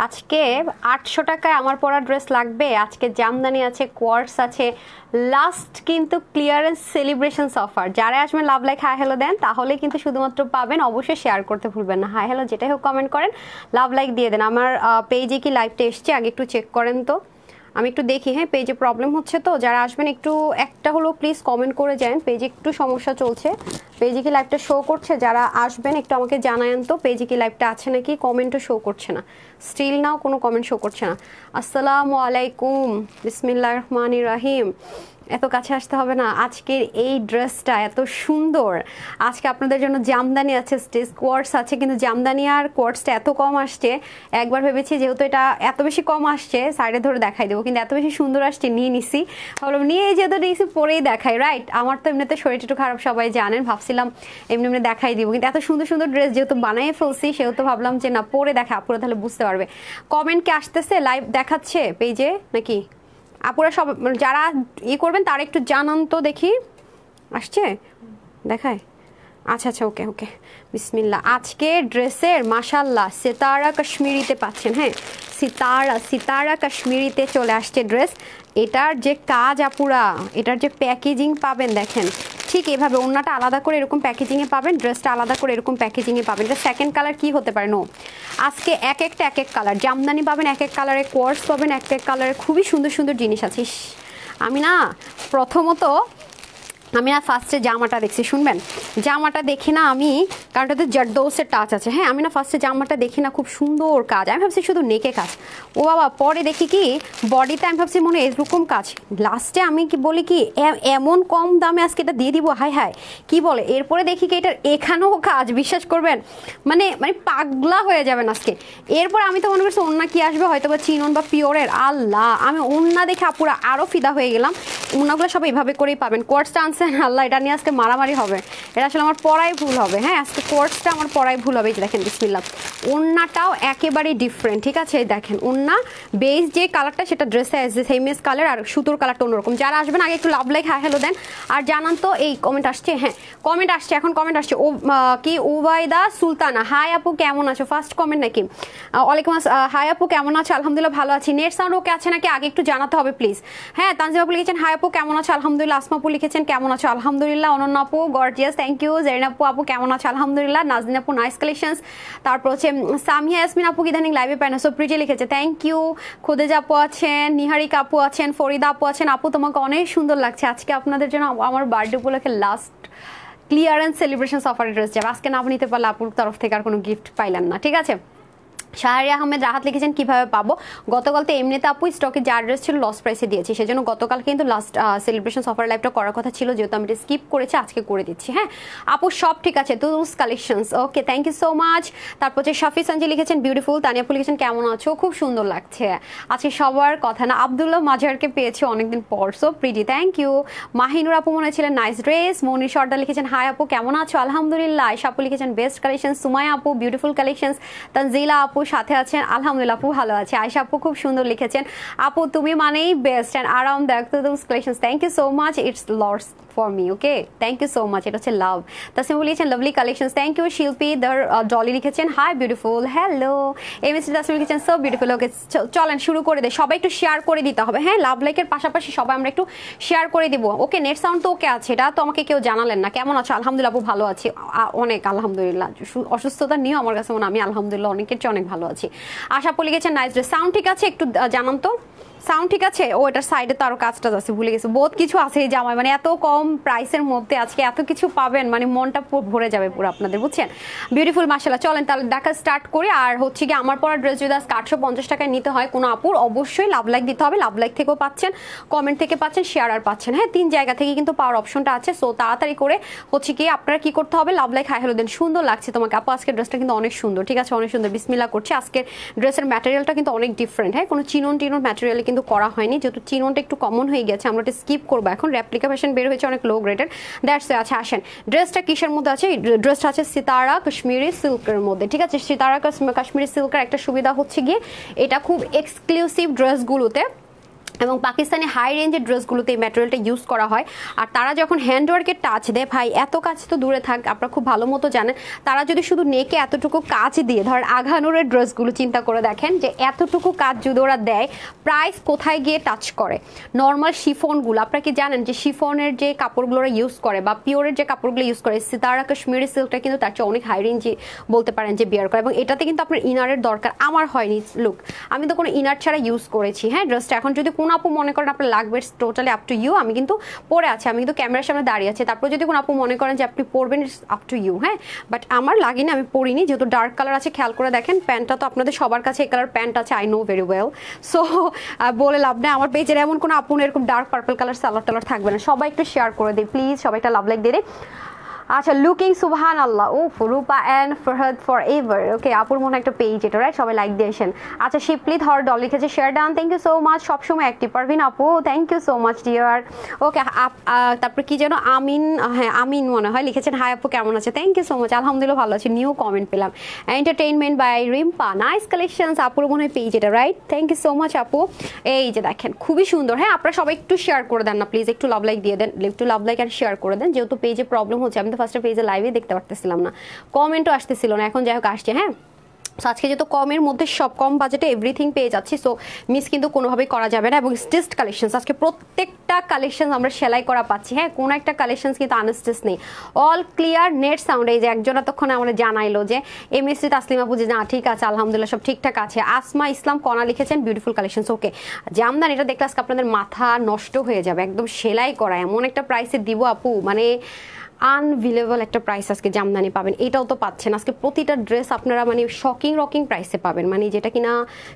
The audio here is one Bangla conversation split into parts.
আজকে 800 টাকায় আমার পরা ড্রেস লাগবে। আজকে জামদানি আছে, কোয়ার্টস আছে, লাস্ট কিন্তু ক্লিয়ারেন্স সেলিব্রেশনস অফার। যারা আসবেন লাভ লাইক হাই হ্যালো দেন তাহলে কিন্তু শুধুমাত্র পাবেন। অবশ্যই শেয়ার করতে ভুলবেন না। হাই হ্যালো যেটাই হোক কমেন্ট করেন, লাভ লাইক দিয়ে দেন। আমার পেজে কি লাইভটা এসছে আগে একটু চেক করেন তো, আমি একটু দেখি। হ্যাঁ, পেজে প্রবলেম হচ্ছে তো, যারা আসবেন একটু একটা হলো প্লিজ কমেন্ট করে যান। পেজে একটু সমস্যা চলছে, পেজে কি লাইভটা শো করছে? যারা আসবেন একটু আমাকে জানায়েন তো পেজে কি লাইভটা আছে নাকি। কমেন্টও শো করছে না, স্টিল নাও কোনো কমেন্ট শো করছে না। আসসালামু আলাইকুম, বিসমিল্লাহির রহমানির রহিম। এত কাছে আসতে হবে না। আজকের এই ড্রেসটা এত সুন্দর। আজকে আপনাদের জন্য জামদানি আছে, স্টেজ কোয়ার্টস আছে, কিন্তু জামদানি আর কোয়ার্টসটা এত কম আসছে। একবার ভেবেছি যেহেতু এটা এত বেশি কম আসছে সাইডে ধরে দেখাই দেবো, কিন্তু এত বেশি সুন্দর আসছে নিয়ে নিছি। ভাবলাম নিয়ে যেহেতু নিয়েছি পরেই দেখাই, রাইট? আমার তো এমনিতে শরীরটা একটু খারাপ সবাই জানেন, ভাবছিলাম এমনি এমনি দেখাই দিব, কিন্তু এত সুন্দর সুন্দর ড্রেস যেহেতু বানিয়ে ফেলছি সেহেতু ভাবলাম যে না পরে দেখা, আপুরা তাহলে বুঝতে পারবে। কমেন্ট কি আসতেছে? লাইভ দেখাচ্ছে পেজে নাকি? আপুরা সব যারা করবেন তারা একটু জানান তো দেখি। আসছে? দেখায়? আচ্ছা আচ্ছা, ওকে ওকে, বিসমিল্লাহ। আজকে ড্রেসের মাশাল্লাহ সিতারা কাশ্মীরিতে পাচ্ছেন। হ্যাঁ, সিতারা কাশ্মীরিতে চলে আসছে ড্রেস। এটার যে কাজ আপুরা, এটার যে প্যাকেজিং পাবেন দেখেন, ঠিক এভাবে ওড়নাটা আলাদা করে এরকম প্যাকেজিংয়ে পাবেন, ড্রেসটা আলাদা করে এরকম প্যাকেজিংয়ে পাবেন। এটা সেকেন্ড কালার কি হতে পারে? নো, আজকে এক একটা এক এক কালার জামদানি পাবেন, এক এক কালারে কোয়ার্টস পাবেন, এক এক কালারে খুবই সুন্দর সুন্দর জিনিস আছে। আমি না ফার্স্টে জামাটা দেখছি, শুনবেন? জামাটা দেখি না আমি, কারণ ওটাতে জারদৌসের টাচ আছে। হ্যাঁ, আমি না ফার্স্টে জামাটা দেখি না, খুব সুন্দর কাজ, আমি ভাবছি শুধু নেকে কাজ। ও বাবা, পরে দেখি কি বডিতে, আমি ভাবছি মনে এরকম কাজ। লাস্টে আমি কি বলি কি এমন কম দামে আজকে এটা দিয়ে দিব, হাই হাই কি বলে। এরপরে দেখি কি এটার এখানেও কাজ, বিশ্বাস করবেন মানে মানে পাগলা হয়ে যাবেন আজকে। এরপর আমি তো মনে করছি ওন্না কি আসবে, হয়তো বা চিনন বা পিওরের। আল্লাহ, আমি ওন্না দেখে আপুরা আরও ফিদা হয়ে গেলাম। ওন্নাগুলো সব এইভাবে করেই পাবেন। কোয়ার্টসটা আনছেন, আল্লাহ এটা নিয়ে আজকে মারামারি হবে। এটা আসলে আমার পড়াই ভুল হবে। হ্যাঁ, আজকে কোয়ার্টসটা আমার পড়াই ভুল হবে। দেখেন বিসমিল্লাহ, ওন্নাটাও একেবারে ডিফারেন্ট। ঠিক আছে, দেখেন ওন্না বেস যে কালারটা সেটা ড্রেসে আসছে সেমএস কালার, আর সুতোর কালারটা অন্যরকম। যারা আসবেন আগে একটু লাভ লাইক হাই হ্যালো দেন আর জানান তো। এই কমেন্ট আসছে, হ্যাঁ কমেন্ট আসছে, এখন কমেন্ট আসছে। ও কি উবাইদা সুলতানা, হাই আপু কেমন আছো? ফার্স্ট কমেন্ট নাকি? ওয়ালাইকুম আসসালাম, হাই আপু কেমন আছো? আলহামদুলিল্লাহ ভালো আছি। নেট সাউন্ড ওকে আছে নাকি আগে একটু জানাতে হবে প্লিজ। হ্যাঁ, তানজিম আপু লিখেছেন হাই আপু কেমন আছো? আলহামদুলিল্লাহ। আসমা আপু লিখেছেন কেমন আছো? আলহামদুলিল্লাহ। অনন্য আপু গর্জিয়াস, থ্যাংক ইউ। জেরিন আপু কেমন আছো? আলহামদুলিল্লাহ। নাজরিন আপু নাইস কালেকশনস। তারপর হচ্ছে সামিয়া ইয়াসমিন আপু ইদানিং লাইভে পায় না, সো প্রিটি লিখেছে থ্যাংক ইউ। খুদেজা আপু আছেন, নিহারিকা আপু আছেন, ফরিদা আপু আছেন। আপু তোমাকে অনেক সুন্দর লাগছে। আজকে আপনাদের জন্য আমার বার্থডে উপলক্ষে লাস্ট ক্লিয়ারেন্স সেলিব্রেশন অফারে ড্রেস যাবে। আজকে না নিতে পারলে আপুর তরফ থেকে আর কোনো গিফট পাইলেন না, ঠিক আছে? শাহরি আহমেদ রাহাত লিখেছেন কিভাবে পাবো? গতকাল তো এমনিতে আপু স্টকে যে অ্যাড্রেস ছিল লস প্রাইসে দিয়েছি, সেজন্য গতকাল কিন্তু লাস্ট সেলিব্রেশন অফার লাইভটা করার কথা ছিল, যেহেতু আমি এটা স্কিপ করেছি আজকে করে দিচ্ছি। হ্যাঁ আপু সব ঠিক আছে, তুলস collections, okay thank you so much. তারপর হচ্ছে শাফি সঞ্জি লিখেছেন বিউটিফুল। তানিয়া আপু লিখেছেন কেমন আছো? খুব সুন্দর লাগছে আজকে সবার কথা না। আব্দুল্লাহ মাজারকে পেয়েছি অনেকদিন পর, so pretty, thank you. Mahinur আপু মনে ছিলেন নাইস ড্রেস। মনির সর্দার লিখেছেন হাই আপু কেমন আছো? আলহামদুলিল্লাহ। আয়েশা আপু লিখেছেন বেস্ট কালেকশন। সুমায়া আপু বিউটিফুল কালেকশনস। তানজিলা আপু সাথে আছেন, আলহামদুলিল্লাহ আপু ভালো আছে। আয়েশা আপু খুব সুন্দর লিখেছেন আপু তুমি মানেই বেস্ট অ্যান্ড আরাম that to those collections, thank you so much. It's loss for me, okay thank you so much. এটা হচ্ছে লাভ। তাসমিম লিখেছেন লাভলি কালেকশনস, থ্যাংক ইউ। শিল্পী ডলি লিখেছেন hi beautiful, hello. MAC Tasmim লিখেছেন সো বিউটিফুল। ওকে চলেন শুরু করে দে, সবাই একটু শেয়ার করে দিতে হবে। হ্যাঁ, লাভ লাইকের পাশাপাশি সবাই আমরা একটু শেয়ার করে দিব। ওকে, নেট সাউন্ড তো ওকে আছে, এটা তো আমাকে কেউ জানালেন না। কেমন আছো? আলহামদুলিল্লাহ আপু ভালো আছি অনেক, আলহামদুলিল্লাহ। অসুস্থতা নিয়ে আমার কাছে মনে আমি আলহামদুলিল্লাহ অনেকের চেয়ে অনেক ভালো আছি। আশা আপু লিখেছেন নাইস ড্রেস। সাউন্ড ঠিক আছে? একটু জানান তো সাউন্ড ঠিক আছে? ও এটার সাইডে তো আরো কাজটা আছে, ভুলে গেছে। বহুত কিছু আছে এই জামায়, মানে এত কম প্রাইসের মধ্যে আজকে এত কিছু পাবেন, মানে মনটা ভরে যাবে পুরো আপনাদের, বুঝছেন? বিউটিফুল মাশাআল্লাহ। চলেন তাহলে দেখা স্টার্ট করি। আর হচ্ছে কি আমার পরা ড্রেস যদি আজকে 850 টাকায় নিতে হয় কোনো আপুর, অবশ্যই লাভ লাইক দিতে হবে। লাভ লাইক থেকেও পাচ্ছেন, কমেন্ট থেকে পাচ্ছেন, শেয়ার আর পাচ্ছেন। হ্যাঁ, 3 জায়গা থেকে কিন্তু পাওয়ার অপশনটা আছে। সো তাড়াতাড়ি করে হচ্ছে কি আপনারা কি করতে হবে, লাভ লাইক হাই হ্যালো দেন। সুন্দর লাগছে তোমাকে আপু, আজকের ড্রেসটা কিন্তু অনেক সুন্দর, ঠিক আছে? অনেক সুন্দর। বিসমিল্লাহ করছি। আজকের ড্রেসের ম্যাটেরিয়ালটা কিন্তু অনেক ডিফারেন্ট। হ্যাঁ, কোনো চিনন ম্যাটেরিয়ালে কিন্তু করা হয়নি, যেহেতু চিননটা একটু কমন হয়ে গেছে আমরা এটা স্কিপ করবো। এখন রেপ্লিকা ফ্যাশন বের হয়েছে অনেক লো গ্রেডের, দ্যাটস আচ্ছা আসেন। ড্রেসটা কিসের মধ্যে আছে? ড্রেসটা আছে সিতারা কাশ্মীরি সিল্কের মধ্যে, ঠিক আছে? সিতারা কাশ্মীরি সিল্কের একটা সুবিধা হচ্ছে গিয়ে এটা খুব এক্সক্লুসিভ ড্রেসগুলোতে এবং পাকিস্তানি হাই রেঞ্জের ড্রেসগুলোতে এই ম্যাটেরিয়ালটা ইউজ করা হয়। আর তারা যখন হ্যান্ডওয়ার্কের টাচ দেয়, ভাই এত কাজ তো দূরে থাক, আপনারা খুব ভালো মতো জানেন, তারা যদি শুধু নেকে এতটুকু কাজ দিয়ে, ধর আঘানুরের ড্রেসগুলো চিন্তা করে দেখেন যে এতটুকু কাজ যদি ওরা দেয়, প্রাইস কোথায় গিয়ে টাচ করে। নর্মাল শিফনগুলো আপনারা কি জানেন যে শিফনের যে কাপড়গুলো ওরা ইউজ করে বা পিওরের যে কাপড়গুলো ইউজ করে, সিতারা কাশ্মীরি সিল্কটা কিন্তু তার চেয়ে অনেক হাই রেঞ্জে বলতে পারেন যে বিয়ার করে। এবং এটাতে কিন্তু আপনার ইনারের দরকার, আমার হয়নি। লুক, আমি তো কোনো ইনার ছাড়া ইউজ করেছি হ্যাঁ ড্রেসটা। এখন যদি কোন আপু মনে করেন আপনার লাগবে, টোটালি আপ টু ইউ। আমি কিন্তু পরে আছি, আমি কিন্তু ক্যামেরার সামনে দাঁড়িয়ে আছি, তারপর যদি কোনো আপু মনে করেন যে আপনি পরবেন, ইটস আপ টু ইউ হ্যাঁ। বাট আমার লাগেনি, আমি পরিনি, যেহেতু ডার্ক কালার আছে। খেয়াল করে দেখেন প্যান্টটা, তো আপনাদের সবার কাছে এই কালার প্যান্ট আছে, I know very well. So বলে লাভ নেই, আমার পেজের এমন কোনো আপু এরকম ডার্ক পার্পল কালার সালোয়ার টালার থাকবে না। সবাই একটু শেয়ার করে দিই প্লিজ, সবাই একটা লাভ লাইক দিয়ে দিই। আচ্ছা, লুকিং সুবহান আল্লাহ, ও রূপা অ্যান্ড ফরহাদ ফর এভার, ওকে আপুর মনে একটা পেজ এটা, রাইট? সবাই লাইক দিয়েছেন। আচ্ছা, শিপলি থর ডল লিখেছে share done, thank you so much, সবসময় অ্যাক্টিভ। পারভিন আপু thank you so much dear. Okay, তারপর কি যেন আমিন, হ্যাঁ আমিন মনে হয় লিখেছেন, হাই আপু কেমন আছে, থ্যাংক ইউ সো মাচ, আলহামদুলিল্লাহ ভালো আছে। নিউ কমেন্ট পেলাম, entertainment by Rimpa, nice collections, আপুর মনে হয় পেজ এটা, right? Thank you so much আপু। এই যে দেখেন খুবই সুন্দর, হ্যাঁ আপনারা সবাই একটু শেয়ার করে দেন না প্লিজ, একটু লাভ লাইক দিয়ে দেন, একটু লাভ লাইক আর শেয়ার করে দেন, যেহেতু পেজে প্রবলেম হচ্ছে। আমি তো ফার্স্টে পেজে লাইভে দেখতে পারতেছিলাম না, কমেন্টও আসতেছিল না, এখন যাই হোক আসছে হ্যাঁ। সো আজকে যেহেতু কমের মধ্যে সব কম বাজেটে এভরিথিং পেয়ে যাচ্ছি, সো মিস কিন্তু কোনোভাবেই করা যাবে না। এবং স্টিচড কালেকশনস, আজকে প্রত্যেকটা কালেকশন আমরা সেলাই করা পাচ্ছি হ্যাঁ, কোনো একটা কালেকশনস কিন্তু আনস্টিচ নেই, অল ক্লিয়ার নেট সাউন্ড। এই যে একজন এতক্ষণ আমরা জানাইলো যে এমএসসি তাসলিমা বুঝে, না ঠিক আছে আলহামদুলিল্লাহ সব ঠিকঠাক আছে। আসমা ইসলাম কণা লিখেছেন বিউটিফুল কালেকশনস, ওকে। জামদান এটা দেখলে আজকে আপনাদের মাথা নষ্ট হয়ে যাবে, একদম সেলাই করা, এমন একটা প্রাইসে দিব আপু, মানে আনভিলেবল একটা প্রাইস আজকে জামদানি পাবেন, এটাও তো পাচ্ছেন। আজকে প্রতিটা ড্রেস আপনারা মানে শকিং রকিং প্রাইসে পাবেন, মানে যেটা কিনা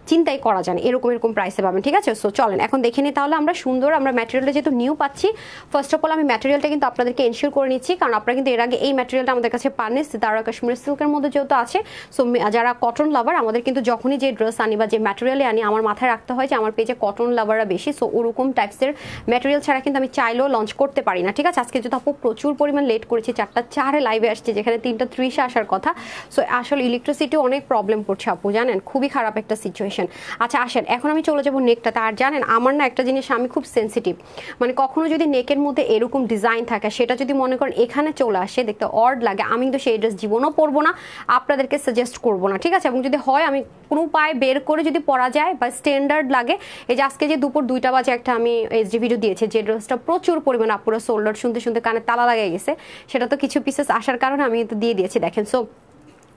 চিন্তাই করা যায় না, এরকম প্রাইসে পাবেন, ঠিক আছে? সো চলেন এখন দেখে নিই তাহলে আমরা সুন্দর, আমরা ম্যাটেরিয়ালটা যেহেতু নিউ পাচ্ছি, ফার্স্ট অফ অল আমি ম্যাটেরিয়ালটা কিন্তু আপনাদেরকে এনশিওর করে নিচ্ছি, কারণ আপনারা কিন্তু এর আগে এই ম্যাটেরিয়ালটা আমাদের কাছে পাননি, সিতারা কাশ্মীরি সিল্কের মধ্যে যেহেতু আছে। সো যারা কটন লাভার, আমাদের কিন্তু যখনই যে ড্রেস আনি বা যে ম্যাটেরিয়ালে আনি, আমার মাথায় রাখতে হয় যে আমার পেজে কটন লাভাররা বেশি, সো ওরকম টাইপসের ম্যাটেরিয়াল ছাড়া কিন্তু আমি চাইলেও লঞ্চ করতে পারি না, ঠিক আছে? আজকে যেহেতু আপু প্রচুর পরিমাণ লেট করেছি, 4টা লাইভে আসছে, যেখানে 3:30 আসার কথা। সো আসলে ইলেকট্রিসিটি অনেক প্রবলেম করছে আপু, জানেন খুবই খারাপ একটা সিচুয়েশন। আচ্ছা আসেন এখন আমি চলে যাবো নেকটাতে। আর জানেন আমার না একটা জিনিস, আমি খুব সেন্সিটিভ, মানে কখনো যদি নেকের মধ্যে এরকম ডিজাইন থাকে, সেটা যদি মনে করেন এখানে চলে আসে, দেখতে অড লাগে, আমি কিন্তু সেই ড্রেস জীবনও পরবো না, আপনাদেরকে সাজেস্ট করবো না, ঠিক আছে? এবং যদি হয় আমি কোনো উপায় বের করে যদি পরা যায় বা স্ট্যান্ডার্ড লাগে, এই যে আজকে যে দুপুর 2টা বাজে একটা আমি এইচডি ভিডিও দিয়েছি, যে ড্রেসটা প্রচুর পরিমাণে আপুরা সোল্ডার শুনতে শুনতে কানে তালা লাগাই গেছে, সেটা তো কিছু পিসেস আসার কারণে আমি তো দিয়ে দিয়েছি, দেখেন। সো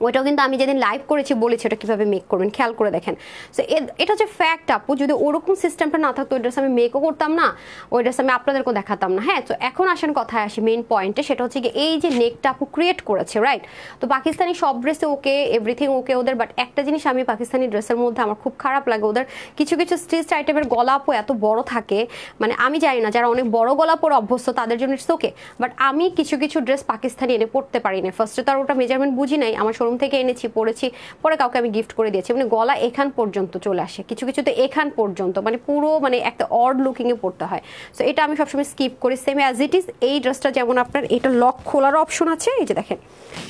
ওইটাও কিন্তু আমি যেদিন লাইভ করেছি বলেছি ওটা কীভাবে মেক করবেন, খেয়াল করে দেখেন। সো এটা হচ্ছে ফ্যাক্ট আপু, যদি ওরকম সিস্টেমটা না থাকতো ওই ড্রেস আমি মেকও করতাম না, ওই ড্রেস আমি আপনাদেরকেও দেখাতাম না, হ্যাঁ। তো এখন আসেন কথায় আসি মেইন পয়েন্টে, সেটা হচ্ছে কি এই যে নেকটা আপু ক্রিয়েট করেছে, রাইট? তো পাকিস্তানি সব ড্রেসে ওকে, এভরিথিং ওকে ওদের, বাট একটা জিনিস আমি পাকিস্তানি ড্রেসের মধ্যে আমার খুব খারাপ লাগে, ওদের কিছু কিছু স্টিচড আইটেমের গলা আপু এত বড় থাকে, মানে আমি জানি না যারা অনেক বড় গলা পরে অভ্যস্ত তাদের জন্য ইটস ওকে, বাট আমি কিছু কিছু ড্রেস পাকিস্তানি এনে পড়তে পারি না। ফার্স্টে তো আর ওটা মেজারমেন্ট বুঝি নাই, আমার শোরুম থেকে এনেছি, পরেছি, পরে কাউকে আমি গিফট করে দিয়েছি, মানে গলা এখান পর্যন্ত চলে আসে, কিছু কিছুতে এখান পর্যন্ত, মানে পুরো মানে একটা অড লুকিং এ পড়তে হয়। সো এটা আমি সবসময় স্কিপ করি, সেম অ্যাজ ইট ইজ। এই ড্রেসটা যেমন আপনার এটা লক খোলারও অপশন আছে, এই যে দেখেন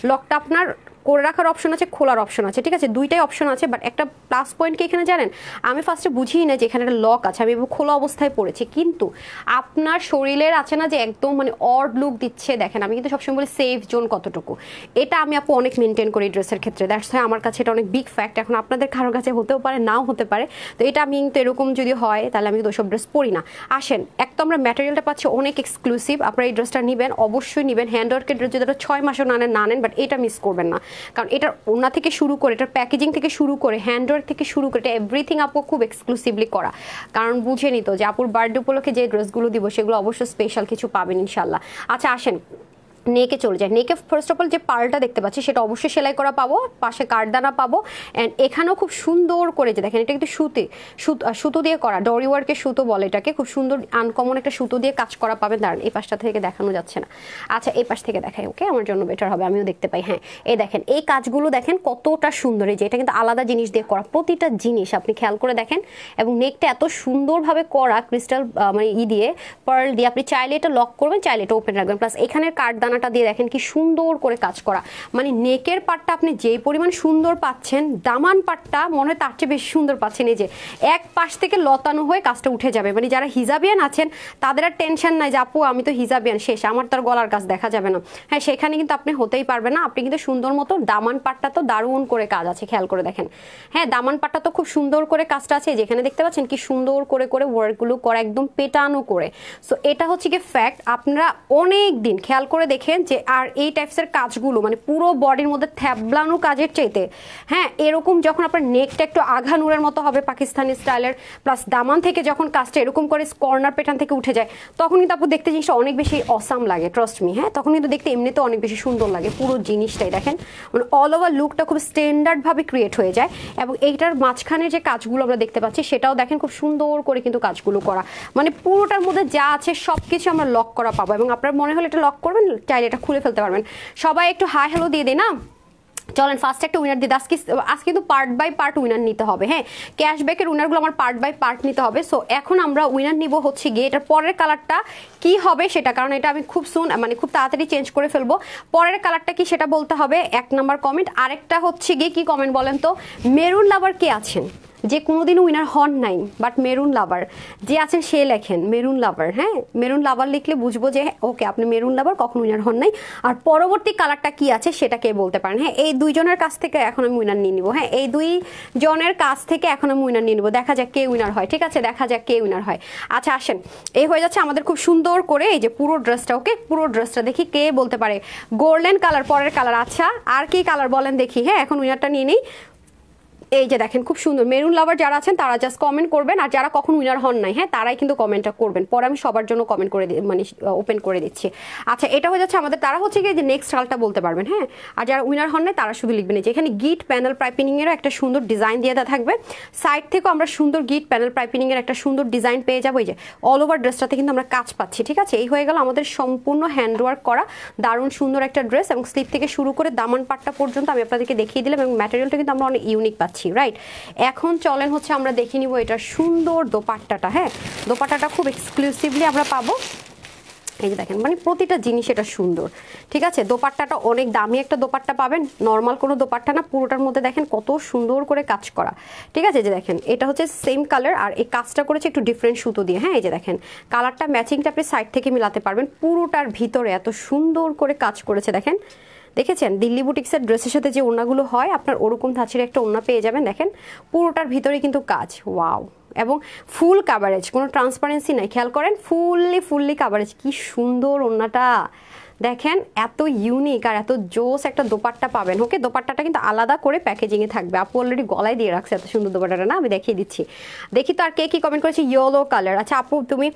লকটা আপনার করে রাখার অপশন আছে, খোলার অপশন আছে, ঠিক আছে? দুইটাই অপশন আছে, বাট একটা প্লাস পয়েন্ট কি এখানে জানেন, আমি ফার্স্টে বুঝিই না যে এখানে একটা লক আছে, আমি খোলা অবস্থায় পড়েছি, কিন্তু আপনার শরীরের আছে না যে একদম মানে অড লুক দিচ্ছে, দেখেন আমি কিন্তু সবসময় বলি সেফ জোন কতটুকু, এটা আমি আপু অনেক মেনটেন করি ড্রেসের ক্ষেত্রে, দ্যাটস হয় আমার কাছে এটা অনেক বিগ ফ্যাক্ট। এখন আপনাদের কারোর কাছে হতেও পারে, নাও হতে পারে, তো এটা আমি কিন্তু এরকম যদি হয় তাহলে আমি কিন্তু ওইসব ড্রেস পরি না। আসেন এক তো আমরা ম্যাটেরিয়ালটা পাচ্ছি অনেক এক্সক্লুসিভ, আপনারা এই ড্রেসটা নেবেন, অবশ্যই নেবেন। হ্যান্ডওয়ার্কের ড্রেস যদি 6 মাসও না নেন, বাট এটা মিস করবেন না, কারণ এটার ওনা থেকে শুরু করে, এটার প্যাকেজিং থেকে শুরু করে, হ্যান্ডওয়ার্ক থেকে শুরু করে, এটা এভরিথিং আপু খুব এক্সক্লুসিভলি করা, কারণ বুঝেনি তো যে আপুর বার্থডে উপলক্ষে যে ড্রেসগুলো দিব সেগুলো অবশ্যই স্পেশাল কিছু পাবেন ইনশাল্লাহ। আচ্ছা আসেন নেকে চলে যায়। নেকে ফার্স্ট অফ অল যে পার্লটা দেখতে পাচ্ছি সেটা অবশ্যই সেলাই করা পাবো, পাশে কাঠদানা পাবো, অ্যান্ড এখানেও খুব সুন্দর করে যে দেখেন এটা কিন্তু সুতো দিয়ে করা, ডরি ওয়ার্কের সুতো বলে এটাকে, খুব সুন্দর আনকমন একটা সুতো দিয়ে কাজ করা পাবেন। দাঁড়ান এই পাশটা থেকে দেখানো যাচ্ছে না, আচ্ছা এই পাশ থেকে দেখাই, ওকে আমার জন্য বেটার হবে, আমিও দেখতে পাই। হ্যাঁ এই দেখেন এই কাজগুলো দেখেন কতটা সুন্দর, এই যে এটা কিন্তু আলাদা জিনিস দিয়ে করা, প্রতিটা জিনিস আপনি খেয়াল করে দেখেন, এবং নেকটা এত সুন্দরভাবে করা ক্রিস্টাল মানে দিয়ে পার্ল দিয়ে, আপনি চাইলে এটা লক করবেন, চাইলে এটা ওপেন রাখবেন, প্লাস এখানের কাঠদানা ওড়নাটা দিয়ে দেখেন কি সুন্দর করে কাজ করা, মানে নেকের পাটটা আপনি যেই পরিমাণ সুন্দর পাচ্ছেন, দামান পাটটা মনে হয় তার চেয়ে বেশি সুন্দর পাচ্ছেন। এই যে এক পাশ থেকে লতানো হয়ে কাজটা উঠে যাবে, মানে যারা হিজাবিয়ান আছেন তাদের আর টেনশন নাই যে আপু আমি তো হিজাবিয়ান শেষ, আমার তার গলার কাজ দেখা যাবে না। হ্যাঁ, সেখানে কিন্তু আপনি হতেই পারবে না। আপনি কিন্তু সুন্দর মতো দামান পাটটা তো দারুণ করে কাজ আছে, খেয়াল করে দেখেন। হ্যাঁ, দামান পাটটা তো খুব সুন্দর করে কাজটা আছে, যেখানে দেখতে পাচ্ছেন কি সুন্দর করে করে ওয়ার্কগুলো করা, একদম পেটানো করে। সো এটা হচ্ছে কি ফ্যাক্ট, আপনারা অনেক দিন খেয়াল করে দেখেন যে আর এই টাইপসের কাজগুলো মানে পুরো বডির মধ্যে থ্যাবলানো কাজের চাইতে, হ্যাঁ এরকম যখন আপনার নেকটা একটু আঘানুরের মতো হবে পাকিস্তানি স্টাইলের, প্লাস দামান থেকে যখন কাজটা এরকম করে কর্নার প্যাটার্ন থেকে উঠে যায়, তখন কিন্তু আপু দেখতে জিনিসটা অনেক বেশি অসাম লাগে, ট্রাস্ট মি। হ্যাঁ, তখন কিন্তু দেখতে এমনিতে অনেক বেশি সুন্দর লাগে পুরো জিনিসটাই। দেখেন মানে অল ওভার লুকটা খুব স্ট্যান্ডার্ড ভাবে ক্রিয়েট হয়ে যায়। এবং এইটার মাঝখানে যে কাজগুলো আমরা দেখতে পাচ্ছি সেটাও দেখেন খুব সুন্দর করে কিন্তু কাজগুলো করা, মানে পুরোটার মধ্যে যা আছে সবকিছু আমরা লক করা পাবো। এবং আপনার মনে হলে এটা লক করবেন, চাইলে এটা খুলে ফেলতে পারবেন। সবাই একটু হাই হ্যালো দিয়ে দেয় না। চলেন ফার্স্ট একটা উইনার দিয়ে, আজকে কিন্তু পার্ট বাই পার্ট উইনার নিতে হবে। হ্যাঁ, ক্যাশব্যাকের উইনারগুলো আমার পার্ট বাই পার্ট নিতে হবে। সো এখন আমরা উইনার নিব হচ্ছে গিয়ে এটার পরের কালারটা কি হবে সেটা, কারণ এটা আমি খুব সুন মানে খুব তাড়াতাড়ি চেঞ্জ করে ফেলবো। পরের কালারটা কি সেটা বলতে হবে, 1 নাম্বার কমেন্ট। আরেকটা হচ্ছে গিয়ে কি কমেন্ট বলেন তো, মেরুন লাভার কে আছেন যে কোনোদিন উইনার হন নাই বাট মেরুন লাভার যে আছেন সে লেখেন মেরুন লাভার। হ্যাঁ, মেরুন লাভার লিখলে বুঝবো যে ওকে আপনি মেরুন লাভার, কখন উইনার হন নাই। আর পরবর্তী কালারটা কি আছে সেটা কে বলতে পারেন। হ্যাঁ, এই দুইজনের কাছ থেকে এখন আমি উইনার নিয়ে নিবো। হ্যাঁ, এই দুই জনের কাছ থেকে এখন আমি উইনার নিয়ে নিবো, দেখা যাক কে উইনার হয়। ঠিক আছে, দেখা যাক কে উইনার হয়। আচ্ছা আসেন, এই হয়ে যাচ্ছে আমাদের খুব সুন্দর করে এই যে পুরো ড্রেসটা। ওকে, পুরো ড্রেসটা দেখি কে বলতে পারে। গোল্ডেন কালার পরের কালার। আচ্ছা আর কি কালার বলেন দেখি। হ্যাঁ, এখন উইনারটা নিয়ে নিই। এই যে দেখেন খুব সুন্দর মেরুন লাভার যারা আছেন তারা জাস্ট কমেন্ট করবেন, আর যারা কখন উইনার হন নাই হ্যাঁ তারাই কিন্তু কমেন্টটা করবেন। পরে আমি সবার জন্য কমেন্ট করে মানে ওপেন করে দিচ্ছি। আচ্ছা এটা হয়ে যাচ্ছে আমাদের, তারা হচ্ছে কি যে নেক্সট কালটা বলতে পারবেন। হ্যাঁ, আর যারা উইনার হন নাই তারা শুধু লিখবেন যে এখানে গিট প্যানেল পাইপিনিং এরও একটা সুন্দর ডিজাইন দিয়ে দেওয়া থাকবে। সাইড থেকেও আমরা সুন্দর গিট প্যানেল পাইপিনিং এর একটা সুন্দর ডিজাইন পেয়ে যাবো। এই যে অল ওভার ড্রেসটাতে কিন্তু আমরা কাজ পাচ্ছি। ঠিক আছে, এই হয়ে গেল আমাদের সম্পূর্ণ হ্যান্ডওয়ার্ক করা দারুণ সুন্দর একটা ড্রেস, এবং স্লিপ থেকে শুরু করে দামান পাট্টা পর্যন্ত আমি আপনাদেরকে দেখিয়ে দিলাম, এবং ম্যাটেরিয়ালটা কিন্তু আমরা অনেক ইউনিক পাচ্ছি। রাইট, এখন চলেন হচ্ছে আমরা দেখে নিব এটা সুন্দর দোপাট্টাটা। হ্যাঁ, দোপাট্টাটা খুব এক্সক্লুসিভলি আমরা পাবো। এই যে দেখেন মানে প্রতিটা জিনিস এটা সুন্দর। ঠিক আছে, দোপাট্টাটা অনেক দামি একটা দোপাট্টা পাবেন, নর্মাল কোনো দোপাট্টা না। পুরোটার মধ্যে দেখেন কত সুন্দর করে কাজ করা। ঠিক আছে, যে দেখেন এটা হচ্ছে সেম কালার, আর এই কাজটা করেছে একটু ডিফারেন্ট সুতো দিয়ে। হ্যাঁ, এই যে দেখেন কালারটা ম্যাচিংটা আপনি সাইড থেকে মিলাতে পারবেন। পুরোটার ভিতরে এত সুন্দর করে কাজ করেছে দেখেন, দেখেছেন দিল্লি বুটিক্সের ড্রেসের সাথে যে ওড়নাগুলো হয় আপনার ওরকম ধাঁচের একটা ওড়না পেয়ে যাবেন। দেখেন পুরোটার ভিতরে কিন্তু কাজ, ওয়াও। এবং ফুল কাভারেজ, কোনো ট্রান্সপারেন্সি নাই, খেয়াল করেন ফুললি কাভারেজ। কি সুন্দর ওড়নাটা দেখেন, এত ইউনিক আর এত জোস একটা দোপাট্টা পাবেন। ওকে, দোপাট্টাটা কিন্তু আলাদা করে প্যাকেজিংয়ে থাকবে। আপু অলরেডি গলায় দিয়ে রাখছে এত সুন্দর দোপাট্টাটা, না আমি দেখিয়ে দিচ্ছি। দেখি তো আর কে কি কমেন্ট করেছে। ইয়েলো কালার, আচ্ছা আপু তুমি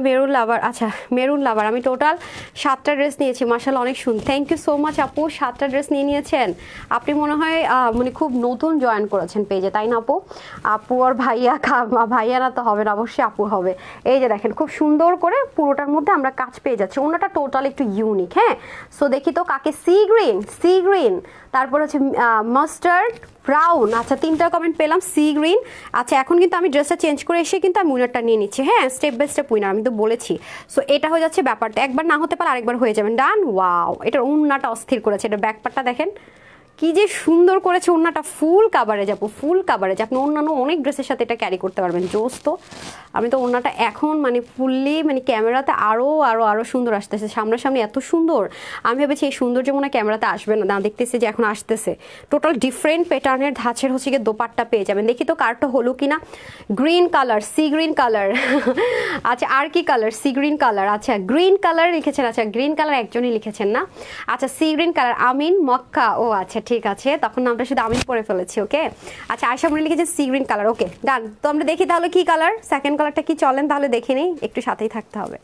মেরুন লাভার। আচ্ছা মেরুন লাভার, আমি টোটাল 7টা ড্রেস নিয়েছি, মাশাআল্লাহ অনেক সুন্দর। থ্যাংক ইউ সো মাচ আপু, 7টা ড্রেস নিয়ে নিয়েছেন। আপনি মনে হয় মানে খুব নতুন জয়েন করেছেন পেজে, তাই না আপু? আপু আর ভাইয়া, ভাইয়া না তো হবে না, অবশ্যই আপু হবে। এই যে দেখেন খুব সুন্দর করে পুরোটার মধ্যে আমরা কাজ পেয়ে যাচ্ছি। ওনাটা টোটাল একটু ইউনিক। হ্যাঁ, সো দেখি তো কাকে। সি গ্রিন, তারপর হচ্ছে মাস্টার্ড ব্রাউন। আচ্ছা 3টা কমেন্ট পেলাম, সি গ্রিন। আচ্ছা এখন কিন্তু আমি ড্রেসটা চেঞ্জ করে এসে কিন্তু আমি উইনারটা নিয়ে নিচ্ছি। হ্যাঁ, স্টেপ বাই স্টেপ উইনার, আমি তো বলেছি। সো এটা হয়ে যাচ্ছে ব্যাপারটা, একবার না হতে পারে আরেকবার হয়ে যাবেন। ডান, ওয়াও, এটার উন্নাটা অস্থির করেছে। এটার ব্যাকপার্টটা দেখেন কি যে সুন্দর করেছে, ওড়নাটা ফুল কাভারেজ আপু, ফুল কাভারেজ। আপনি অন্যান্য অনেক ড্রেসের সাথে এটা ক্যারি করতে পারবেন, জোস তো। আমি তো ওড়নাটা এখন মানে ফুললি মানে ক্যামেরাতে আরো সুন্দর আসতেছে, সামনাসামনি এত সুন্দর। আমি ভেবেছি এই সৌন্দর্য মনে হয় ক্যামেরাতে আসবে না, দেখতেছি যে এখন আসতেছে। টোটাল ডিফারেন্ট প্যাটার্নের ধাঁচের হচ্ছে গিয়ে দোপাট্টা পেয়ে যাবেন। দেখি তো কারটা হলো কিনা। Green colour, sea green colour. আচ্ছা আর কি কালার? Sea green colour. আচ্ছা গ্রিন কালার লিখেছেন, আচ্ছা গ্রিন কালার একজনই লিখেছেন না। আচ্ছা সি গ্রিন কালার, আমিন মক্কা। ও আচ্ছা ঠিক আছে, তখন নামটা শুধু আমিন পরে ফেলেছি। ওকে, আচ্ছা আয়শা মনে লিখেছে সি গ্রিন কালার। ওকে ডান, তো আমরা দেখি তাহলে কি কালার, সেকেন্ড কালারটা কি। চলেন তাহলে দেখে নেই, একটু সাথেই থাকতে হবে।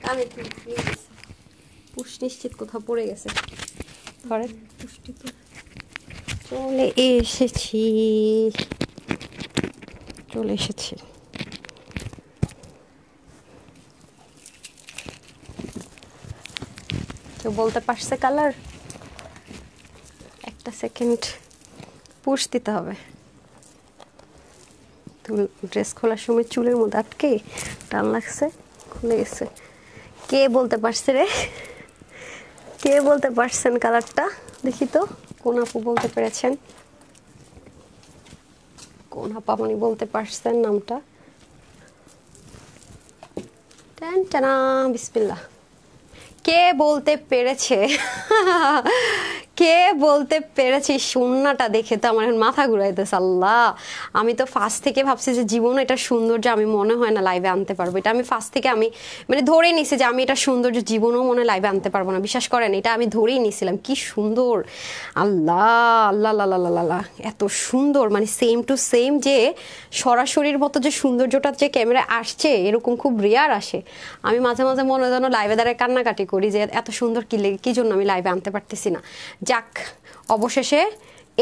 কানে পুষ নিশ্চিত কোথাও পড়ে গেছে। ধরেন পুষ্টি তো চলে এসেছি, চলে এসেছি। কেউ বলতে পারছে কালার? একটা সেকেন্ড পুশ দিতে হবে। ড্রেস খোলার সময় চুলের মধ্যে আটকে টান লাগছে, খুলে গেছে। কে বলতে পারছে রে? কে বলতে পারছেন কালারটা? দেখি তো কোন আপু বলতে পেরেছেন, কোন আপামনি বলতে পারছেন নামটা? টান টানা বিসমিল্লাহ। কে বলতে পেরেছে? কে বলতে পেরেছে? সুন্নাটা দেখে তো আমার এখন মাথা ঘুরাইতেছে। আল্লাহ, আমি তো ফার্স্ট থেকে ভাবছি যে জীবন এটা সৌন্দর্য আমি মনে হয় না লাইভে আনতে পারবো। এটা আমি ফার্স্ট থেকে আমি মানে ধরেই নিছি যে আমি এটা সৌন্দর্য জীবনও মনে লাইভে আনতে পারবো না। বিশ্বাস করেন, এটা আমি ধরেই নিছিলাম। কি সুন্দর! আল্লাহ আল্লাহ আল্লাহ আল্লাহ, এত সুন্দর, মানে সেম টু সেম যে সরাসরির মতো যে সৌন্দর্যটা যে ক্যামেরায় আসছে এরকম খুব রেয়ার আসে। আমি মাঝে মাঝে মনে যেন লাইভে দাঁড়ায় কান্নাকাটি করি যে এত সুন্দর কি জন্য আমি লাইভে আনতে পারতেছি না। যাক, অবশেষে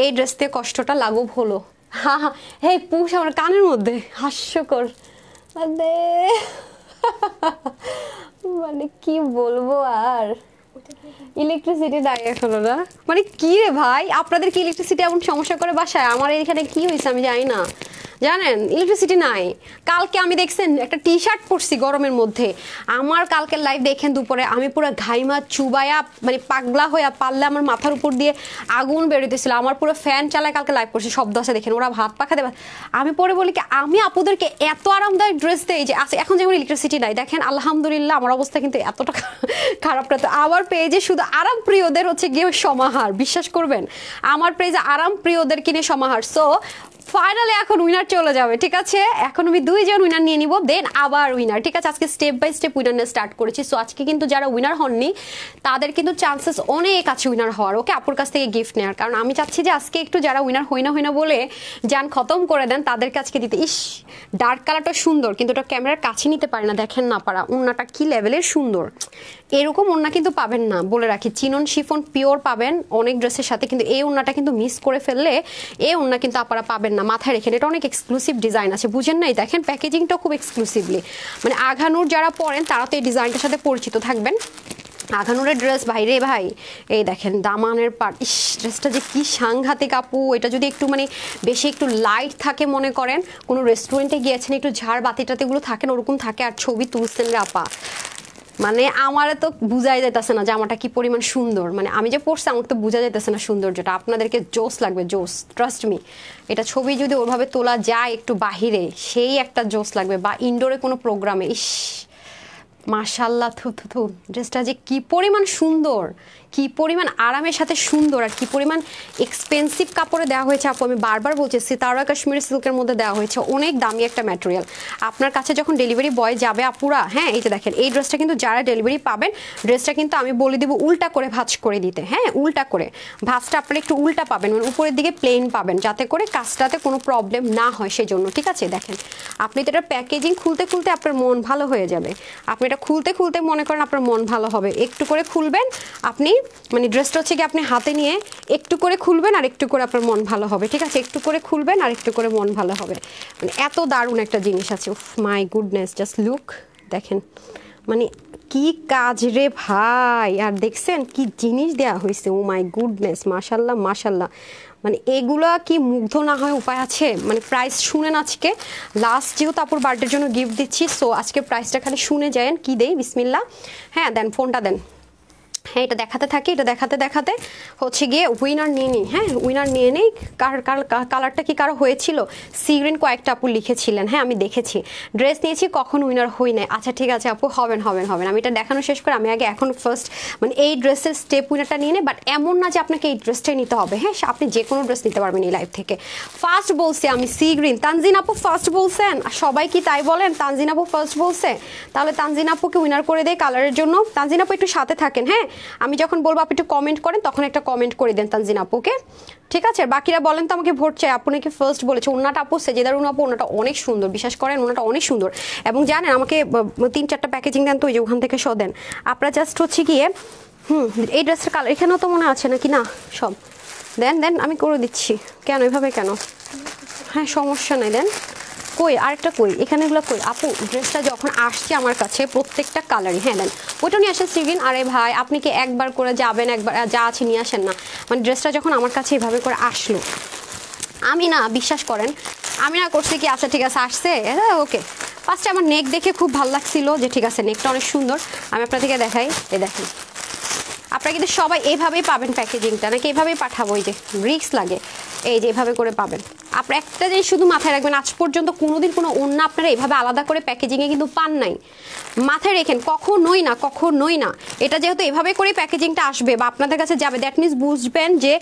এই ড্রেস দিয়ে কষ্টটা লাঘব হলো। হ্যাঁ, এই পুষ আমার কানের মধ্যে, হাস্যকর। মানে কি বলবো আর, ইলেকট্রিসিটি নাই এখনো না। মানে কি রে ভাই, আপনাদের কি ইলেকট্রিসিটি এমন সমস্যা করে বাসায়? আমার এখানে কি হয়েছে আমি জানি না। জানেন, ইলেকট্রিসিটি নাই। কালকে আমি দেখছেন একটা টি শার্ট পরছি গরমের মধ্যে। আমার কালকের লাইভ দেখেন দুপুরে আমি পুরো ঘাইমা চুবায়া মানে পাগলা হইয়া পারলে আমার মাথার উপর দিয়ে আগুন বেরোতেছিল। আমার পুরো ফ্যান চালায় কালকে লাইভ করছি, শব্দ আছে দেখেন, ওরা ভাত পাখাতে। আমি পরে বলি কি, আমি আপুদেরকে এত আরামদায়ক ড্রেস দেই যে আছে। এখন যেমন ইলেকট্রিসিটি নাই, দেখেন আলহামদুলিল্লাহ আমার অবস্থা কিন্তু এতটা খারাপ না। তো আমার পেজে শুধু আরাম প্রিয়দের হচ্ছে গিয়ে সমাহার, বিশ্বাস করবেন আমার পেজে আরাম প্রিয়দের কিনে সমাহার। সো ফাইনালি এখন উইনার চলে যাবে, ঠিক আছে? এখন আমি 2 জন উইনার নিয়ে নিব, দেন আবার উইনার, ঠিক আছে? আজকে স্টেপ বাই স্টেপ উইনার নিয়ে স্টার্ট করেছি। সো আজকে কিন্তু যারা উইনার হননি তাদের কিন্তু চান্সেস অনেক আছে উইনার হওয়ার। ওকে, আপুর কাছ থেকে গিফট নেওয়ার, কারণ আমি চাচ্ছি যে আজকে একটু যারা উইনার হই না বলে যান খতম করে দেন তাদেরকে আজকে দিতে। ইস, ডার্ক কালারটা সুন্দর, কিন্তু ওটা ক্যামেরার কাছে নিতে পারে না। দেখেন না পারা, ওড়নাটা কি লেভেলের সুন্দর। এরকম ওড়না কিন্তু পাবেন না, বলে রাখি। চিনন শিফন পিওর পাবেন অনেক ড্রেসের সাথে, কিন্তু এই ওড়নাটা কিন্তু মিস করে ফেললে এই ওড়না কিন্তু আপনারা পাবেন না। মাথায় রেখেন, এটা অনেক এক্সক্লুসিভ ডিজাইন আছে, বুঝেন নাই? দেখেন প্যাকেজিংটা খুব এক্সক্লুসিভলি, মানে আঘানুর যারা পরেন তারা তো এই ডিজাইনটার সাথে পরিচিত থাকবেন। আঘানুরের ড্রেস ভাই রে ভাই, এই দেখেন দামানের পাট। ইস, ড্রেসটা যে কি সাংঘাতিক আপু। এটা যদি একটু মানে বেশি একটু লাইট থাকে, মনে করেন কোনো রেস্টুরেন্টে গিয়েছেন একটু ঝাড় বাতিটাতেগুলো থাকেন ওরকম থাকে, আর ছবি তুলছেন রে আপা, মানে আমারে তো বুঝাই যাইতেছে না জামাটা কি পরিমাণ সুন্দর। মানে আমি যে পড়ছি আমার তো বোঝা যাইতেছে না সৌন্দর্যটা। আপনাদেরকে জোস লাগবে, জোস, ট্রাস্ট মি। এটা ছবি যদি ওইভাবে তোলা যায় একটু বাহিরে, সেই একটা জোস লাগবে, বা ইনডোরে কোনো প্রোগ্রামে। ইস মাশাল্লাহ, থু ড্রেসটা যে কি পরিমাণ সুন্দর, কি পরিমাণ আরামের সাথে সুন্দর, আর কি পরিমাণ এক্সপেন্সিভ কাপড়ে দেওয়া হয়েছে আপু। আমি বারবার বলছি সিতারা কাশ্মীরি সিল্কের মধ্যে দেওয়া হয়েছে, অনেক দামি একটা ম্যাটেরিয়াল। আপনার কাছে যখন ডেলিভারি বয় যাবে আপুরা, হ্যাঁ এই যে দেখেন এই ড্রেসটা কিন্তু যারা ডেলিভারি পাবেন, ড্রেসটা কিন্তু আমি বলে দেবো উল্টা করে ভাঁজ করে দিতে। হ্যাঁ, উল্টা করে ভাঁজটা আপনারা একটু উল্টা পাবেন, মানে উপরের দিকে প্লেন পাবেন, যাতে করে কাজটাতে কোনো প্রবলেম না হয় সেজন্য, ঠিক আছে? দেখেন আপনি তো এটা প্যাকেজিং খুলতে খুলতে আপনার মন ভালো হয়ে যাবে। আপনি এটা খুলতে খুলতে মনে করেন আপনার মন ভালো হবে। একটু করে খুলবেন আপনি, মানে ড্রেসটা হচ্ছে কি আপনি হাতে নিয়ে একটু করে খুলবেন আর একটু করে আপনার মন ভালো হবে, ঠিক আছে? একটু করে খুলবেন আর একটু করে মন ভালো হবে। মানে এত দারুণ একটা জিনিস আছে, উফ মাই গুডনেস, জাস্ট লুক। দেখেন মানে কি কাজ রে ভাই, আর দেখছেন কি জিনিস দেওয়া হয়েছে। ও মাই গুডনেস, মাশাল্লাহ মাশাল্লাহ। মানে এগুলা কি মুগ্ধ না হয় উপায় আছে? মানে প্রাইস শুনেন আজকে লাস্ট, যেহেতু আপুর বার্থডের জন্য গিফট দিচ্ছি, সো আজকে প্রাইসটা খালি শুনে যায়েন কি দেই। বিসমিল্লাহ। হ্যাঁ দেন, ফোনটা দেন। হ্যাঁ, এটা দেখাতে থাকি, এটা দেখাতে দেখাতে হচ্ছে গিয়ে উইনার নিয়ে নিই। হ্যাঁ, উইনার নিয়ে নেই। কালারটা কি কারো হয়েছিল? সি গ্রিন কয়েকটা আপু লিখেছিলেন, হ্যাঁ আমি দেখেছি। ড্রেস নিয়েছি, কখন উইনার হই নাই। আচ্ছা ঠিক আছে আপু, হবেন। আমি এটা দেখানো শেষ করে আমি আগে এখন ফার্স্ট মানে এই ড্রেসের স্টেপ উইনারটা নিয়ে নেই। বাট এমন না যে আপনাকে এই ড্রেসটাই নিতে হবে। হ্যাঁ, আপনি যে কোনো ড্রেস নিতে পারবেন এই লাইভ থেকে। ফার্স্ট বলছি আমি সি গ্রিন। তানজিন আপু ফার্স্ট বলছেন, সবাই কি তাই বলেন? তানজিন আপু ফার্স্ট বলছে, তাহলে তানজিন আপুকে উইনার করে দেয় কালারের জন্য। তানজিন আপু একটু সাথে থাকেন, হ্যাঁ আমি যখন বলবো আপনি একটু কমেন্ট করেন তখন একটা কমেন্ট করে দেন তানজিন আপু, ওকে? ঠিক আছে, বাকিরা বলেন তো আমাকে ভোট চাই। আপু নাকি ফার্স্ট বলেছে। ওনাটা আপু সেজেদারুন আপু, ওনাটা অনেক সুন্দর, বিশ্বাস করেন ওনাটা অনেক সুন্দর। এবং জানেন আমাকে 3-4টা প্যাকেজিং দেন তো, ওই যে ওখান থেকে সহ দেন আপনারা। জাস্ট হচ্ছে গিয়ে এই ড্রেসটার কালার এখানেও তো মনে আছে নাকি না, সব দেন দেন, আমি করে দিচ্ছি। কেন এভাবে কেন? হ্যাঁ সমস্যা নাই, দেন। কই আরেকটা কই, এখানেগুলো কই আপু? ড্রেসটা যখন আসছে আমার কাছে প্রত্যেকটা কালারই, হ্যাঁ দেন ওইটা নিয়ে আসেন সিরিন। আরে ভাই আপনি কি একবার করে যাবেন, একবার যা আছে নিয়ে আসেন না। মানে ড্রেসটা যখন আমার কাছে এভাবে করে আসলো, আমি না বিশ্বাস করেন আমি না করছি কি, আচ্ছা ঠিক আছে আসছে ওকে। ফার্স্টে আমার নেক দেখে খুব ভালো লাগছিল যে ঠিক আছে নেকটা অনেক সুন্দর। আমি আপনাদেরকে দেখাই, এই দেখেন আপনারা কিন্তু সবাই এইভাবেই পাবেন প্যাকেজিংটা, নাকি এইভাবেই পাঠাবো? এই যে রিস্ক লাগে, এই যে এভাবে করে পাবেন। আপনারা একটা জিনিস শুধু মাথায় রাখবেন, আজ পর্যন্ত কোনোদিন কোনো ওড়না আপনারা এইভাবে আলাদা করে প্যাকেজিংয়ে কিন্তু পান নাই। মাথায় রেখেন, কখনোই না, কখনোই না। এটা যেহেতু এভাবে করে প্যাকেজিংটা আসবে বা আপনাদের কাছে যাবে, দ্যাট মিনস বুঝবেন যে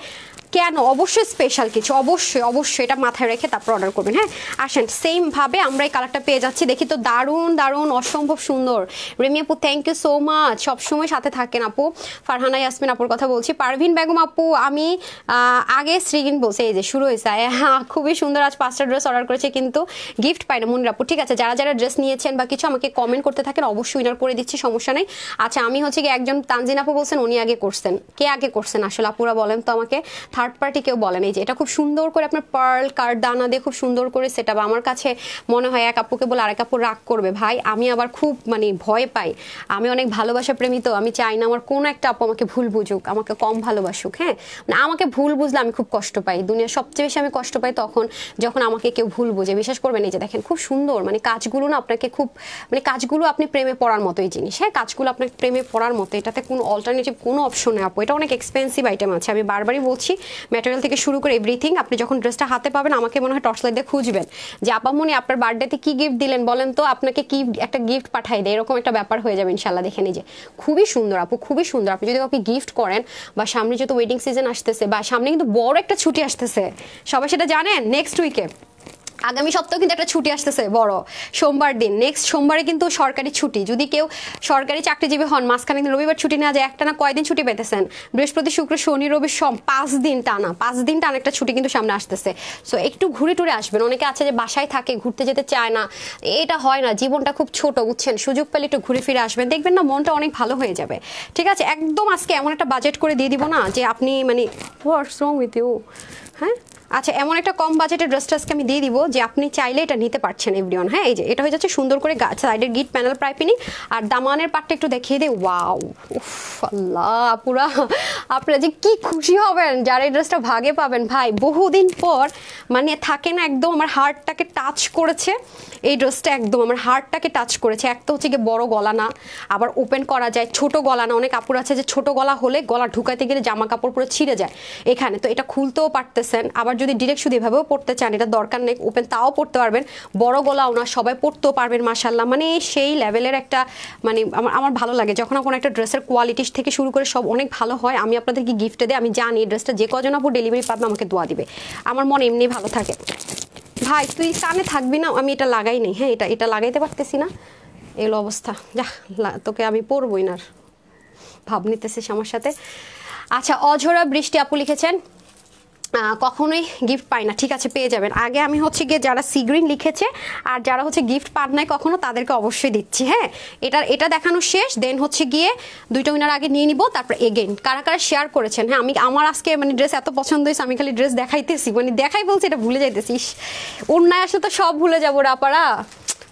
কেন, অবশ্যই স্পেশাল কিছু, অবশ্যই অবশ্যই এটা মাথায় রেখে তারপর অর্ডার করবেন। হ্যাঁ আসেন, সেমভাবে আমরা এই কালারটা পেয়ে যাচ্ছি। দেখি তো দারুণ দারুণ, অসম্ভব সুন্দর। রেমি আপু থ্যাংক ইউ সো মাচ, সবসময় সাথে থাকেন আপু। ফারহানা ইয়াসমিন আপুর কথা বলছি। পারভিন বেগম আপু, আমি আগে শ্রীগিন বলছে, এই যে শুরু হয়েছে। হ্যাঁ খুবই সুন্দর, আজ 5টা ড্রেস অর্ডার করেছে কিন্তু গিফট পাই না মুনির আপু। ঠিক আছে, যারা যারা ড্রেস নিয়েছেন বা কিছু আমাকে কমেন্ট করতে থাকেন, অবশ্যই উইনার করে দিচ্ছি, সমস্যা নেই। আচ্ছা আমি হচ্ছে কি একজন তানজিন আপু বলছেন উনি আগে করছেন, কে আগে করছেন আসলে আপুরা বলেন তো আমাকে, থার্ড পার্টি কেউ বলেন। এই যে এটা খুব সুন্দর করে আপনার পার্ল কার্ড দানা দিয়ে খুব সুন্দর করে সেটা, আমার কাছে মনে হয় এক আপুকে বলে আরেক আপু রাগ করবে। ভাই আমি আবার খুব মানে ভয় পাই, আমি অনেক ভালোবাসা প্রেমী, তো আমি চাই না আমার কোনো একটা আপু আমাকে ভুল বুঝুক, আমাকে কম ভালোবাসুক। হ্যাঁ মানে আমাকে ভুল বুঝলে আমি খুব কষ্ট পাই, দুনিয়ার সবচেয়ে বেশি আমি কষ্ট পাই তখন যখন আমাকে কেউ ভুল বুঝে। বিশ্বাস করবেন, এই যে দেখেন খুব সুন্দর, মানে কাজগুলো না আপনাকে খুব, মানে কাজগুলো আপনি প্রেমে পড়ার মতোই জিনিস। হ্যাঁ কাজগুলো আপনাকে প্রেমে পড়ার মতো, এটাতে কোনো অল্টারনেটিভ কোনো অপশন নেই আপু। এটা অনেক এক্সপেন্সিভ আইটেম আছে, আমি বারবারই বলছি, ম্যাটেরিয়াল থেকে শুরু করে এভরিথিং। আপনি যখন ড্রেসটা হাতে পাবেন আমাকে মনে হয় টর্চ লাইট দিয়ে খুঁজবেন যে আপামনি আপনার বার্থডেতে কি গিফট দিলেন বলেন তো, আপনাকে কি একটা গিফট পাঠাই দেয়, এরকম একটা ব্যাপার হয়ে যাবে ইনশাল্লাহ। দেখে নিজে খুবই সুন্দর আপু, খুবই সুন্দর। আপনি যদি কাউকে গিফট করেন, বা সামনে যেহেতু ওয়েডিং সিজন আসতেছে, বা সামনে কিন্তু বড় একটা ছুটি আসতেছে, সবাই সেটা জানেন, নেক্সট উইকে আগামী সপ্তাহে কিন্তু একটা ছুটি আসতেছে বড়, সোমবার দিন, নেক্সট সোমবারে কিন্তু সরকারি ছুটি। যদি কেউ সরকারি চাকরিজীবী হন, মাঝখানে কিন্তু রবিবার ছুটি নেওয়া যায়, একটা না কয়দিন ছুটি পেতেছেন, বৃহস্পতি শুক্র শনি রবি সোম, 5 দিন টানা, 5 দিন টানা একটা ছুটি কিন্তু সামনে আসতেছে। সো একটু ঘুরে টুরে আসবেন। অনেকে আছে যে বাসায় থাকে, ঘুরতে যেতে চায় না, এটা হয় না, জীবনটা খুব ছোট বুঝছেন, সুযোগ পেলে একটু ঘুরে ফিরে আসবেন, দেখবেন না মনটা অনেক ভালো হয়ে যাবে। ঠিক আছে, একদম আজকে এমন একটা বাজেট করে দিয়ে দিব না যে আপনি মানে হোয়াটস রং উইথ ইউ। হ্যাঁ আচ্ছা, এমন একটা কম বাজেটের ড্রেসটা আজকে আমি দিয়ে দিব যে আপনি চাইলে এটা নিতে পারছেন এভরিওয়ান। হ্যাঁ এই যে এটা হয়ে যাচ্ছে সুন্দর করে সাইডের গিট প্যানেল পাইপিং, আর দামানের পাটটা একটু দেখিয়ে দেয়। ওয়াও, উফ আল্লাহ, পুরা আপনারা যে কি খুশি হবেন যারা এই ড্রেসটা ভাগে পাবেন। ভাই বহুদিন পর মানে থাকে না, একদম আমার হার্টটাকে টাচ করেছে এই ড্রেসটা, একদম আমার হার্টটাকে টাচ করেছে। এক তো হচ্ছে গিয়ে বড় গলা না, আবার ওপেন করা যায়, ছোট গলা না, অনেক কাপড় আছে যে ছোট গলা হলে গলা ঢুকাইতে গেলে জামা কাপড় পুরো ছিঁড়ে যায় এখানে, তো এটা খুলতেও পারতেছেন। আবার যদি ডিরেক্ট শুধু এভাবেও পড়তে চান, এটা দরকার নেই ওপেন, তাও পড়তে পারবেন। বড় গলাও না, সবাই পড়তেও পারবেন মাশাআল্লাহ। মানে সেই লেভেলের একটা, মানে আমার ভালো লাগে যখন কোনো একটা ড্রেসের কোয়ালিটি থেকে শুরু করে সব অনেক ভালো হয়। আমি আপনাদেরকে গিফটে দিই, আমি জানি এই ড্রেসটা যে কজন আপু ডেলিভারি পাবে আমাকে দোয়া দিবে, আমার মন এমনি ভালো থাকে। ভাই তুই কানে থাকবি না, আমি এটা লাগাই নেই। হ্যাঁ এটা লাগাইতে পারতেছি না, এগুলো অবস্থা। যা তোকে আমি পরবই না, ভাব নিতেছিস আমার সাথে। আচ্ছা অঝরা বৃষ্টি আপু লিখেছেন কখনোই গিফট পাই না। ঠিক আছে পেয়ে যাবেন। আগে আমি হচ্ছে গিয়ে যারা সিগ্রিন লিখেছে আর যারা হচ্ছে গিফট পান নাই কখনো, তাদেরকে অবশ্যই দিচ্ছি। হ্যাঁ এটা দেখানো শেষ, দেন হচ্ছে গিয়ে 2টা উইনার আগে নিয়ে নিব, তারপর এগেইন কারা কারা শেয়ার করেছেন। হ্যাঁ আমার আজকে মানে ড্রেস এত পছন্দ হয়েছে, আমি খালি ড্রেস দেখাইতেছি, মানে দেখাই বলছি এটা ভুলে যাইতেছিস। ওড়নায় আসলে তো সব ভুলে যাবো রাপারা,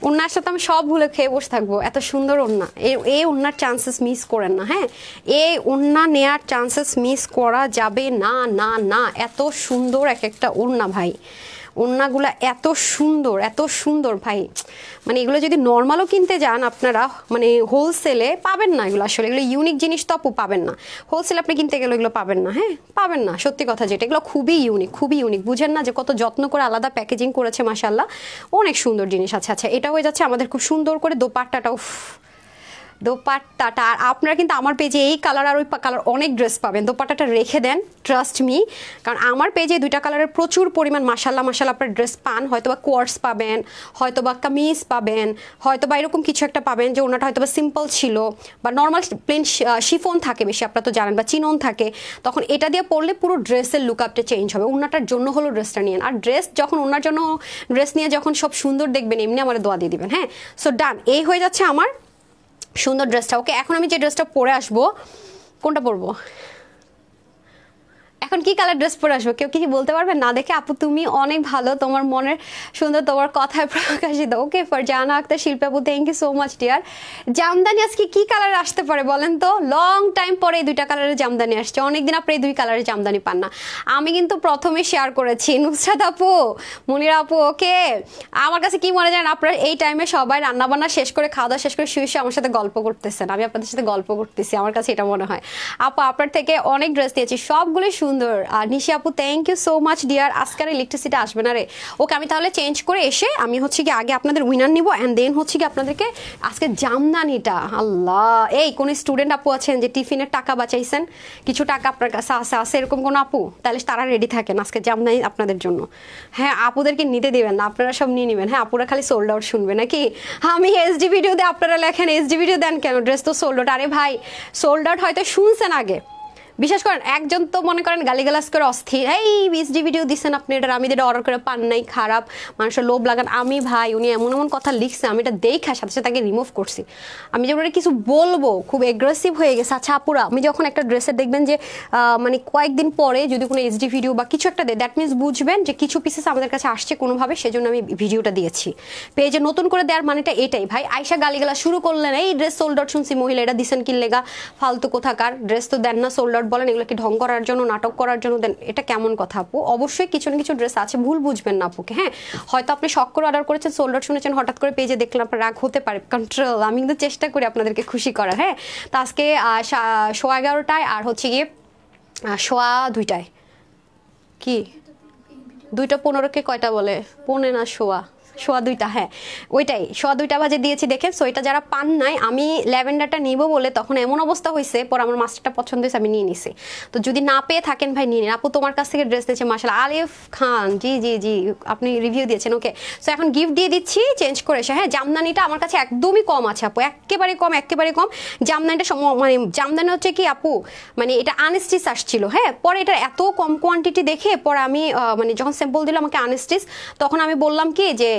ওড়নার সাথে আমি সব ভুলে খেয়ে বসে থাকবো। এত সুন্দর ওড়না, এই ওড়নার চান্সেস মিস করেন না। হ্যাঁ এই ওড়না নেয়ার চান্সেস মিস করা যাবে না, না না। এত সুন্দর এক একটা ওড়না ভাই, ওড়নাগুলো এত সুন্দর, এত সুন্দর ভাই। মানে এগুলো যদি নর্মালও কিনতে যান আপনারা, মানে হোলসেলে পাবেন না এগুলো, আসলে এগুলো ইউনিক জিনিস তো আপু পাবেন না। হোলসেলে আপনি কিনতে গেলে এগুলো পাবেন না। হ্যাঁ পাবেন না, সত্যি কথা যেটা, এগুলো খুবই ইউনিক, খুবই ইউনিক। বুঝেন না যে কত যত্ন করে আলাদা প্যাকেজিং করেছে মাশাআল্লাহ, অনেক সুন্দর জিনিস আছে। আচ্ছা এটা হয়ে যাচ্ছে আমাদের খুব সুন্দর করে দোপাট্টাটা, উফ দোপাট্টাটা। আর আপনারা কিন্তু আমার পেজে এই কালার আর ওই কালার অনেক ড্রেস পাবেন, দোপাট্টাটা রেখে দেন, ট্রাস্ট মি, কারণ আমার পেজে দুইটা কালারের প্রচুর পরিমাণ মাশাল্লাহ মাশাল্লাহ আপনার ড্রেস পান। হয়তো বা কোয়ার্স পাবেন, হয়তো বা কামিজ পাবেন, হয়তো বা এরকম কিছু একটা পাবেন যে ওনাটা হয়তো বা সিম্পল ছিল, বা নর্মাল প্লেন শিফন থাকে বেশি, আপনারা তো জানেন, বা চিনন থাকে, তখন এটা দিয়ে পরলে পুরো ড্রেসের লুক আপটা চেঞ্জ হবে। ওনাটার জন্য হলো ড্রেসটা নিয়েন। আর ড্রেস যখন ওনার জন্য ড্রেস নিয়ে যখন সব সুন্দর দেখবেন, এমনি আমার দোয়া দিয়ে দিবেন। হ্যাঁ, সো ডান, এই হয়ে যাচ্ছে আমার সুন্দর ড্রেসটা। ওকে, এখন আমি যে ড্রেসটা পরে আসবো, কোনটা পরবো, এখন কি কালার ড্রেস পরে আসবো, কেউ কি বলতে পারবে? না দেখে আপু তুমি অনেক ভালো, তোমার মনের সুন্দর, তোমার কথায় প্রকাশিত। ওকে, ফারজানা আক্তার, শিল্পী আপু, thank you so much dear. Jamdani আজকে কি কালার আসতে পারে বলেন তো? লং টাইম পরে এই দুইটা কালারের জামদানি আসছে, অনেকদিন আপনি এই দুই কালারের জামদানি পান না। আমি কিন্তু প্রথমে শেয়ার করেছি, নুসরাত আপু, মুনিরা আপু। ওকে, আমার কাছে কি মনে জানেন, আপনারা এই টাইমে সবাই রান্নাবান্না শেষ করে, খাওয়া দাওয়া শেষ করে শুয়ে শুয়ে আমার সাথে গল্প করতেছেন, আমি আপনাদের সাথে গল্প করতেছি, আমার কাছে এটা মনে হয়। আপু আপনার থেকে অনেক ড্রেস দিয়েছি, সবগুলোই সুন্দর। আর নিশি আপু, thank you so much dear. আজকের ইলেকট্রিসিটি আসবে না রে। ওকে, আমি তাহলে চেঞ্জ করে এসে আমি হচ্ছে কি আগে আপনাদের উইনার নিব, অ্যান্ড দেন হচ্ছে কি আপনাদেরকে আজকে জামদানিটা। আল্লাহ, এই কোন স্টুডেন্ট আপু আছেন যে টিফিনের টাকা বাঁচাইছেন, কিছু টাকা আপনার কাছে আছে এরকম কোন আপু? তাহলে তারা রেডি থাকেন, আজকে জামদানি আপনাদের জন্য। হ্যাঁ, আপুদেরকে নিতে দিবেন না, আপনারা সব নিয়ে নেবেন। হ্যাঁ, আপুরা খালি সোল্ড আউট শুনবে নাকি? আমি এইচডি ভিডিও দিয়ে, আপনারা লেখেন এইচডি ভিডিও দেন কেন, ড্রেস তো সোল্ড আউট। আরে ভাই, সোল্ড আউট হয়তো শুনছেন আগে, বিশেষ করেন একজন তো মনে করেন গালিগালাজ করে অস্থির, এই বিএসডি ভিডিও দিচ্ছেন আপনি, এটা আমি যেটা অর্ডার করে পান নাই, খারাপ, মানুষের লোভ লাগান। আমি ভাই, উনি এমন এমন কথা লিখছে, আমি এটা দেখা সাথে সাথে তাকে রিমুভ করছি। আমি যেমন কিছু বলবো, খুব এগ্রেসিভ হয়ে গেছে। আচ্ছা আপুরা, আমি যখন একটা ড্রেসের দেখবেন যে মানে কয়েকদিন পরে যদি কোনো এইচডি ভিডিও বা কিছু একটা দেয়, দ্যাট মিনস বুঝবেন যে কিছু পিসেস আমাদের কাছে আসছে কোনোভাবে, সেজন্য আমি ভিডিওটা দিয়েছি। পেজে নতুন করে দেওয়ার মানেটা এটাই ভাই। আয়সা গালিগালা শুরু করলেন, এই ড্রেস সোল্ড আউট শুনছি, মহিলা এটা দিচ্ছেন কি লেগা, ফালতু কোথাকার, ড্রেস তো দেন না, সোল্ড আউট বলেন, এগুলো কি ঢং করার জন্য, নাটক করার জন্য দেন? এটা কেমন কথা আপু? অবশ্যই কিছু না কিছু ড্রেস আছে, ভুল বুঝবেন না আপুকে। হ্যাঁ, হয়তো আপনি শখ করে অর্ডার করেছেন, সোল্ড আউট শুনেছেন, হঠাৎ করে পেজে দেখলেন, আপনার রাগ হতে পারে, কন্ট্রোল। আমি কিন্তু চেষ্টা করি আপনাদেরকে খুশি করার। হ্যাঁ, তো আজকে 11:15 আর হচ্ছে গিয়ে 2:15 কি 2:15 কয়টা বলে, পৌনে না 2:15, হ্যাঁ ওইটাই 2:15 বাজে দিয়েছি দেখেন। সো এটা যারা পান নাই, আমি ল্যাভেন্ডারটা নিব বলে তখন এমন অবস্থা হয়েছে, পর আমার মাস্টারটা পছন্দ হয়েছে, আমি নিয়ে নিছি। তো যদি না পেয়ে থাকেন ভাই, নিয়ে নিন। আপু তোমার কাছ থেকে ড্রেস নিয়েছে মাশাআল্লাহ, আলিফ খান, জি জি জি, আপনি রিভিউ দিয়েছেন। ওকে, সো এখন গিফট দিয়ে দিচ্ছি চেঞ্জ করে এসে। হ্যাঁ, জামদানিটা আমার কাছে একদমই কম আছে আপু, একেবারে কম, একেবারে কম। জামদানিটা মানে জামদানি হচ্ছে কি আপু, মানে এটা আনস্টিচ আসছিল। হ্যাঁ, পরে এটা এত কম কোয়ান্টিটি দেখে পরে আমি মানে যখন স্যাম্পল দিল আমাকে আনস্টিচ, তখন আমি বললাম কি যে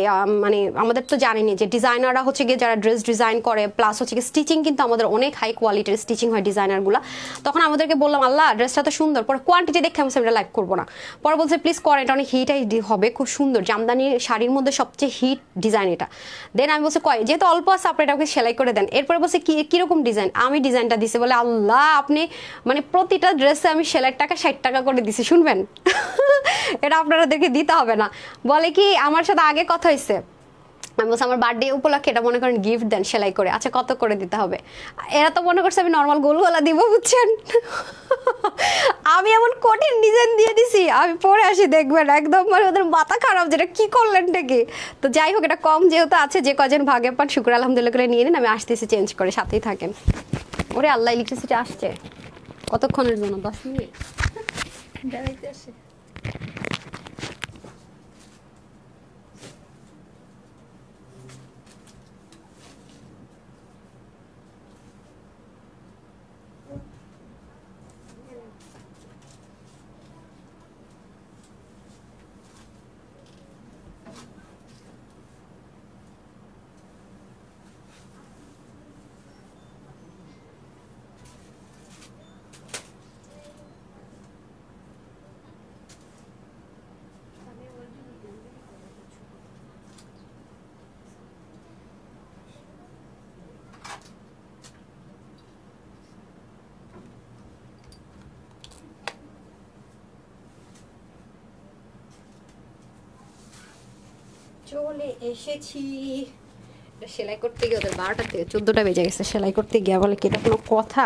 মানে আমাদের তো জানেনি যে ডিজাইনাররা হচ্ছে গিয়ে যারা ড্রেস ডিজাইন করে, প্লাস হচ্ছে গিয়ে স্টিচিং কিন্তু আমাদের অনেক হাই কোয়ালিটির স্টিচিং হয় ডিজাইনারগুলো। তখন আমাদেরকে বললাম আল্লাহ ড্রেসটা তো সুন্দর, পরে কোয়ান্টিটি দেখে আমি এটা লাইক করবো না। পরে বলছে প্লিজ করেন, এটা অনেক হিট হবে, খুব সুন্দর, জামদানি শাড়ির মধ্যে সবচেয়ে হিট ডিজাইন এটা। দেন আমি বলছি কয়, যেহেতু অল্প আছে আপনি এটাকে সেলাই করে দেন। এরপরে বলছে কিরকম ডিজাইন, আমি ডিজাইনটা দিছি, বলে আল্লাহ আপনি মানে প্রতিটা ড্রেসে আমি সেলাইয়ের টাকা 60 টাকা করে দিছি, শুনবেন? এটা আপনাদেরকে দিতে হবে না। বলে কি আমার সাথে আগে কথা হয়েছে, আমি বলছি আমার বার্থডে উপলক্ষে এটা মনে করেন গিফট দেন সেলাই করে। আচ্ছা কত করে দিতে হবে? এরা তো মনে করছে আমি নর্মাল গোলগোলা দিব, বুঝছেন? আমি এমন কঠিন ডিজাইন দিয়ে দিছি, আমি পরে আসি দেখবেন একদম মানে ওদের মাথা খারাপ, যেটা কি করলেন নাকি। তো যাই হোক, এটা কম যেহেতু আছে, যে কজন ভাগে পান শুক্র আলহামদুলিল্লাহ করে নিয়ে নিন, আমি আসতেছি চেঞ্জ করে, সাথেই থাকেন। ওরে আল্লাহ, ইলেকট্রিসিটি আসছে কতক্ষণের জন্য? 10 মিনিট বেড়াইতে আসে। চলে এসেছি, সেলাই করতে গিয়ে ওদের 12টা থেকে 14টা বেজে গেছে, সেলাই করতে গিয়ে বলে কি এটা কোনো কথা?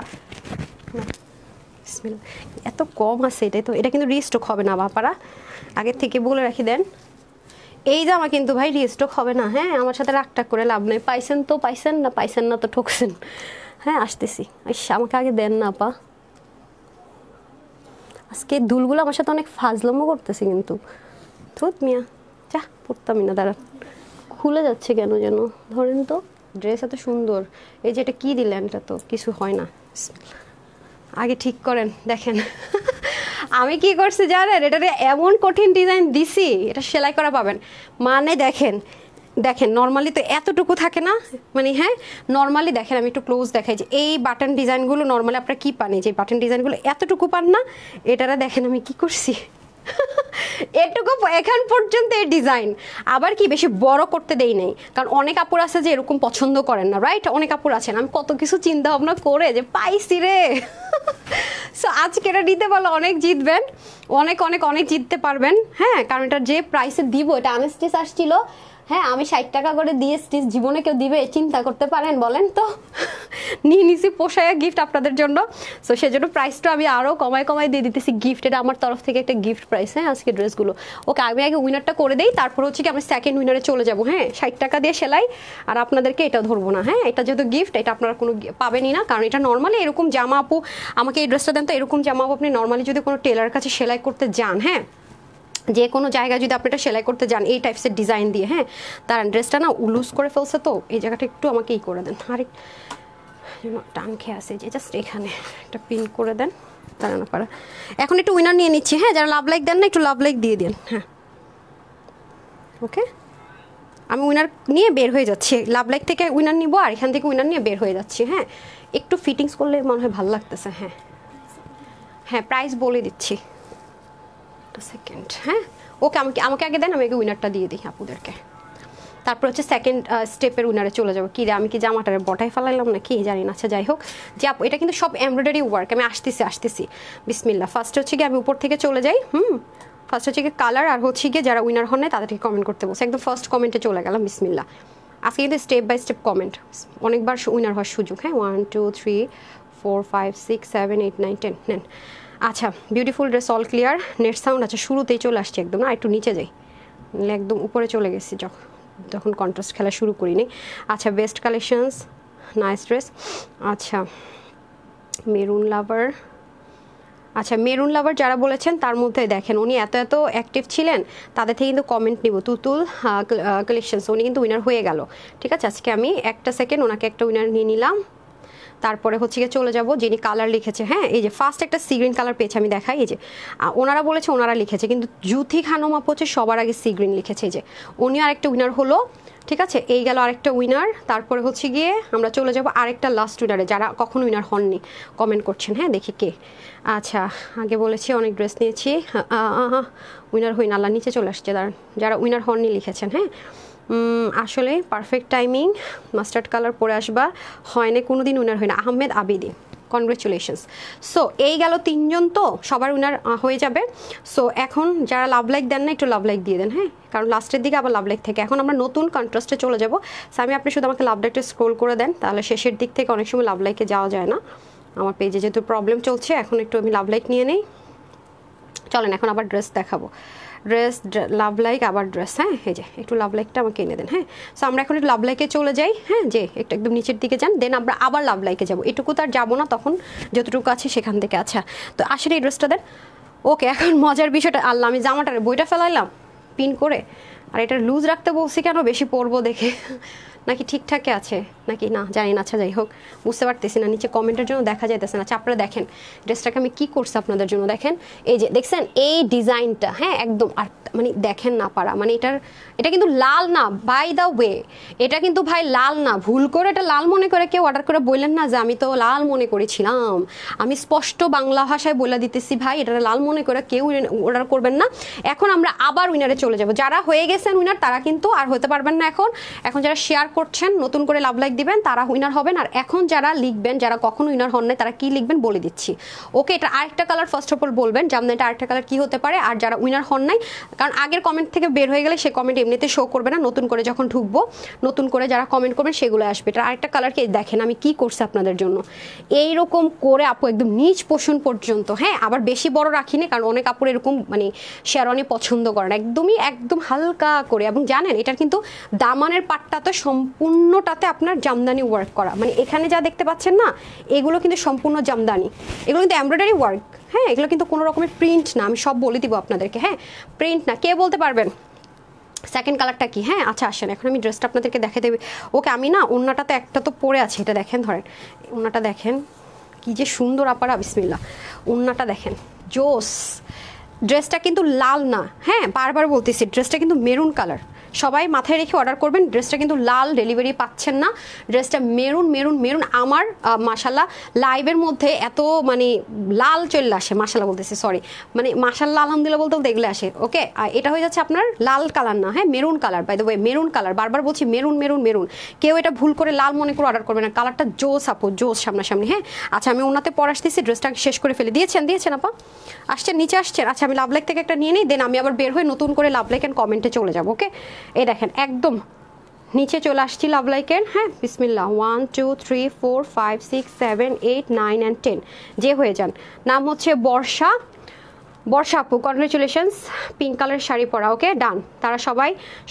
এত কম আছে, এটাই তো, এটা কিন্তু রিস্টক হবে না বাপারা, আগের থেকে বলে রাখি দেন। এই জামা কিন্তু ভাই রিস্টক হবে না। হ্যাঁ, আমার সাথে রাগটা করে লাভ নেই, পাইছেন তো পাইছেন, না পাইছেন না তো ঠকছেন। হ্যাঁ আসতেছি। আমাকে আগে দেন না আপা, আজকে দুলগুলো আমার সাথে অনেক ফাজলামো করতেছে কিন্তু। ধুত মিয়া, যা পড়তামই না, দাঁড়ান। খুলে যাচ্ছে কেন যেন, ধরেন তো। ড্রেস এত সুন্দর, এই যে এটা কী দিলেন, এটা তো কিছু হয় না। আগে ঠিক করেন, দেখেন আমি কি করছি জানেন, এটাতে এমন কঠিন ডিজাইন দিছি, এটা সেলাই করা পাবেন। মানে দেখেন দেখেন, নর্মালি তো এতটুকু থাকে না, মানে হ্যাঁ নর্মালি দেখেন, আমি একটু ক্লোজ দেখাই যে এই বাটন ডিজাইনগুলো নর্মালি আপনারা কী পান, যে বাটন ডিজাইনগুলো এতটুকু পান না, এটারা দেখেন আমি কি করছি এটুকু এখন পর্যন্ত এই ডিজাইন। আবার কি বেশি বড় করতে দেই নাই, কারণ অনেক আপুর আছে যে এরকম পছন্দ করেন না, রাইট? অনেক আপুর আছেন, আমি কত কিছু চিন্তা ভাবনা করে যে পাইছি রে সো আজকে এটা নিতে পারলে অনেক জিতবেন, অনেক অনেক অনেক জিততে পারবেন। হ্যাঁ, কারণ এটা যে প্রাইসে দিব, এটা আনস্টিচ আসছিল। হ্যাঁ, আমি 60 টাকা করে দিয়ে স্টিচ, জীবনে কেউ দিবে চিন্তা করতে পারেন বলেন তো? নিয়ে নিছি পোষায়া গিফট আপনাদের জন্য। সো সেজন্য প্রাইসটা আমি আরও কমায় দিয়ে দিতেছি গিফট, এটা আমার তরফ থেকে একটা গিফট প্রাইস। হ্যাঁ, আজকে ড্রেসগুলো ওকে আমি আগে উইনারটা করে দেই, তারপর হচ্ছে কি আমি সেকেন্ড উইনারে চলে যাবো। হ্যাঁ, 60 টাকা দিয়ে সেলাই, আর আপনাদেরকে এটা ধরবো না। হ্যাঁ, এটা যেহেতু গিফট, এটা আপনারা কোনো পাবেনই না, কারণ এটা নর্মালি এরকম জামা আপু আমাকে এই ড্রেসটা দেন তো, এরকম জামা আপু আপনি নর্মালি যদি কোনো টেলার কাছে সেলাই করতে যান, হ্যাঁ যে কোনো জায়গায় যদি আপনি এটা সেলাই করতে যান এই টাইপসের ডিজাইন দিয়ে, হ্যাঁ তার ড্রেসটা না লুজ করে ফেলছে, তো এই জায়গাটা একটু আমাকে ই করে দেন, আরেক টান খেয়ে আসে যে জাস্ট এখানে একটা পিন করে দেন, তারা না পারা। এখন একটু উইনার নিয়ে নিচ্ছি। হ্যাঁ, যারা লাভ লাইক দেন না, একটু লাভ লাইক দিয়ে দিন। হ্যাঁ ওকে, আমি উইনার নিয়ে বের হয়ে যাচ্ছি, লাভ লাইক থেকে উইনার নিব, আর এখান থেকে উইনার নিয়ে বের হয়ে যাচ্ছি। হ্যাঁ, একটু ফিটিংস করলে মনে হয় ভালো লাগতেছে। হ্যাঁ হ্যাঁ, প্রাইস বলে দিচ্ছি, সেকেন্ড। হ্যাঁ ওকে, আমাকে আগে দেন, আমি আগে উইনারটা দিয়ে দিই আপুদেরকে, তারপর হচ্ছে সেকেন্ড স্টেপের উইনারে চলে যাবো। কি রে, আমি কি জামাটারে বটাই ফেলাইলাম না কি জানি না। আচ্ছা যাই হোক, যে আপু এটা কিন্তু সব এমব্রয়ডারি ওয়ার্ক। আমি আসতেছি বিসমিল্লা। ফার্স্ট হচ্ছে কি আমি উপর থেকে চলে যাই। ফার্স্ট হচ্ছে কি কালার, আর হচ্ছে গিয়ে যারা উইনার হন না তাদেরকে কমেন্ট করতে বলছে, একদম ফার্স্ট কমেন্টে চলে গেলাম। বিসমিল্লা। আজকে কিন্তু স্টেপ বাই স্টেপ কমেন্ট, অনেকবার উইনার হওয়ার সুযোগ। হ্যাঁ, 1 2 3 4 5 6 7 8 9 10 নেন। আচ্ছা, beautiful dress, all clear, net sound. আচ্ছা, শুরুতেই চলে আসছি একদম, না একটু নিচে যাই, একদম উপরে চলে গেছি যখন কন্ট্রাস্ট খেলা শুরু করিনি। আচ্ছা, বেস্ট কালেকশনস, নাইস ড্রেস। আচ্ছা, মেরুন লাভার। আচ্ছা, মেরুন লাভার যারা বলেছেন তার মধ্যে দেখেন উনি এত অ্যাক্টিভ ছিলেন, তাদের থেকে কিন্তু কমেন্ট নিব। তুতুল কালেকশনস, উনি কিন্তু উইনার হয়ে গেল। ঠিক আছে, আজকে আমি একটা সেকেন্ড ওনাকে একটা উইনার নিয়ে নিলাম। তারপরে হচ্ছে গিয়ে চলে যাব যিনি কালার লিখেছে। হ্যাঁ, এই যে ফার্স্ট একটা সি গ্রিন কালার পেয়েছে, আমি দেখাই। এই যে ওনারা বলেছে ওনারা লিখেছে, কিন্তু জুথি খানম আপু হচ্ছে সবার আগে সি গ্রিন লিখেছে। এই যে উনি আরেকটা উইনার হলো। ঠিক আছে, এই গেল আরেকটা উইনার। তারপরে হচ্ছে গিয়ে আমরা চলে যাব আরেকটা লাস্ট উইনারে, যারা কখনো উইনার হননি কমেন্ট করছেন। হ্যাঁ, দেখি কে। আচ্ছা, আগে বলেছি অনেক ড্রেস নিয়েছি, উইনার হই না, আল্লাহ নিচে চলে আসছে, দাঁড়ান। যারা উইনার হননি লিখেছেন, হ্যাঁ আসলে পারফেক্ট টাইমিং, মাস্টার্ড কালার পরে আসবা, হয় না কোনো দিন উইনার হয় না। আহমেদ আবিদি, কনগ্রেচুলেশনস। সো এই গেল তিনজন, তো সবার উইনার হয়ে যাবে। সো এখন যারা লাভ লাইক দেন না, একটু লাভ লাইক দিয়ে দেন। হ্যাঁ, কারণ লাস্টের দিকে আবার লাভ লাইক থেকে এখন আমরা নতুন কন্ট্রাস্টে চলে যাব। সো আপনি শুধু আমাকে লাভ লাইকটা স্ক্রোল করে দেন, তাহলে শেষের দিক থেকে অনেক সময় লাভ লাইকে যাওয়া যায় না। আমার পেজে যেহেতু প্রবলেম চলছে, এখন একটু আমি লাভ লাইক নিয়ে নিই। চলেন এখন আবার ড্রেস দেখাবো। ড্রেস, লাভ লাইক, আবার ড্রেস। হ্যাঁ, এই যে একটু লাভ লাইকটা আমাকে এনে দেন। হ্যাঁ, সো আমরা এখন একটু লাভ লাইকে চলে যাই। হ্যাঁ, যে একটু একদম নিচের দিকে যান, দেন আমরা আবার লাভ লাইকে যাবো। এটুকু তো আর যাবো না, তখন যতটুকু আছে সেখান থেকে। আচ্ছা, তো আসলে এই ড্রেসটা দেন। ওকে, এখন মজার বিষয়টা, আল্লাহ আমি জামাটার বইটা ফেলাইলাম পিন করে, আর এটা লুজ রাখতে বলছি কেন, বেশি পরবো দেখে, নাকি ঠিকঠাকই আছে নাকি না জানি না। আচ্ছা যাই হোক, বুঝতে পারতেছি না, নিচে কমেন্টের জন্য দেখা যাইতেছে না। আচ্ছা, আপনারা দেখেন ড্রেসটাকে আমি কি করছি আপনাদের জন্য, দেখেন এই যে দেখছেন এই ডিজাইনটা। হ্যাঁ, একদম, আর মানে দেখেন না পারা, মানে এটা কিন্তু লাল না, বাই দ্য ওয়ে এটা কিন্তু ভাই লাল না, ভুল করে এটা লাল মনে করে কেউ অর্ডার করে বললেন না যে আমি তো লাল মনে করেছিলাম। আমি স্পষ্ট বাংলা ভাষায় বলে দিতেছি ভাই, এটা লাল মনে করে কেউ অর্ডার করবেন না। এখন আমরা আবার উইনারে চলে যাব। যারা হয়ে গেছেন উইনার তারা কিন্তু আর হতে পারবেন না। এখন যারা শেয়ার করছেন, নতুন করে লাভ লাইক দিবেন, তারা উইনার হবেন। আর এখন যারা লিখবেন, যারা কখনো উইনার হন নাই, তারা কি লিখবেন বলে দিচ্ছি। ওকে, এটা আরেকটা কালার ফার্স্ট অফ অল বলবেন, জানবেন এটা আরেকটা কালার কি হতে পারে। আর যারা উইনার হন নাই, কারণ আগের কমেন্ট থেকে বের হয়ে গেলে সে কমেন্ট এমনিতে শো করবে না, নতুন করে যখন ঢুকবো নতুন করে যারা কমেন্ট করবেন সেগুলো আসবে। এটা আরেকটা কালারকে দেখেন আমি কি করছি আপনাদের জন্য, এইরকম করে আপু একদম নিচ পোষণ পর্যন্ত। হ্যাঁ, আবার বেশি বড় রাখিনি, কারণ অনেক আপুর এরকম মানে শেরওয়ানি পছন্দ করেন, একদম হালকা করে। এবং জানেন এটার কিন্তু দামানের পাটটা তো সম্পূর্ণ সম্পূর্ণটাতে আপনার জামদানি ওয়ার্ক করা, মানে এখানে যা দেখতে পাচ্ছেন না এগুলো কিন্তু সম্পূর্ণ জামদানি, এগুলো কিন্তু এমব্রয়ডারি ওয়ার্ক। হ্যাঁ, এগুলো কিন্তু কোনো রকমের প্রিন্ট না, আমি সব বলে দিব আপনাদেরকে। হ্যাঁ, প্রিন্ট না। কে বলতে পারবেন সেকেন্ড কালারটা কি? হ্যাঁ, আচ্ছা আসেন, এখন আমি ড্রেসটা আপনাদেরকে দেখে দেবে। ওকে, আমি না ওড়নাটা তো একটা তো পরে আছে, এটা দেখেন, ধরেন ওড়নাটা দেখেন কি যে সুন্দর আপারা, বিসমিল্লাহ। ওড়নাটা দেখেন, জোস। ড্রেসটা কিন্তু লাল না, হ্যাঁ বারবার বলতেছি, ড্রেসটা কিন্তু মেরুন কালার। সবাই মাথায় রেখে অর্ডার করবেন, ড্রেসটা কিন্তু লাল, ডেলিভারি পাচ্ছেন না, ড্রেসটা মেরুন মেরুন মেরুন। আমার মাশাল্লাহ লাইভের মধ্যে এত মানে লাল চলে আসে, মাশাল্লাহ বলতেছি, সরি, মানে মাশাল্লাহ আলহামদুলিল্লাহ বলতেও দেখলে আসে। ওকে, এটা হয়ে যাচ্ছে আপনার লাল কালার না, হ্যাঁ maroon colour, by the way maroon colour, বারবার বলছি মেরুন মেরুন মেরুন। কেউ এটা ভুল করে লাল মনে করে অর্ডার করবে না, কালারটা জোস আপু, জোস সামনাসামনি। হ্যাঁ, আচ্ছা আমি ওনাতে পর আসতেছি, ড্রেসটা শেষ করে ফেলে দিয়েছেন আপা, আসছেন নিচে আসছেন। আচ্ছা আমি লাভ লাইক থেকে একটা নিয়ে নিই, দেন আমি আবার বের হয়ে নতুন করে লাভ লাইক অ্যান্ড কমেন্টে চলে যাবো। ওকে, এই দেখেন একদম নিচে চলে আসছি লাভ লাইকের। হ্যাঁ বিসমিল্লাহ, 1 2 3 4 5 6 7 8 9 অ্যান্ড 10, যে হয়ে যান। নাম হচ্ছে বর্ষা, বর্ষা আপু, কনগ্রেচুলেশনস, পিঙ্ক কালার শাড়ি পরা। ওকে ডান, তারা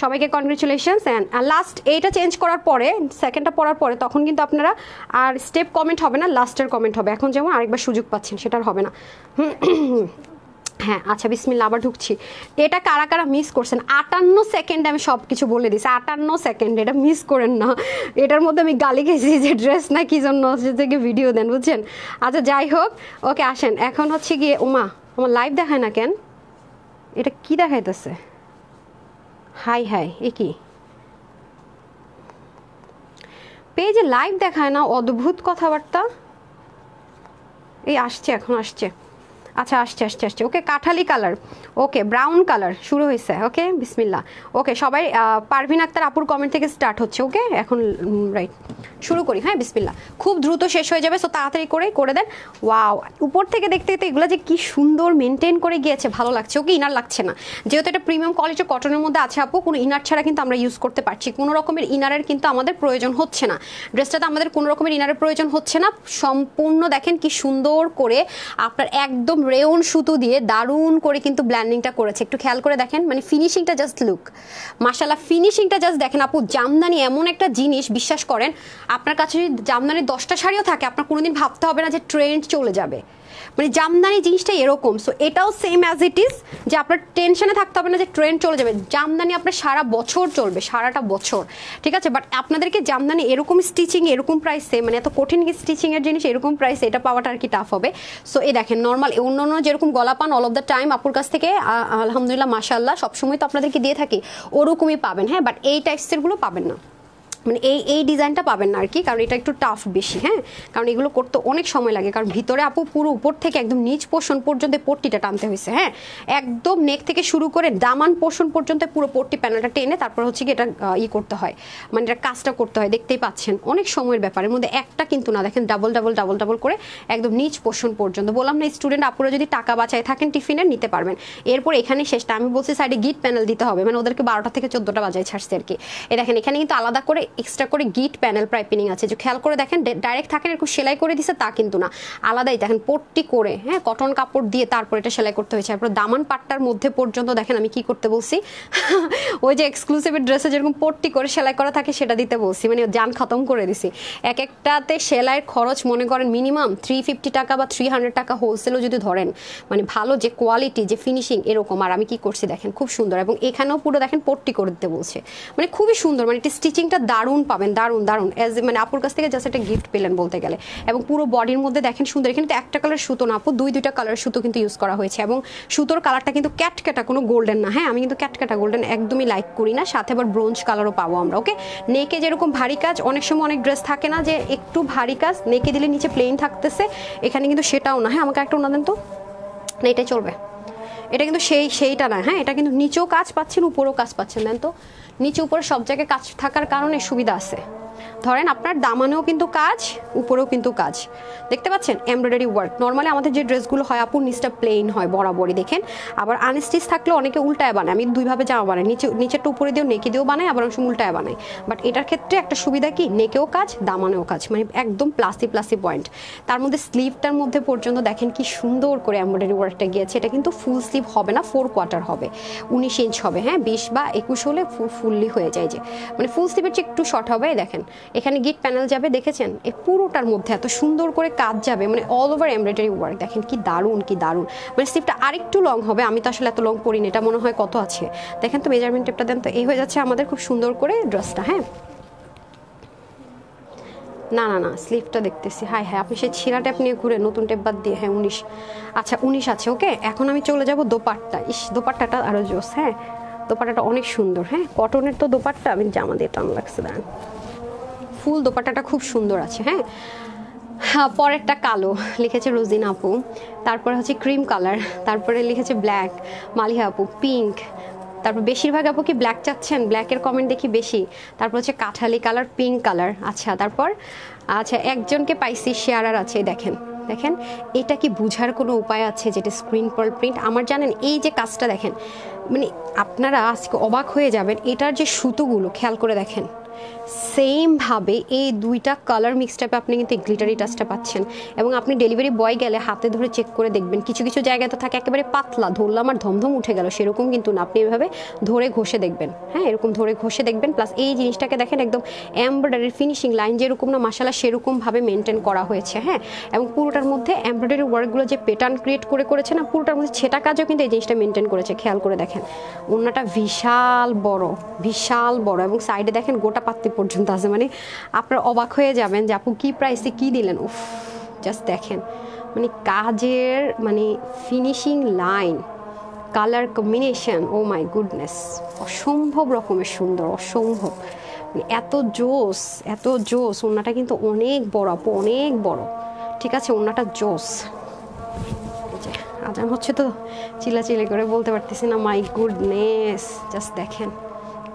সবাইকে কনগ্রেচুলেশনস। অ্যান্ড লাস্ট এইটা চেঞ্জ করার পরে, সেকেন্ডটা পরার পরে তখন কিন্তু আপনারা আর স্টেপ কমেন্ট হবে না, লাস্টের কমেন্ট হবে। এখন যেমন আরেকবার সুযোগ পাচ্ছেন, সেটা আর হবে না। হ্যাঁ আচ্ছা বিসমিল্লাহ, আবার ঢুকছি। এটা কারা কারা মিস করছেন? 58 সেকেন্ডে আমি সব কিছু বলে দিছি, 58 সেকেন্ড, এটা মিস করেন না। এটার মধ্যে আমি গালি খেয়েছি যে ড্রেস না কি জন্য থেকে ভিডিও দেন, বুঝছেন? আচ্ছা যাই হোক, ওকে আসেন, এখন হচ্ছে গিয়ে ওমা আমার লাইভ দেখায় না কেন? এটা কি দেখাইতেছে? হাই হাই, এ কি পেজে লাইভ দেখায় না? অদ্ভুত কথাবার্তা। এই আসছে, এখন আসছে। আচ্ছা আসছে আসছে আসছে। ওকে কাঠালি কালার, ওকে ব্রাউন কালার শুরু হয়েছে। ওকে বিসমিল্লাহ। ওকে সবাই পারভিন আক্তার আপুর কমেন্ট থেকে স্টার্ট হচ্ছে। ওকে এখন রাইট শুরু করি। হ্যাঁ বিসমিল্লাহ, খুব দ্রুত শেষ হয়ে যাবে, সো তাড়াতাড়ি করে দেন। ওয়াও, উপর থেকে দেখতে দেখতে এগুলো যে কি সুন্দর মেনটেন করে গিয়েছে, ভালো লাগছে। ওকে ইনার লাগছে না, যেহেতু এটা প্রিমিয়াম কোয়ালিটির কটনের মধ্যে আছে আপু, কোনো ইনার ছাড়া কিন্তু আমরা ইউজ করতে পারছি, কোনো রকমের ইনারের কিন্তু আমাদের প্রয়োজন হচ্ছে না। ড্রেসটাতে আমাদের কোনো রকমের ইনারের প্রয়োজন হচ্ছে না, সম্পূর্ণ দেখেন কি সুন্দর করে আপনার একদম রেয়ন সুতো দিয়ে দারুণ করে কিন্তু ব্ল্যান্ডিংটা করেছে। একটু খেয়াল করে দেখেন, মানে ফিনিশিংটা জাস্ট লুক, মাশাআল্লাহ ফিনিশিংটা জাস্ট দেখেন আপু। জামদানি এমন একটা জিনিস, বিশ্বাস করেন, আপনার কাছে যদি জামদানির 10টা শাড়িও থাকে, আপনার কোনোদিন ভাবতে হবে না যে ট্রেন্ড চলে যাবে। মানে জামদানি জিনিসটা এরকম। সো এটাও সেম অ্যাজ ইট ইজ, যে আপনার টেনশনে থাকতে হবে না যে ট্রেন্ড চলে যাবে। জামদানি আপনার সারা বছর চলবে, সারাটা বছর, ঠিক আছে। বাট আপনাদেরকে জামদানি এরকম স্টিচিং, এরকম প্রাইসে, মানে এত কঠিন স্টিচিংয়ের জিনিস এরকম প্রাইসে এটা পাওয়াটা আর কি টাফ হবে। সো এই দেখেন নর্মাল অন্য যেরকম গলা পান অল অফ দ্য টাইম আপুর কাছ থেকে, আলহামদুলিল্লাহ মাশাআল্লাহ সবসময় তো আপনাদেরকে দিয়ে থাকি, ওরকমই পাবেন। হ্যাঁ, বাট এই টাইপসেরগুলো পাবেন না, মানে এই ডিজাইনটা পাবেন না আর কি, কারণ এটা একটু টাফ বেশি। হ্যাঁ, কারণ এগুলো করতে অনেক সময় লাগে, কারণ ভিতরে আপু পুরো উপর থেকে একদম নিচ পোর্শন পর্যন্ত পট্টিটা টানতে হয়েছে। হ্যাঁ, একদম নেক থেকে শুরু করে দামান পোর্শন পর্যন্ত পুরো পট্টি প্যানেলটা টেনে তারপর হচ্ছে কি এটা করতে হয়, মানে এটা কাজটা করতে হয়। দেখতেই পাচ্ছেন অনেক সময়ের ব্যাপারের মধ্যে একটা কিন্তু না, দেখেন ডাবল ডাবল ডাবল ডাবল করে একদম নিচ পোর্শন পর্যন্ত। বললাম না, স্টুডেন্ট আপুরা যদি টাকা বাঁচায় থাকেন টিফিনের নিতে পারবেন। এরপর এখানে শেষটা আমি বলছি সাইডে গিট প্যানেল দিতে হবে, মানে ওদেরকে 12টা থেকে 14টা বাজায় ছাড়ছে আর কি। দেখেন এখানে কিন্তু আলাদা করে এক্সট্রা করে গিট প্যানেল পাইপিং আছে, যে খেয়াল করে দেখেন, ডাইরেক্ট থাকেন এরকম সেলাই করে দিছে তা কিন্তু না, আলাদাই দেখেন পট্টি করে, হ্যাঁ কটন কাপড় দিয়ে তারপর এটা সেলাই করতে হয়েছে। তারপর দামান পাট্টার মধ্যে পর্যন্ত দেখেন আমি কি করতে বলছি, ওই যে এক্সক্লুসিভ ড্রেসে যেরকম পট্টি করে সেলাই করা থাকে সেটা দিতে বলছি, মানে জান খতম করে দিছি। এক একটাতে সেলাইয়ের খরচ মনে করেন মিনিমাম 350 টাকা বা 300 টাকা হোলসেলও যদি ধরেন, মানে ভালো যে কোয়ালিটি যে ফিনিশিং এরকম। আর আমি কি করছি দেখেন, খুব সুন্দর, এবং এখানেও পুরো দেখেন পট্টি করে দিতে বলছে, মানে খুবই সুন্দর, মানে এটা স্টিচিংটা দারুণ পাবেন, দারুণ দারুণ। মানে আপুর কাছ থেকে জাস্ট একটা গিফট পেলেন বলতে গেলে। এবং পুরো বডির মধ্যে দেখেন সুন্দর, এখানে তো একটা কালার সুতো না আপু, দুইটা কালার সুতো কিন্তু ইউজ করা হয়েছে, এবং সুতোর কালারটা কিন্তু ক্যাটকাটা, কোনো গোল্ডেন না। হ্যাঁ, আমি কিন্তু ক্যাটকাটা গোল্ডেন একদমই লাইক করি না, সাথে আবার ব্রোঞ্জ কালারও পাবো আমরা। ওকে, নেকে যেরকম ভারী কাজ, অনেক সময় অনেক ড্রেস থাকে না যে একটু ভারী কাজ, নেকে দিলে নিচে প্লেন থাকতেছে, এখানে কিন্তু সেটাও না। হ্যাঁ, আমাকে একটা ওনা দেন তো, না এটাই চলবে, এটা কিন্তু সেইটা না। হ্যাঁ, এটা কিন্তু নিচেও কাজ পাচ্ছেন, উপরেও কাজ পাচ্ছেন। দেন তো, নিচে উপরে সব জায়গায় কাজ থাকার কারণে সুবিধা আছে। ধরেন আপনার দামানেও কিন্তু কাজ, উপরেও কিন্তু কাজ, দেখতে পাচ্ছেন এমব্রয়ডারি ওয়ার্ক। নর্মালি আমাদের যে ড্রেসগুলো হয় আপুর নিচটা প্লেন হয় বরাবরই, দেখেন। আবার আনস্টিচ থাকলে অনেকে উল্টায় বানায়, আমি দুইভাবে জামা বানাই, নিচেরটা উপরে দিয়েও নেকে দিয়েও বানাই, আবার অনেক সময় উল্টায় বানাই। বাট এটার ক্ষেত্রে একটা সুবিধা কি, নেকেও কাজ দামানেও কাজ, মানে একদম প্লাসি পয়েন্ট। তার মধ্যে স্লিভটার মধ্যে পর্যন্ত দেখেন কি সুন্দর করে এমব্রয়ডারি ওয়ার্কটা গিয়েছে। এটা কিন্তু ফুল স্লিভ হবে না, 4 কোয়ার্টার হবে, 19 ইঞ্চ হবে, হ্যাঁ 20 বা 21 হলে ফুললি হয়ে যায়, যে মানে ফুল স্লিভের চেয়ে একটু শর্ট হবে। দেখেন এখানে গিট প্যানেল যাবে, দেখেছেন এই পুরোটার মধ্যে এত সুন্দর করে কাজ যাবে, মানে অল ওভার এমব্রয়ডারি ওয়ার্ক। দেখেন কি দারুণ, কি দারুণ। মানে স্লিভটা আরেকটু লং হবে, আমি তো আসলে এত লং পরিনি, এটা মনে হয় কত আছে দেখেন তো, মেজারমেন্ট টেপটা দেন তো। এই হয়ে যাচ্ছে আমাদের খুব সুন্দর করে ড্রেসটা। হ্যাঁ না না না, স্লিভটা দেখতেছি, হ্যাঁ হ্যাঁ আপনি সেই ছিঁড়া টেপ নিয়ে ঘুরে নতুন টেপ বাদ দিয়ে, হ্যাঁ 19, আচ্ছা 19 আছে, ওকে। এখন আমি চলে যাব দোপাট্টা। ইস দোপাট্টাটা আরও জোস, হ্যাঁ দোপাট্টাটা অনেক সুন্দর, হ্যাঁ কটনের তো দোপাট্টা, আমি জামা দিয়ে টান লাগছে, দাঁড়ান। ফুল দোপাট্টাটা খুব সুন্দর আছে, হ্যাঁ। হ্যাঁ পরেরটা কালো লিখেছে রোজিন আপু, তারপরে হচ্ছে ক্রিম কালার, তারপরে লিখেছে ব্ল্যাক মালিহা আপু, পিঙ্ক, তারপর বেশিরভাগ আপু কি ব্ল্যাক চাচ্ছেন, ব্ল্যাকের কমেন্ট দেখি বেশি। তারপর হচ্ছে কাঠালি কালার, পিঙ্ক কালার, আচ্ছা তারপর আচ্ছা একজনকে পাইছি শেয়ারার আছে, দেখেন দেখেন এটা কি বুঝার কোনো উপায় আছে যেটা স্ক্রিন পার্ল প্রিন্ট? আমার জানেন এই যে কাজটা দেখেন, মানে আপনারা আজকে অবাক হয়ে যাবেন, এটার যে সুতোগুলো খেয়াল করে দেখেন, সেমভাবে এই দুইটা কালার মিক্স টাইপে আপনি কিন্তু গ্লিটারি টাচটা পাচ্ছেন। এবং আপনি ডেলিভারি বয় গেলে হাতে ধরে চেক করে দেখবেন, কিছু কিছু জায়গায় তো থাকে একেবারে পাতলা, ধরলাম আর ধমধম উঠে গেল, সেরকম কিন্তু না, আপনি এভাবে ধরে ঘষে দেখবেন, হ্যাঁ এরকম ধরে ঘষে দেখবেন। প্লাস এই জিনিসটাকে দেখেন একদম এমব্রয়ডারি ফিনিশিং লাইন যেরকম না মাশাআল্লাহ সেরকমভাবে মেনটেন করা হয়েছে, হ্যাঁ। এবং পুরোটার মধ্যে এমব্রয়ডারি ওয়ার্কগুলো যে প্যাটার্ন ক্রিয়েট করেছে না, পুরোটার মধ্যে ছেটা কাজও কিন্তু এই জিনিসটা মেনটেন করেছে, খেয়াল করে দেখেন। ওড়নাটা বিশাল বড়, বিশাল বড়, এবং সাইডে দেখেন গোটা পাত্তি পর্যন্ত আছে, মানে আপনার অবাক হয়ে যাবেন যে আপু কি প্রাইসে কি দিলেন। উফ জাস্ট দেখেন, মানে কাজের মানে finishing line, colour combination, oh my goodness, অসম্ভব রকমের সুন্দর, অসম্ভব, মানে এত জোস, এত জোস। ওড়নাটা কিন্তু অনেক বড় আপু, অনেক বড়, ঠিক আছে ওড়নাটা জোস। আজান হচ্ছে তো চিল্লাচিল্লি করে বলতে পারতেছি না, মাই গুডনেস জাস্ট দেখেন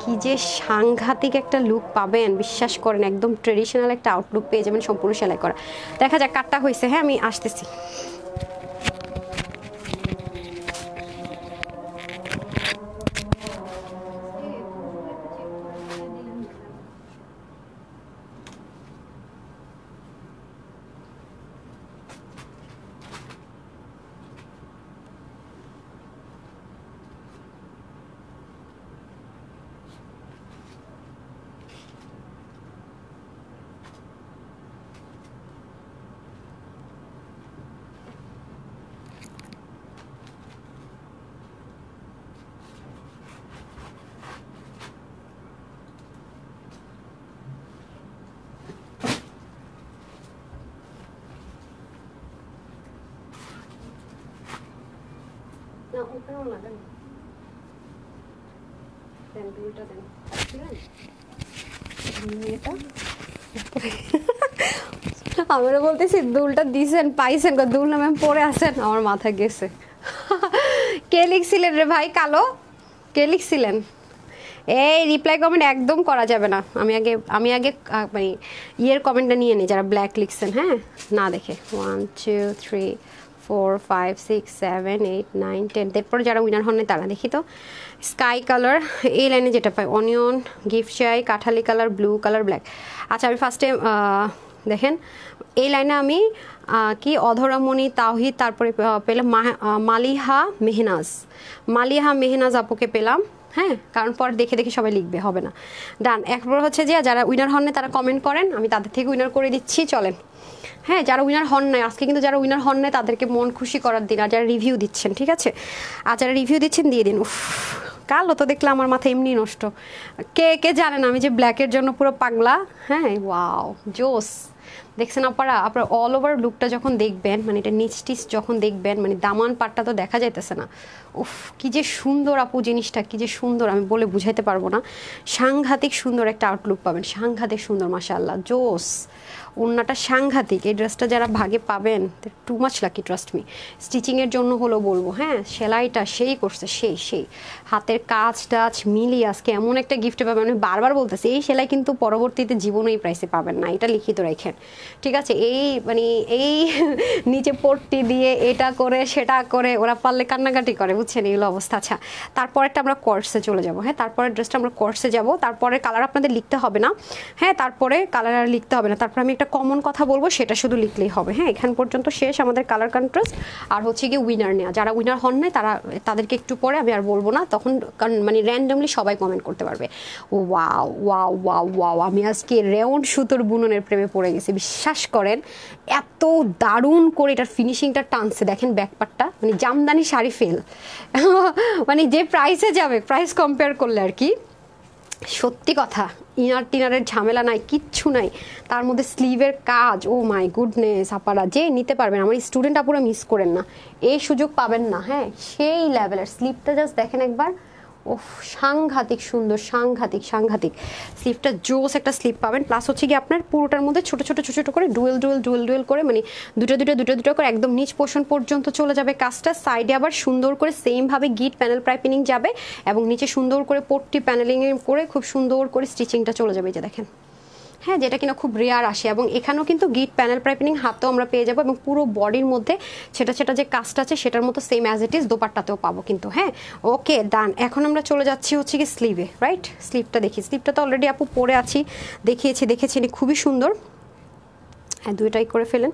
কি যে সাংঘাতিক একটা লুক পাবেন, বিশ্বাস করেন একদম ট্রেডিশনাল একটা আউটলুক পেয়ে যাবেন সম্পূর্ণ সেলাই করা। দেখা যাক কাটটা হয়েছে, হ্যাঁ আমি আসতেছি। আমরা বলতেছি দুলটা দিছেন পাইছেন, দুল নামে পরে আসেন, আমার মাথা গেছে। কে লিখছিলেন রে ভাই কালো, কে লিখছিলেন? এই রিপ্লাই কমেন্ট একদম করা যাবে না, আমি আগে মানে ইয়ের কমেন্টটা নিয়ে নিই যারা ব্ল্যাক লিখছেন, হ্যাঁ না দেখে 1 2 3 4 5 6 7 8 9 10, তারপর যারা উইনার হন তারা দেখি তো। স্কাই কালার, এই লাইনে যেটা পাই অনিয়ন, গিফট চাই, Kathali colour, blue colour, black. আচ্ছা আমি ফার্স্টে দেখেন এই লাইনে আমি কি অধরামণি তাওহিদ, তারপরে পেলাম মালিহা মেহনাজ আপুকে পেলাম, হ্যাঁ কারণ পর দেখে দেখে সবাই লিখবে, হবে না। ডান, এরপর হচ্ছে যে যারা উইনার হন তারা কমেন্ট করেন, আমি তাদের থেকে উইনার করে দিচ্ছি, চলেন। হ্যাঁ যারা উইনার হন নাই আজকে, কিন্তু যারা উইনার হন নাই তাদেরকে মন খুশি করার দিন, আর যারা রিভিউ দিচ্ছেন ঠিক আছে, আর যারা রিভিউ দিচ্ছেন দিয়ে দিন। উফ কালো তো দেখলে আমার মাথা এমনি নষ্ট। কে কে জানেন আমি যে ব্ল্যাকের জন্য পুরো পাগলা, হ্যাঁ ওয়াও জোস। দেখছেন আপনারা অল ওভার লুকটা যখন দেখবেন, মানে এটা নিচ টিচ যখন দেখবেন, মানে দামান পাটটা তো দেখা যাইতেছে না। উফ কি যে সুন্দর আপু জিনিসটা, কি যে সুন্দর আমি বলে বুঝাইতে পারবো না। সাংঘাতিক সুন্দর একটা আউটলুক পাবেন, সাংঘাতিক সুন্দর মাশাআল্লাহ জোস। ওড়নাটা সাংঘাতিক। এই ড্রেসটা যারা ভাগে পাবেন too much lucky, trust me. স্টিচিংয়ের জন্য হলো বলবো, হ্যাঁ সেলাইটা সেই করছে, সেই হাতের কাজ টাজ মিলিয়ে আজকে এমন একটা গিফট পাবেন। আমি বারবার বলতেছি এই সেলাই কিন্তু পরবর্তীতে জীবনে এই প্রাইসে পাবেন না, এটা লিখিত রাখেন, ঠিক আছে? এই মানে এই নিচে পট্টি দিয়ে এটা করে সেটা করে ওরা পারলে কান্নাকাটি করে, বুঝছেন এইগুলো অবস্থা। আচ্ছা তারপরেরটা আমরা কর্সে চলে যাব, হ্যাঁ তারপরের ড্রেসটা আমরা কর্সে যাব। তারপরে কালার আপনাদের লিখতে হবে না, হ্যাঁ তারপরে কালার আর লিখতে হবে না। তারপর আমি একটা কমন কথা বলবো, সেটা শুধু লিখলেই হবে। হ্যাঁ এখান পর্যন্ত শেষ আমাদের কালার কন্ট্রাস্ট। আর হচ্ছে গিয়ে উইনার নেওয়া, যারা উইনার হন নাই তাদেরকে একটু পরে আমি আর বলবো না, তখন মানে র্যান্ডমলি সবাই কমেন্ট করতে পারবে। ওয়াও ওয়াও ওয়াও ওয়াও, আমি আজকে রেওন সুতোর বুননের প্রেমে পড়ে গেছি, বিশ্বাস করেন এত দারুণ করে এটার ফিনিশিংটা টানছে। দেখেন ব্যাকপার্টটা মানে জামদানি শাড়ি ফেল মানে যে প্রাইসে যাবে, প্রাইস কম্পেয়ার করলে আর কি, সত্যি কথা ইনার টিনারের ঝামেলা নাই, কিচ্ছু নাই। তার মধ্যে স্লিভের কাজ, ও মাই গুডনেস, আপারা যে নিতে পারবেন, আমার স্টুডেন্ট আপুরা মিস করেন না, এই সুযোগ পাবেন না। হ্যাঁ সেই লেভেলের স্লিভটা জাস্ট দেখেন একবার, ও সাংঘাতিক সুন্দর, সাংঘাতিক স্লিভটা জোস একটা স্লিভ পাবেন। প্লাস হচ্ছে কি আপনার পুরোটার মধ্যে ছোট ছোট করে ডুয়েল করে, মানে দুটো করে একদম নিচ পোর্শন পর্যন্ত চলে যাবে কাজটা। সাইডে আবার সুন্দর করে সেম ভাবে গিট প্যানেল পাইপিং যাবে এবং নিচে সুন্দর করে পট্টি প্যানেলিং করে খুব সুন্দর করে স্টিচিংটা চলে যাবে, এই যে দেখেন, হ্যাঁ যেটা কিনা খুব রেয়ার আসে। এবং এখানেও কিন্তু গিট প্যানেল পাইপিং হাতেও আমরা পেয়ে যাবো, এবং পুরো বডির মধ্যে সেটা যে কাজটা আছে সেটার মতো সেম অ্যাজ ইট ইজ দোপাট্টাতেও পাবো কিন্তু। হ্যাঁ ওকে ডান। এখন আমরা চলে যাচ্ছি হচ্ছে কি স্লিভে, রাইট? স্লিভটা দেখি, স্লিভটা তো অলরেডি আপু পরে আছি, দেখেছি খুবই সুন্দর। হ্যাঁ দুইটাই করে ফেলেন।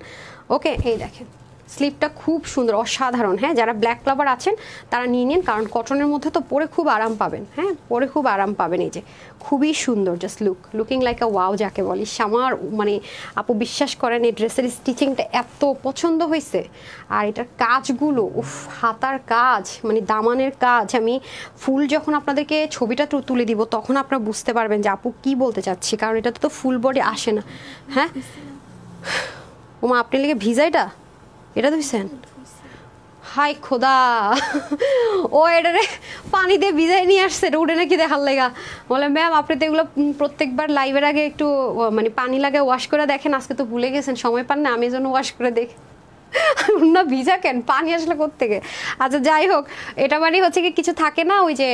ওকে এই দেখেন স্লিভটা খুব সুন্দর, অসাধারণ। হ্যাঁ যারা ব্ল্যাক লাভার আছেন তারা নিয়ে নিন, কারণ কটনের মধ্যে তো পরে খুব আরাম পাবেন। হ্যাঁ পরে খুব আরাম পাবেন। এই যে খুবই সুন্দর, জাস্ট লুকিং লাইক আ ওয়াও যাকে বলি। আমার মানে আপু বিশ্বাস করেন এই ড্রেসের স্টিচিংটা এত পছন্দ হয়েছে, আর এটার কাজগুলো, উফ হাতার কাজ মানে দামানের কাজ। আমি ফুল যখন আপনাদেরকে ছবিটা তুলে দিব তখন আপনারা বুঝতে পারবেন যে আপু কি বলতে চাচ্ছি, কারণ এটা তো ফুল বডি আসে না। হ্যাঁ ওমা আপনি লেগে ভিজাইটা এটা ধুইছেন, হাই খোদা ও এটা রে পানি দিয়ে ভিজাই নিয়ে আসছে, উঠে নাকি দেখার লেগা। বলে ম্যাম আপনি তো এগুলো প্রত্যেকবার লাইভের আগে একটু মানে পানি লাগে ওয়াশ করে দেখেন, আজকে তো ভুলে গেছেন, সময় পান না, আমি যেন ওয়াশ করে দেখি না ভিজা কেন, পানি আসলে কোত্থেকে। আচ্ছা যাই হোক, এটা মানে হচ্ছে কি কিছু থাকে না ওই যে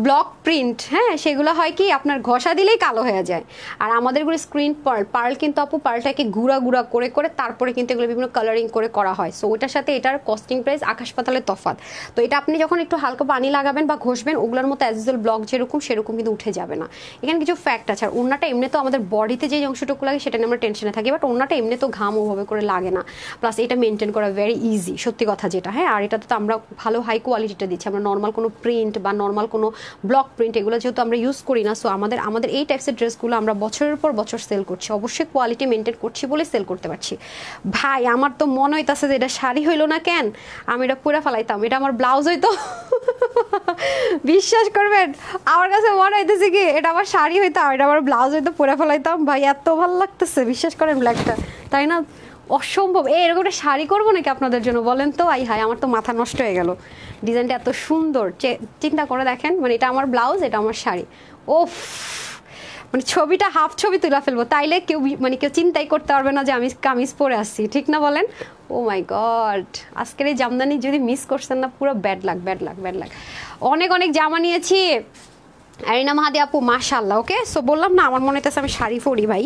ব্লক প্রিন্ট, হ্যাঁ সেগুলো হয় কি আপনার ঘষা দিলেই কালো হয়ে যায়। আর আমাদেরগুলো স্ক্রিন পার্ল কিন্তু আপু পার্লটাকে গুঁড়া করে তারপরে কিন্তু এগুলো বিভিন্ন কালারিং করে করা হয়। সো ওটার সাথে এটার কস্টিং প্রাইস আকাশ পাতালের তফাৎ। তো এটা আপনি যখন একটু হালকা পানি লাগাবেন বা ঘষবেন, ওগুলোর মতো অ্যাজ ইউজুয়াল ব্লক যেরকম সেরকম কিন্তু উঠে যাবে না। এখানে কিছু ফ্যাক্ট আছে। আর ওড়নাটা এমনি তো আমাদের বডিতে যে অংশটুকু লাগে সেটা নিয়ে আমরা টেনশনে থাকি, বাট ওড়নাটা এমনি তো ঘাম ওভাবে করে লাগে না, প্লাস এটা মেনটেন করা ভেরি ইজি, সত্যি কথা যেটা। হ্যাঁ আর এটাতে তো আমরা ভালো হাই কোয়ালিটিটা দিচ্ছি, আমরা নর্মাল কোনো প্রিন্ট বা নর্মাল কোনো ব্লক প্রিন্ট এগুলো যেহেতু আমরা ইউজ করি না। সো আমাদের এই টাইপসের ড্রেসগুলো আমরা বছরের পর বছর সেল করছি, অবশ্যই কোয়ালিটি মেনটেন করছি বলে সেল করতে পারছি। ভাই আমার তো মনে হইতাছে যে এটা শাড়ি হইলো না কেন, আমি এটা পুরা ফেলাইতাম, এটা আমার ব্লাউজ হইতো বিশ্বাস করবেন আমার কাছে মনে হইতেছে কি এটা আমার শাড়ি হইতাম, এটা আমার ব্লাউজ হইতো পুরা ফেলাইতাম। ভাই এত ভালো লাগতেছে বিশ্বাস করেন ব্ল্যাকটা, তাই না? অসম্ভব। এরকম একটা শাড়ি করবো নাকি আপনাদের জন্য বলেন তো? আই হাই আমার তো মাথা নষ্ট হয়ে গেল, ডিজাইনটা এত সুন্দর, চিন্তা করে দেখেন। মানে এটা আমার ব্লাউজ, এটা আমার শাড়ি, ওফ মানে ছবিটা হাফ ছবি তুলে ফেলবো, তাইলে কেউ মানে কেউ চিন্তাই করতে পারবে না যে আমি কামিজ পরে আসছি, ঠিক না বলেন? ও মাই গড, আজকের এই জামদানি যদি মিস করছেন না পুরো ব্যাড লাগ। অনেক জামা নিয়েছি। আরিনা মাহাদি আপু মাশাআল্লাহ। ওকে সো বললাম না আমার মনে হইতেছে আমি শাড়ি পরি ভাই,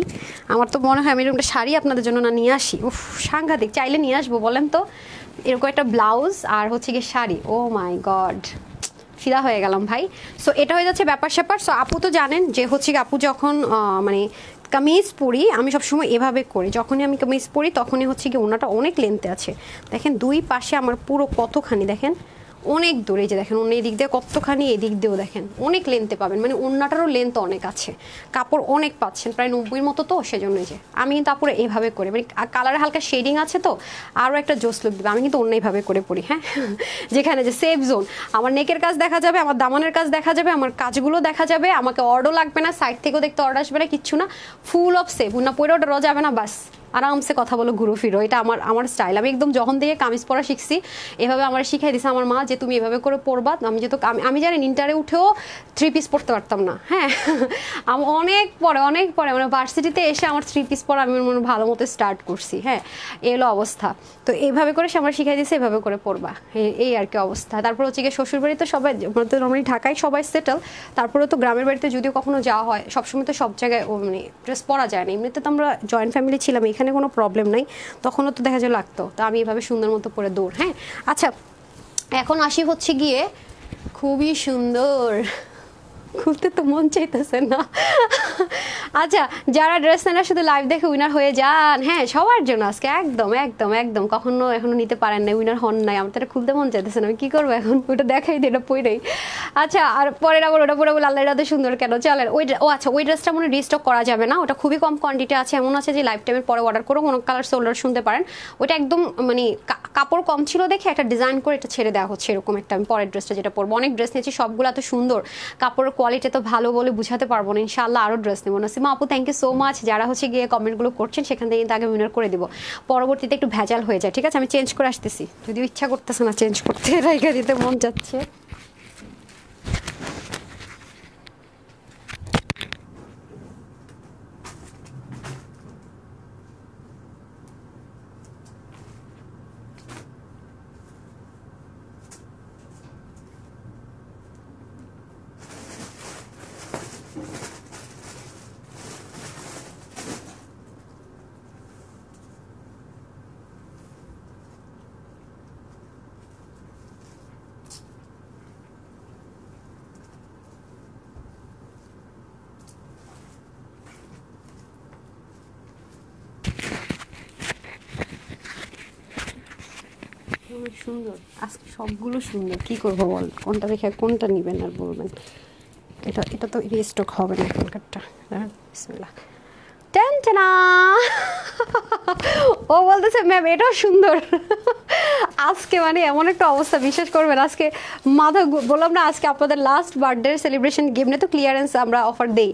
আমার তো মনে হয় আমি এরকম একটা শাড়ি আপনাদের জন্য না নিয়ে আসি। উফ সাংঘাতিক, চাইলে নিয়ে আসবো বলেন তো, এরকম একটা ব্লাউজ আর হচ্ছে গিয়ে শাড়ি। ও মাই গড ফিদা হয়ে গেলাম ভাই। সো এটা হয়ে যাচ্ছে ব্যাপার স্যাপার। সো আপু তো জানেন যে হচ্ছে আপু যখন মানে কামিজ পরি আমি সবসময় এভাবে করি, যখনই আমি কামিজ পরি তখনই হচ্ছে কি ওনাটা অনেক লেন্থে আছে, দেখেন দুই পাশে আমার পুরো কতখানি দেখেন অনেক দূরে, যে দেখেন অন্য এদিক দিয়ে কতখানি, এদিক দিয়েও দেখেন অনেক লেন্থে পাবেন, মানে ওড়নাটারও লেন্থ অনেক আছে, কাপড় অনেক পাচ্ছেন প্রায় 90 মতো। তো সেজন্য যে আমি কিন্তু আপুরে এইভাবে করে মানে কালারে হালকা শেডিং আছে তো আরও একটা জোস লুক দেবে, আমি কিন্তু অন্য এইভাবে করে পড়ি। হ্যাঁ যেখানে যে সেফ জোন, আমার নেকের কাজ দেখা যাবে, আমার দামানের কাজ দেখা যাবে, আমার কাজগুলো দেখা যাবে, আমাকে অর্ডার লাগবে না, সাইড থেকেও দেখতে অর্ডার আসবে না, কিচ্ছু না, ফুল অফ সেফ। না পরে ওটা যাবে না, বাস আরামসে কথা বলো, ঘুরো ফিরো, এটা আমার আমার স্টাইল। আমি একদম যখন থেকে কামিজ পরা শিখছি এভাবে আমার শিখাই দিছে আমার মা যে তুমি এভাবে করে পরবা। আমি যেহেতু আমি জানি ইন্টারে উঠেও 3 পিস পরতে পারতাম না, হ্যাঁ আমি অনেক পরে মানে ভার্সিটিতে এসে আমার 3 পিস পরা আমি মনে ভালো মতো স্টার্ট করছি, হ্যাঁ এলো অবস্থা। তো এইভাবে করে সে আমার শিখাই দিয়েছে এভাবে করে পরবা, এই আর কি অবস্থা। তারপর হচ্ছে গিয়ে শ্বশুর বাড়িতে সবাই নর্মালি ঢাকায় সবাই সেটেল, তারপরে তো গ্রামের বাড়িতে যদিও কখনো যাওয়া হয় সবসময় তো সব জায়গায় মানে ড্রেস পরা যায় না। এমনিতে তো আমরা জয়েন্ট ফ্যামিলি ছিলাম, এখানে কোনো প্রবলেম নাই, তখনও তো দেখা যায় লাগতো। তো আমি এভাবে সুন্দর মতো পরে দৌড়। হ্যাঁ আচ্ছা, এখন আসি হচ্ছে গিয়ে খুবই সুন্দর, খুলতে তো মন চাইতেছে না। আচ্ছা, যারা ড্রেস নেনার শুধু লাইভ দেখে উইনার হয়ে যান, হ্যাঁ সবার জন্য আজকে একদম একদম একদম কখনো এখনো নিতে পারেন না, উইনার হন নাই, আমার তো এটা খুলতে মন চাইতেছে না, আমি কি করবো এখন, ওটা দেখাই দিই, এটা পরেই। আচ্ছা, আর পরের আবার ওটা পরে বলে আল্লাহ রাতে সুন্দর কেন চলেন ওই আচ্ছা ওই ড্রেসটা মনে রিস্টক করা যাবে না, ওটা খুবই কম কোয়ান্টিটি আছে, এমন আছে যে লাইফ টাইমের পরে অর্ডার করো, কোনো কালার সোল্ডার শুনতে পারেন। ওটা একদম মানে কাপড় কম ছিল দেখে একটা ডিজাইন করে এটা ছেড়ে দেওয়া হচ্ছে, এরকম একটা। আমি পরের ড্রেসটা যেটা পরবো, অনেক ড্রেস নিয়েছি সবগুলো এত সুন্দর, কাপড়ের কোয়ালিটি তো ভালো বলে বুঝাতে পারবো না, ইনশাআল্লাহ আরও ড্রেস নেবো। নাসিমা আপু থ্যাংক ইউ সো মাচ, যারা হচ্ছে গিয়ে কমেন্টগুলো করছেন সেখান থেকে কিন্তু আগে উইনার করে দিব, পরবর্তীতে একটু ভেজাল হয়ে যায়, ঠিক আছে? আমি চেঞ্জ করে আসতেছি, যদিও ইচ্ছা করতেছে না চেঞ্জ করতে, রাইখা দিতে মন যাচ্ছে। সুন্দর আজকে সবগুলো সুন্দর, কি করবো বল, কোনটা দেখে কোনটা নিবেন আর বলবেন। এটা তো রিস্টক হবে না এখনকারটা। বিসমিল্লাহ। টেনটেনা ও বলতেছে ম্যাম এটাও সুন্দর। আজকে মানে এমন একটা অবস্থা, বিশ্বাস করবেন আজকে মাথা বললাম না, আজকে আপনাদের লাস্ট বার্থডে সেলিব্রেশন গিফট তো ক্লিয়ারেন্স আমরা অফার দেই,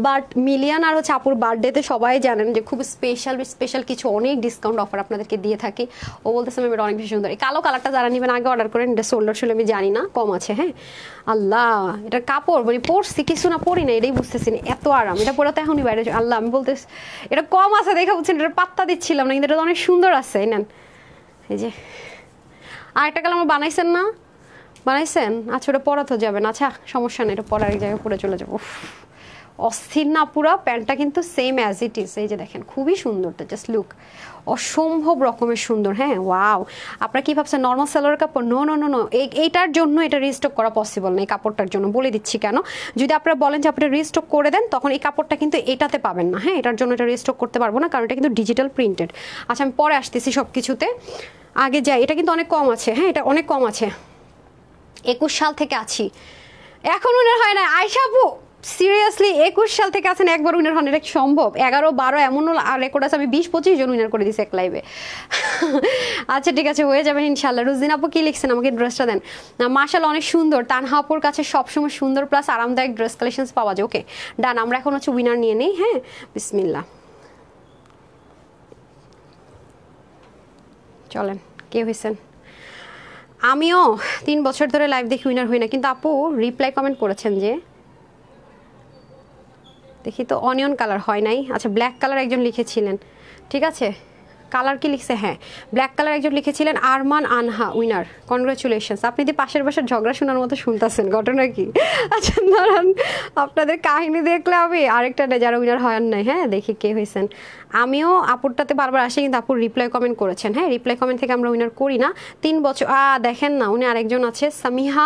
বাট মিলিয়ন আর হচ্ছে আপুর বার্থডেতে সবাই জানেন যে খুব স্পেশাল কিছু অনেক ডিসকাউন্ট অফার আপনাদেরকে দিয়ে থাকি। ও বলতেছে ম্যাম এটা অনেক বেশি সুন্দর, এই কালো কালারটা যারা নেবেন আগে অর্ডার করেন, এটা সোল্ডার ছিল আমি জানি না, কম আছে। হ্যাঁ আল্লাহ, এটা কাপড় মানে পরছি কিছু না পরি না, এটাই বুঝতেছি না, এত আরাম এটা পরে তো এখনই বাইরে। আল্লাহ আমি বলতেছি এটা কম আছে দেখা বুঝছেন, এটা পাত্তা দিচ্ছিলাম না, কিন্তু এটা অনেক সুন্দর আছে। নেন এই যে আরেকটা কালার আমার বানাইছেন না, বানাইছেন? আচ্ছা ওটা পরা তো যাবে না, আচ্ছা সমস্যা নেই, এটা পরা এক জায়গায় পরে চলে যাবো। অস্থির না পুরা প্যান্টটা কিন্তু সেম অ্যাজ ইট ইজ, এই যে দেখেন খুবই সুন্দর, তো জাস্ট লুক অসম্ভব রকমের সুন্দর। হ্যাঁ ওয়াও, আপনারা কি ভাবছেন নর্মাল সালোয়ার কাপড়? নো নো নো নো, এইটার জন্য এটা রিস্টক করা পসিবল না, এই কাপড়টার জন্য বলে দিচ্ছি কেন। যদি আপনারা বলেন যে আপনারা রিস্টক করে দেন তখন এই কাপড়টা কিন্তু এটাতে পাবেন না, হ্যাঁ এটার জন্য এটা রিস্টক করতে পারবো না, কারণ এটা কিন্তু ডিজিটাল প্রিন্টেড। আচ্ছা আমি পরে আসতেছি সব কিছুতে, আগে যাই, এটা কিন্তু অনেক কম আছে, হ্যাঁ এটা অনেক কম আছে, 21 সাল থেকে আছি, এখন উনার হয় না। আয়শা আপু সিরিয়াসলি 21 সাল থেকে আছেন, একবার উইনার হন, এটা সম্ভব? 11, 12 এমনও রেকর্ড আছে, আমি 20-25 জন উইনার করে দিচ্ছি এক লাইভে। আচ্ছা ঠিক আছে, হয়ে যাবেন ইনশাল্লাহ। রুজিন আপু কি লিখছেন, আমাকে ড্রেসটা দেন। মাশাআল্লাহ অনেক সুন্দর, তানহা আপুর কাছে সবসময় সুন্দর প্লাস আরামদায়ক ড্রেস কালেকশনস পাওয়া যায়। ওকে ডান, আমরা এখন হচ্ছে উইনার নিয়ে নিই। হ্যাঁ বিসমিল্লাহ, চলেন কে হয়েছেন? আমিও 3 বছর ধরে লাইভ দেখি উইনার হই না, কিন্তু আপু রিপ্লাই কমেন্ট করেছেন যে, দেখি তো অনিয়ন কালার হয় নাই। আচ্ছা ব্ল্যাক কালার একজন লিখেছিলেন, ঠিক আছে কালার কি লিখছে, হ্যাঁ ব্ল্যাক কালার একজন লিখেছিলেন, আরমান আনহা উইনার, কনগ্রাচুলেশনস। আপনি যে পাশের বাসার ঝগড়া শোনার মতো শুনতেছেন, ঘটনা কি? আচ্ছা দাঁড়ান, আপনাদের কাহিনী দেখলে আমি আরেকটা যারা উইনার হন নাই, হ্যাঁ দেখি কে হয়েছেন। আমিও আপুরটাতে বারবার আসে, কিন্তু আপুর রিপ্লাই কমেন্ট করেছেন, হ্যাঁ রিপ্লাই কমেন্ট থেকে আমরা উইনার করি না। 3 বছর দেখেন না, উনি আরেকজন আছে সামিহা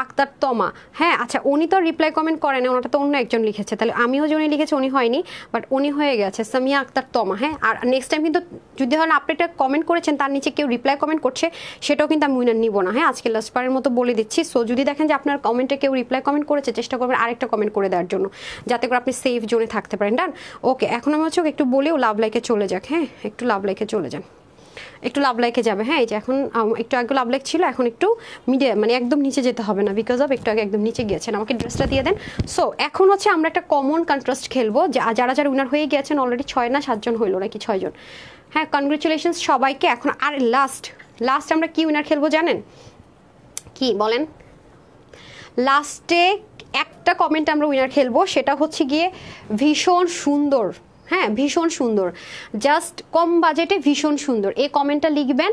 আক্তার তমা, হ্যাঁ আচ্ছা উনি তো রিপ্লাই কমেন্ট করেন, ওনাটা তো অন্য একজন লিখেছে, তাহলে আমিও যে উনি লিখেছি উনি হয়নি, বাট উনি হয়ে গেছে সামিহা আক্তার তমা। হ্যাঁ আর নেক্সট টাইম কিন্তু যদি হন আপনি এটা কমেন্ট করেছেন তার নিচে কেউ রিপ্লাই কমেন্ট করছে, সেটাও কিন্তু আমি উইনার নিব না। হ্যাঁ আজকে লাস্ট বারের মতো বলে দিচ্ছি। সো যদি দেখেন যে আপনার কমেন্টে কেউ রিপ্লাই কমেন্ট করেছে, চেষ্টা করবেন আরেকটা কমেন্ট করে দেওয়ার জন্য, যাতে করে আপনি সেফ জোনে থাকতে পারেন। ডান ওকে, এখন আমি হচ্ছে একটু বলেও লাভ লাইকে চলে যাক, হ্যাঁ একটু লাভ লাইকে চলে যান। একটু লাভ লাইকে যাবে। হ্যাঁ এই যে এখন একটু আগে লাভ লাইক ছিল, এখন একটু মিডিয়াম মানে একদম নিচে যেতে হবে না, বিকজ অফ একটু আগে একদম নিচে গিয়েছেন। আমাকে ড্রেসটা দিয়ে দেন। সো এখন হচ্ছে আমরা একটা কমন কন্ট্রাস্ট খেলবো, যারা যারা উইনার হয়ে গিয়েছেন অলরেডি 6 না 7 জন হইলো নাকি 6 জন। হ্যাঁ কনগ্রেচুলেশনস সবাইকে। এখন আর লাস্ট আমরা কি উইনার খেলবো জানেন কি বলেন? লাস্টে একটা কমেন্ট আমরা উইনার খেলবো, সেটা হচ্ছে গিয়ে ভীষণ সুন্দর। হ্যাঁ ভীষণ সুন্দর, জাস্ট কম বাজেটে ভীষণ সুন্দর, এই কমেন্টটা লিখবেন।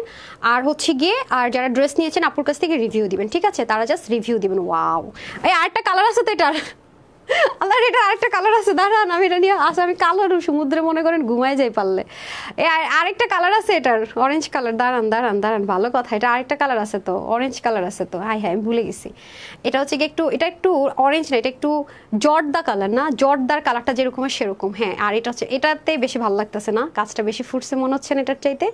আর হচ্ছে গিয়ে আর যারা ড্রেস নিয়েছেন আপুর কাছ থেকে রিভিউ দিবেন, ঠিক আছে? তারা জাস্ট রিভিউ দিবেন। ওয়াও, এই আরেকটা কালার আছে তো এটার, আল্লাহ এটা আরেকটা কালার আছে, দাঁড়ান আমি এটা নিয়ে আসে, আমি কালার সমুদ্রে মনে করেন ঘুমায় যাই পারলে। এ আরেকটা কালার আছে এটার, অরেঞ্জ কালার। দাঁড়ান ভালো কথা, এটা আরেকটা কালার আছে তো, অরেঞ্জ কালার আছে তো। হ্যাঁ আমি ভুলে গেছি। এটা হচ্ছে কি এটা একটু অরেঞ্জ না, এটা একটু জর্দা কালার না, জর্দার কালারটা যেরকম সেরকম। হ্যাঁ আর এটা হচ্ছে এটাতে বেশি ভালো লাগতেছে না, কাজটা বেশি ফুটছে মনে হচ্ছে না এটার চাইতে,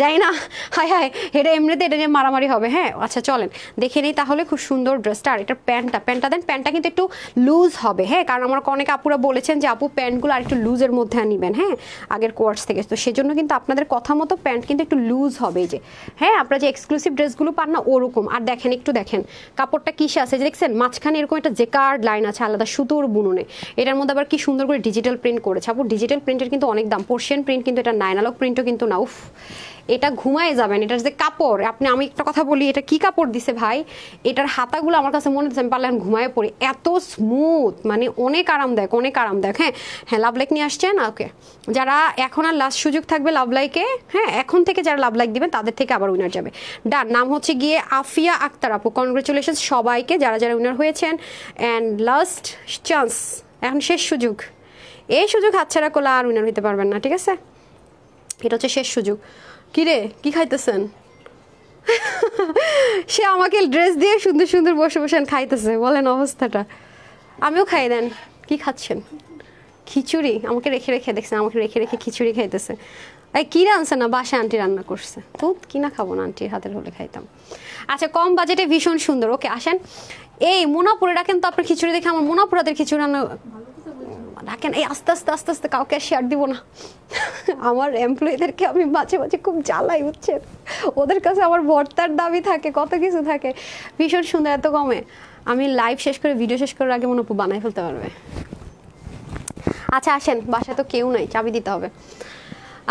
যাই না। হায় এটা এমনিতে এটা নিয়ে মারামারি হবে। হ্যাঁ আচ্ছা চলেন দেখে নিই তাহলে। খুব সুন্দর ড্রেসটা। আর এটার প্যান্টটা দেন, প্যান্টটা কিন্তু একটু লুজ হবে। হ্যাঁ কারণ আমার অনেক আপুরা বলেছেন যে আপু প্যান্টগুলো আর একটু লুজের মধ্যে আনিবেন, হ্যাঁ আগের কোয়ার্স থেকে। তো সেজন্য কিন্তু আপনাদের কথা মতো প্যান্ট কিন্তু একটু লুজ হবে। এই যে হ্যাঁ আপনারা যে এক্সক্লুসিভ ড্রেসগুলো পান না ওরকম। আর দেখেন একটু দেখেন কাপড়টা কিসে আছে, যে দেখছেন মাঝখানে এরকম একটা জেকার্ড লাইন আছে আলাদা সুতোর বুননে। এটার মধ্যে আবার কি সুন্দর করে ডিজিটাল প্রিন্ট করেছে। আপু ডিজিটাল প্রিন্টের কিন্তু অনেক দাম, পোর্শিয়ান প্রিন্ট কিন্তু এটা নাই, অ্যানালগ প্রিন্টও কিন্তু না। উফ এটা ঘুমায় যাবেন। এটার যে কাপড়, আমি একটা কথা বলি, এটা কি কাপড় দিছে ভাই, এটার হাতাগুলো আমার কাছে মনে হচ্ছে আমি পারলে ঘুমায় পড়ি, এত স্মুথ, মানে অনেক আরামদায়ক, অনেক আরামদায়ক। হ্যাঁ লাভ লাইক নিয়ে আসছেন। ওকে যারা এখন আর লাস্ট সুযোগ থাকবে লাভ লাইকে, হ্যাঁ এখন থেকে যারা লাভ লাইক দিবেন তাদের থেকে আবার উইনার যাবে। ডান, নাম হচ্ছে গিয়ে আফিয়া আক্তার আপু। কনগ্রেচুলেশন সবাইকে যারা যারা উইনার হয়েছেন। অ্যান্ড লাস্ট চান্স, এখন শেষ সুযোগ, এই সুযোগ হাতছাড়া করলে আর উইনার হতে পারবেন না, ঠিক আছে? এটা হচ্ছে শেষ সুযোগ। কিরে কি খাইতেছেন? সে আমাকে ড্রেস দিয়ে সুন্দর সুন্দর বসে বসে খাইতেছে, বলেন অবস্থাটা। আমিও খাই, দেন কি খাচ্ছেন? খিচুড়ি? আমাকে রেখে রেখে দেখছেন, আমাকে রেখে রেখে খিচুড়ি খাইতেছে। এই কি রানছে না, বাসায় আন্টি রান্না করছে, তো কিনা খাবো না, আন্টির হাতের হলে খাইতাম। আচ্ছা কম বাজেটে ভীষণ সুন্দর। ওকে আসেন, এই মোনাপুরে রাখেন তো আপনার খিচুড়ি দেখে আমার মোনাপুরাদের খিচুড়ি রান্না রাখেন। এই আস্তে আস্তে আস্তে আস্তে কাউকে শেয়ার দিব না। আমার এমপ্লয়ীদেরকে আমি মাঝে মাঝে খুব জ্বালাই, বুঝছেন? ওদের কাছে আমার ভর্তার দাবি থাকে, কত কিছু থাকে। ভীষণ সুন্দর, এত কমে। আমি লাইভ শেষ করে ভিডিও শেষ করার আগে মনে বানাই ফেলতে পারবে। আচ্ছা আসেন, বাসায় তো কেউ নাই, চাবি দিতে হবে।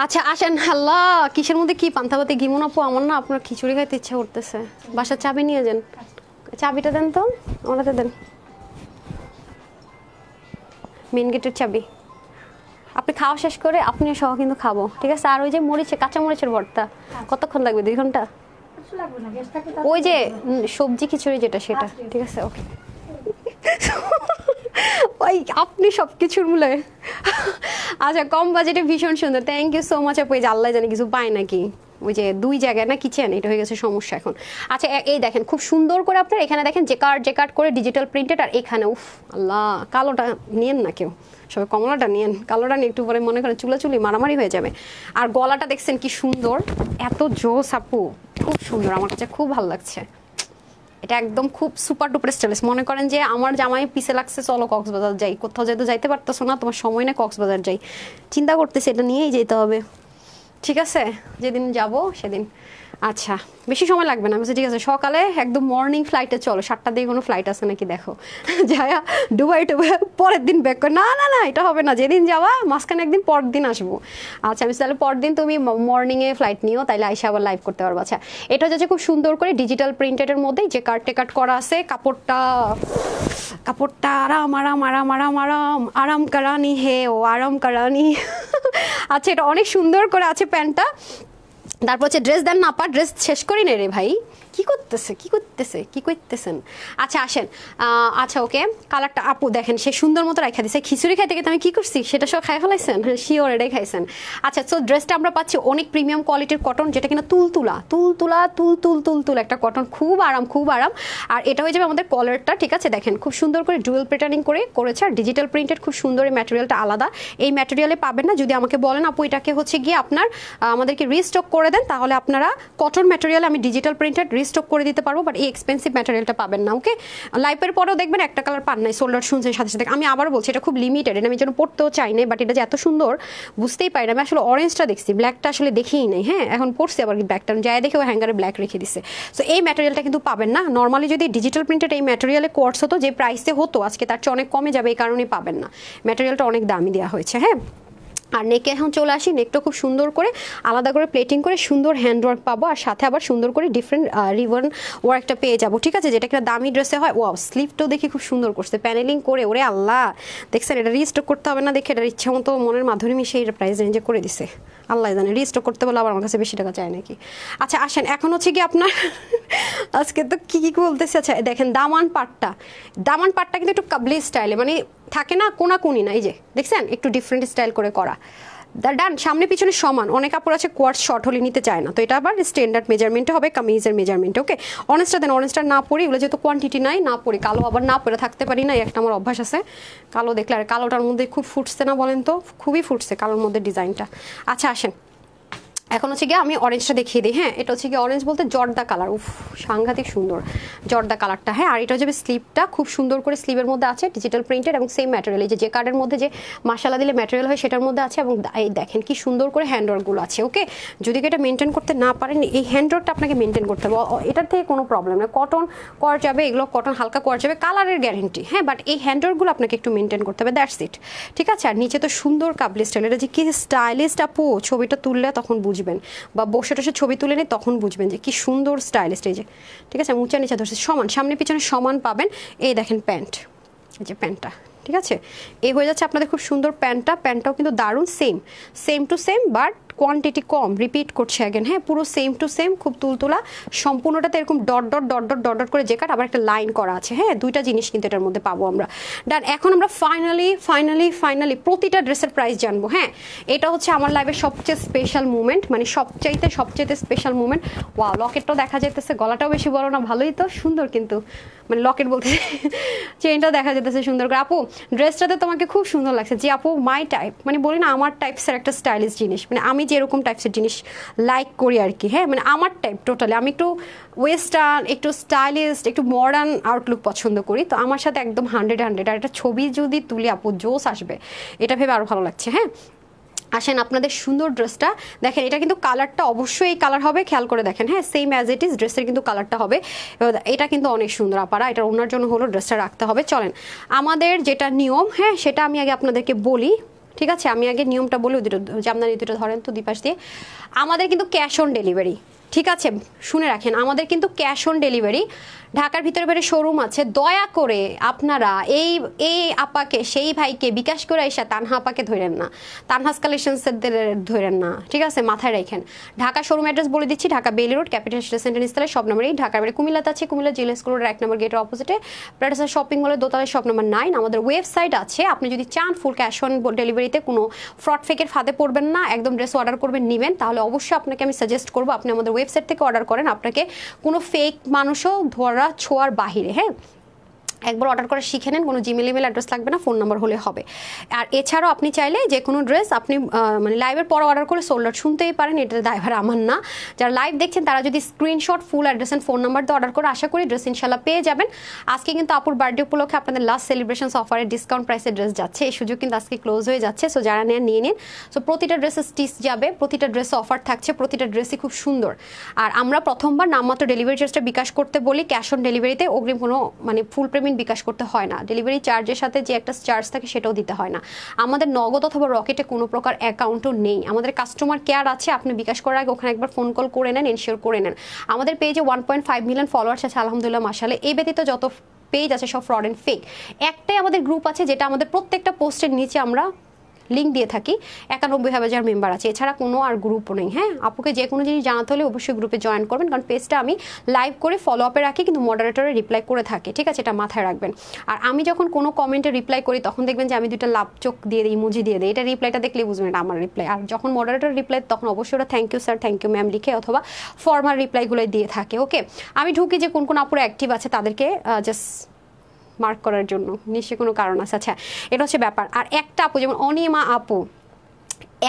আচ্ছা আসেন। আল্লাহ কিসের মধ্যে কি পান্তাপাতি ঘিমন আপু, আমার না আপনার খিচুড়ি খাইতে ইচ্ছা করতেছে। বাসার চাবি নিয়ে যান, চাবিটা দেন তো, ওনাতে দেন, মেন গেটের চাবি। আপনি খাওয়া শেষ করে আপনিও সহ কিন্তু খাবো, ঠিক আছে? আর ওই যে কাঁচা মরিচের ভর্তা কতক্ষণ লাগবে? 2 ঘন্টা? ওই যে সবজি খিচুড়ি যেটা সেটা, ঠিক আছে? ওকে ওই আপনি সব কিছুর মূলে। আচ্ছা কম বাজেটে ভীষণ সুন্দর, থ্যাংক ইউ সো মাচ আপু। এই যে আল্লাহ জানে কিছু পায় নাকি, ওই যে 2 জায়গায় না কিচেন, এটা হয়ে গেছে সমস্যা এখন। আচ্ছা এই দেখেন খুব সুন্দর করে আপনার এখানে দেখেন জেকার্ড করে ডিজিটাল প্রিন্টেড। আর এখানে উফ আল্লাহ, কালোটা নিয়েন না কেউ, সবাই কমলাটা নিয়েন, কালোটা নিয়ে একটু পরে মনে করেন চুলাচুলি মারামারি হয়ে যাবে। আর গলাটা দেখছেন কি সুন্দর, এত জোস আপু, খুব সুন্দর, আমার কাছে খুব ভালো লাগছে। এটা একদম খুব সুপার ডুপার স্টাইলিশ। মনে করেন যে আমার জামাই পিছে লাগছে, চলো কক্সবাজার যাই, কোথাও যেতে যাইতে পারতেছো না, তোমার সময় নেই, কক্সবাজার যাই, চিন্তা করতেছি এটা নিয়েই যেতে হবে, ঠিক আছে? যেদিন যাব সেদিন। আচ্ছা বেশি সময় লাগবে না। আমি ঠিক আছে সকালে একদম মর্নিং ফ্লাইটে চলো, 7টার দিকে কোনো ফ্লাইট আছে নাকি দেখো, যায়া ডুবাই পরের দিন ব্যাক করে। না না না এটা হবে না, যেদিন যাওয়া মাঝখানে একদিন পরের দিন আসবো। আচ্ছা আমি তাহলে পরের দিন তুমি মর্নিংয়ে ফ্লাইট নিও, তাইলে আইসা আবার লাইভ করতে পারবো। আচ্ছা এটা হচ্ছে খুব সুন্দর করে ডিজিটাল প্রিন্টেডের মধ্যেই যে কাট করা আছে। কাপড়টা আরাম আরাম আরাম আরাম আরাম আরাম কারানি হে ও আরাম কারানি। আচ্ছা এটা অনেক সুন্দর করে আছে প্যান্টটা। তারপর হচ্ছে ড্রেস দেন না পা, ড্রেস শেষ করি না রে ভাই, কি করতেছেন? আচ্ছা আসেন। আচ্ছা ওকে কালারটা আপু দেখেন সে সুন্দর মতো রাখা দিছে। খিচুড়ি খাইতে গিয়ে আমি কি করছি সেটা সব খাই ফেলাইছেন? শিওর এটাই খাইছেন। আচ্ছা সো ড্রেসটা আমরা পাচ্ছি অনেক প্রিমিয়াম কোয়ালিটির কটন, যেটা কিনা তুলতুলা একটা কটন, খুব আরাম। আর এটা হয়ে যাবে আমাদের কলারটা, ঠিক আছে? দেখেন খুব সুন্দর করে ডুয়েল প্যাটার্নিং করেছে। আর ডিজিটাল প্রিন্টেড খুব সুন্দর, এই ম্যাটেরিয়ালটা আলাদা, এই ম্যাটেরিয়ালে পাবেন না। যদি আমাকে বলেন আপু এটাকে হচ্ছে গিয়ে আপনার আমাদেরকে রিস্টক করে করে দেন তাহলে আপনারা কটন ম্যাটেরিয়াল আমি ডিজিটাল প্রিন্টেড রিস্টক করে দিতে পারবো, বাট এই এক্সপেন্সিভ ম্যাটেরিয়ালটা পাবেন না। ওকে, লাইভের পরেও দেখবেন একটা কালার পান নাই, সোল্ড আউট শুনছেন সাথে সাথে। আমি আবার বলছি এটা খুব লিমিটেড, এটা আমি যেন পড়তেও চাই না, বাট এটা যে এত সুন্দর বুঝতেই পারি না। আমি আসলে অরেঞ্জটা দেখছি, ব্ল্যাকটা আসলে দেখেই নেই। হ্যাঁ, এখন পড়ছি আবার ব্ল্যাকটা, যাই দেখে ও হ্যাঙ্গারে ব্ল্যাক রেখে দিছে। সো এই ম্যাটেরিয়ালটা কিন্তু পাবেন না। নর্মালি যদি ডিজিটাল প্রিন্টেড এই ম্যাটেরিয়ালে কোয়ার্টস হতো, যে প্রাইসে হতো আজকে তার চেয়ে অনেক কমে যাবে, এই কারণেই পাবেন না। ম্যাটেরিয়ালটা অনেক দামি দেওয়া হয়েছে। হ্যাঁ, আর নেকে এখন চলে আসি, নেকটা খুব সুন্দর করে আলাদা করে প্লেটিং করে সুন্দর হ্যান্ডওয়ার্ক পাবো, আর সাথে আবার সুন্দর করে ডিফারেন্ট রিবন ওয়ার্কটা পেয়ে যাবো। ঠিক আছে, যেটা কিনা দামি ড্রেসে হয়। ওয়াও, স্লিভটাও দেখি খুব সুন্দর করছে প্যানেলিং করে। ওরে আল্লাহ, দেখছেন এটা রিস্টক করতে হবে না দেখে, এটা ইচ্ছা মতো মনের মাধুরী মিশিয়ে এটা প্রাইস রেঞ্জে করে দিছে। আল্লাহ জানে রিস্টক করতে বলে আবার আমার কাছে বেশি টাকা চায় নাকি। আচ্ছা আসেন, এখন হচ্ছে কি আপনার আজকে তো কি কি বলতেছে। আচ্ছা দেখেন দামান পাটটা কিন্তু একটু কাবলি স্টাইলে, মানে থাকে না কোনাকুনি না, এই যে দেখছেন একটু ডিফারেন্ট স্টাইল করে করা। ডান, সামনে পিছনে সমান। অনেক কাপড় আছে কোয়ার্টস শর্ট হলে নিতে চায় না, তো এটা আবার স্ট্যান্ডার্ড মেজারমেন্টে হবে, কামিজের মেজারমেন্টে। ওকে, অনেস্টটা দেন, অনেস্টটা না পড়ি, এগুলো যেহেতু কোয়ান্টিটি নাই না পড়ি। কালো আবার না পরে থাকতে পারি না, একটা আমার অভ্যাস আছে। কালো দেখলে, আর কালোটার মধ্যে খুব ফুটছে না বলেন তো, খুবই ফুটছে কালোর মধ্যে ডিজাইনটা। আচ্ছা আসেন, এখন হচ্ছে গিয়ে আমি অরেঞ্জটা দেখিয়ে দিই। হ্যাঁ, এটা হচ্ছে গিয়ে অরেঞ্জ বলতে জর্দা কালার, উফ সাংঘাতিক সুন্দর জর্দা কালারটা। হ্যাঁ, আর এটা হচ্ছে স্লিভটা খুব সুন্দর করে স্লিভের মধ্যে আছে ডিজিটাল প্রিন্টেড এবং সেম ম্যাটেরিয়াল, এই যে কার্ডের মধ্যে যে মশালা দিলে ম্যাটেরিয়াল হয় সেটার মধ্যে আছে, এবং এই দেখেন কি সুন্দর করে হ্যান্ডওয়ার্কগুলো আছে। ওকে, যদি এটা মেনটেন করতে না পারেন, এই হ্যান্ডওয়ার্কটা আপনাকে মেনটেন করতে হবে, এটার থেকে কোনো প্রবলেম নেই। কটন করা যাবে, এগুলো কটন হালকা করা যাবে, কালারের গ্যারেন্টি। হ্যাঁ, বাট এই হ্যান্ডওয়ার্কগুলো আপনাকে একটু মেনটেন করতে হবে, দ্যাটস ইট। ঠিক আছে, আর নিচে তো সুন্দর কাবলি স্টাইল, এটা যে কি স্টাইলিস্ট আপু, ছবিটা তুললে তখন বুঝবেন, বা বসে টসে ছবি তুলে নিয়ে তখন বুঝবেন যে কি সুন্দর স্টাইলিস্ট। এই যে ঠিক আছে, উঁচা নিচে ধরছে সমান, সামনে পিছনে সমান পাবেন। এই দেখেন প্যান্ট, এই যে প্যান্টটা, ঠিক আছে এই হয়ে যাচ্ছে আপনাদের খুব সুন্দর প্যান্টটাও কিন্তু দারুণ, same to same, but quantity com, repeat করছে অ্যাগেন। হ্যাঁ, পুরো সেম টু সেম, খুব তুলতুলা, সম্পূর্ণটাতে এরকম dot dot dot dot dot dot করে জেকাট, আবার একটা লাইন করা আছে। হ্যাঁ, দুইটা জিনিস কিন্তু এটার মধ্যে পাবো আমরা। ডান, এখন আমরা ফাইনালি প্রতিটা ড্রেসের প্রাইস জানবো। হ্যাঁ, এটা হচ্ছে আমার লাইফের সবচেয়ে স্পেশাল মুমেন্ট, মানে সবচাইতে স্পেশাল মুমেন্ট। ওয়াও, লকেটটাও দেখা যাইতেছে, গলাটাও বেশি বড় না, ভালোই তো সুন্দর, কিন্তু মানে লকেট বলতে চেইনটাও দেখা যেতেছে সুন্দর করে। আপু ড্রেসটাতে তোমাকে খুব সুন্দর লাগছে। যে আপু মাই টাইপ, মানে বলি না আমার টাইপসের একটা স্টাইলিশ জিনিস, মানে আমি যেরকম টাইপসের জিনিস লাইক করি আর কি। হ্যাঁ, মানে আমার টাইপ টোটালি, আমি একটু ওয়েস্টার্ন, একটু স্টাইলিস্ট, একটু মডার্ন আউটলুক পছন্দ করি, তো আমার সাথে একদম 100। আর একটা ছবি যদি তুলি আপু জোস আসবে, এটা ভেবে আরও ভালো লাগছে। হ্যাঁ, আসেন আপনাদের সুন্দর ড্রেসটা দেখেন, এটা কিন্তু কালারটা অবশ্যই এই কালার হবে, খেয়াল করে দেখেন। হ্যাঁ, সেম অ্যাজ ইট ইজ ড্রেসের কিন্তু কালারটা হবে। এটা কিন্তু অনেক সুন্দর আপারা, এটা ওনার জন্য হলো ড্রেসটা রাখতে হবে। চলেন আমাদের যেটা নিয়ম, হ্যাঁ সেটা আমি আগে আপনাদেরকে বলি। ঠিক আছে, আমি আগে নিয়মটা বলি, জামদানি দুটো ধরেন তো দুই পাশ দিয়ে। আমাদের কিন্তু ক্যাশ অন ডেলিভারি, ঠিক আছে শুনে রাখেন, আমাদের কিন্তু ক্যাশ অন ডেলিভারি। ঢাকার ভিতরে বাইরে শোরুম আছে, দয়া করে আপনারা এই আপাকে সেই ভাইকে বিকাশ করে এসে তানহা আপাকে ধরেন না, তানহাস কালেকশনসদের ধরেন না, ঠিক আছে মাথায় রাখেন। ঢাকা শোরুম অ্যাড্রেস বলে দিচ্ছি, Dhaka Bailey road capital centre নিচতলায় শপ নম্বর 8, ঢাকার বাইরে কুমিল্লাতে আছে, কুমিল্লা জিএল স্কুলের 1 নম্বর গেটের অপোজিটে প্লাটিসা শপিং মলের দোতলায় শপ নম্বর 9। আমাদের ওয়েবসাইট আছে, আপনি যদি চান ফুল ক্যাশ অন ডেলিভারিতে কোনো ফ্রড ফেকের ফাঁদে পড়বেন না, একদম ড্রেস অর্ডার করবেন নেবেন, তাহলে অবশ্যই আপনাকে আমি সাজেস্ট করবো আপনি আমাদের ওয়েবসাইট থেকে অর্ডার করেন, আপনাকে কোনো ফেক মানুষও ধরা ছোঁয়ার বাহিরে। হ্যাঁ, একবার অর্ডার করে শিখে নেন, কোনো জিমেল ইমেল অ্যাড্রেস লাগবে না, ফোন নাম্বার হলে হবে। আর এছাড়াও আপনি চাইলে যে কোনো ড্রেস আপনি মানে লাইভের পর অর্ডার করে সোল্ড আউট শুনতেই পারেন, এটার দায়ভার আমার না। যারা লাইভ দেখছেন তারা যদি screenshot full address and phone number দিয়ে অর্ডার করে আশা করি ড্রেস ইনশাল্লাহ পেয়ে যাবেন। আজকে কিন্তু আপুর বার্থডে উপলক্ষে আপনাদের লাস্ট সেলিব্রেশন অফারে ডিসকাউন্ট প্রাইসে ড্রেস যাচ্ছে, এই সুযোগ কিন্তু আজকে ক্লোজ হয়ে যাচ্ছে। সো যারা নেন নিয়ে নিন। সো প্রতিটা ড্রেসে স্টিচ যাবে, প্রতিটা ড্রেসে অফার থাকছে, প্রতিটা ড্রেসই খুব সুন্দর। আর আমরা প্রথমবার নামমাত্র ডেলিভারি চার্জটা বিকাশ করতে বলি, ক্যাশ অন ডেলিভারিতে অগ্রিম কোনো মানে ফুল পেমেন্ট বিকাশ করতে হয় না, ডেলিভারি চার্জের সাথে যে একটা চার্জ থাকে সেটাও দিতে হয় না। আমাদের নগদ অথবা রকেটে কোনো প্রকার অ্যাকাউন্টও নেই, আমাদের কাস্টমার কেয়ার আছে, আপনি বিকাশ করার আগে ওখানে একবার ফোন কল করে নেন, এনশিওর করে নেন। আমাদের পেজে 1.5 মিলিয়ন ফলোয়ার্স আছে আলহামদুলিল্লাহ মাশাআল্লাহ। এই ব্যতীত যত পেজ আছে সব ফ্রড অ্যান্ড ফেক। একটাই আমাদের গ্রুপ আছে যেটা আমাদের প্রত্যেকটা পোস্টের নিচে আমরা লিঙ্ক দিয়ে থাকি, 91,000 মেম্বার আছে, এছাড়া কোনো আর গ্রুপও নেই। হ্যাঁ, আপুকে যে কোনো জিনিস জানাতে হলে অবশ্যই গ্রুপে জয়েন করবেন, কারণ পেজটা আমি লাইভ করে ফলো আপে রাখি, কিন্তু মডারেটরে রিপ্লাই করে থাকে, ঠিক আছে এটা মাথায় রাখবেন। আর আমি যখন কোনো কমেন্টে রিপ্লাই করি তখন দেখবেন যে আমি দুটো লাভ চোখ দিয়ে দিই, ইমোজি দিয়ে দিই, এটা রিপ্লাইটা দেখলেই বুঝবেন এটা আমার রিপ্লাই। আর যখন মডারেটর রিপ্লাই তখন অবশ্যই ওরা thank you sir, thank you ma'am লিখে অথবা ফর্মাল রিপ্লাইগুলো দিয়ে থাকে। ওকে, আমি ঢুকি যে কোন কোন আপুরা অ্যাক্টিভ আছে তাদেরকে জাস্ট মার্ক করার জন্য, নিশ্চয়ই কোনো কারণ আছে। আচ্ছা, এটা হচ্ছে ব্যাপার। আর একটা আপু যেমন অনিমা আপু,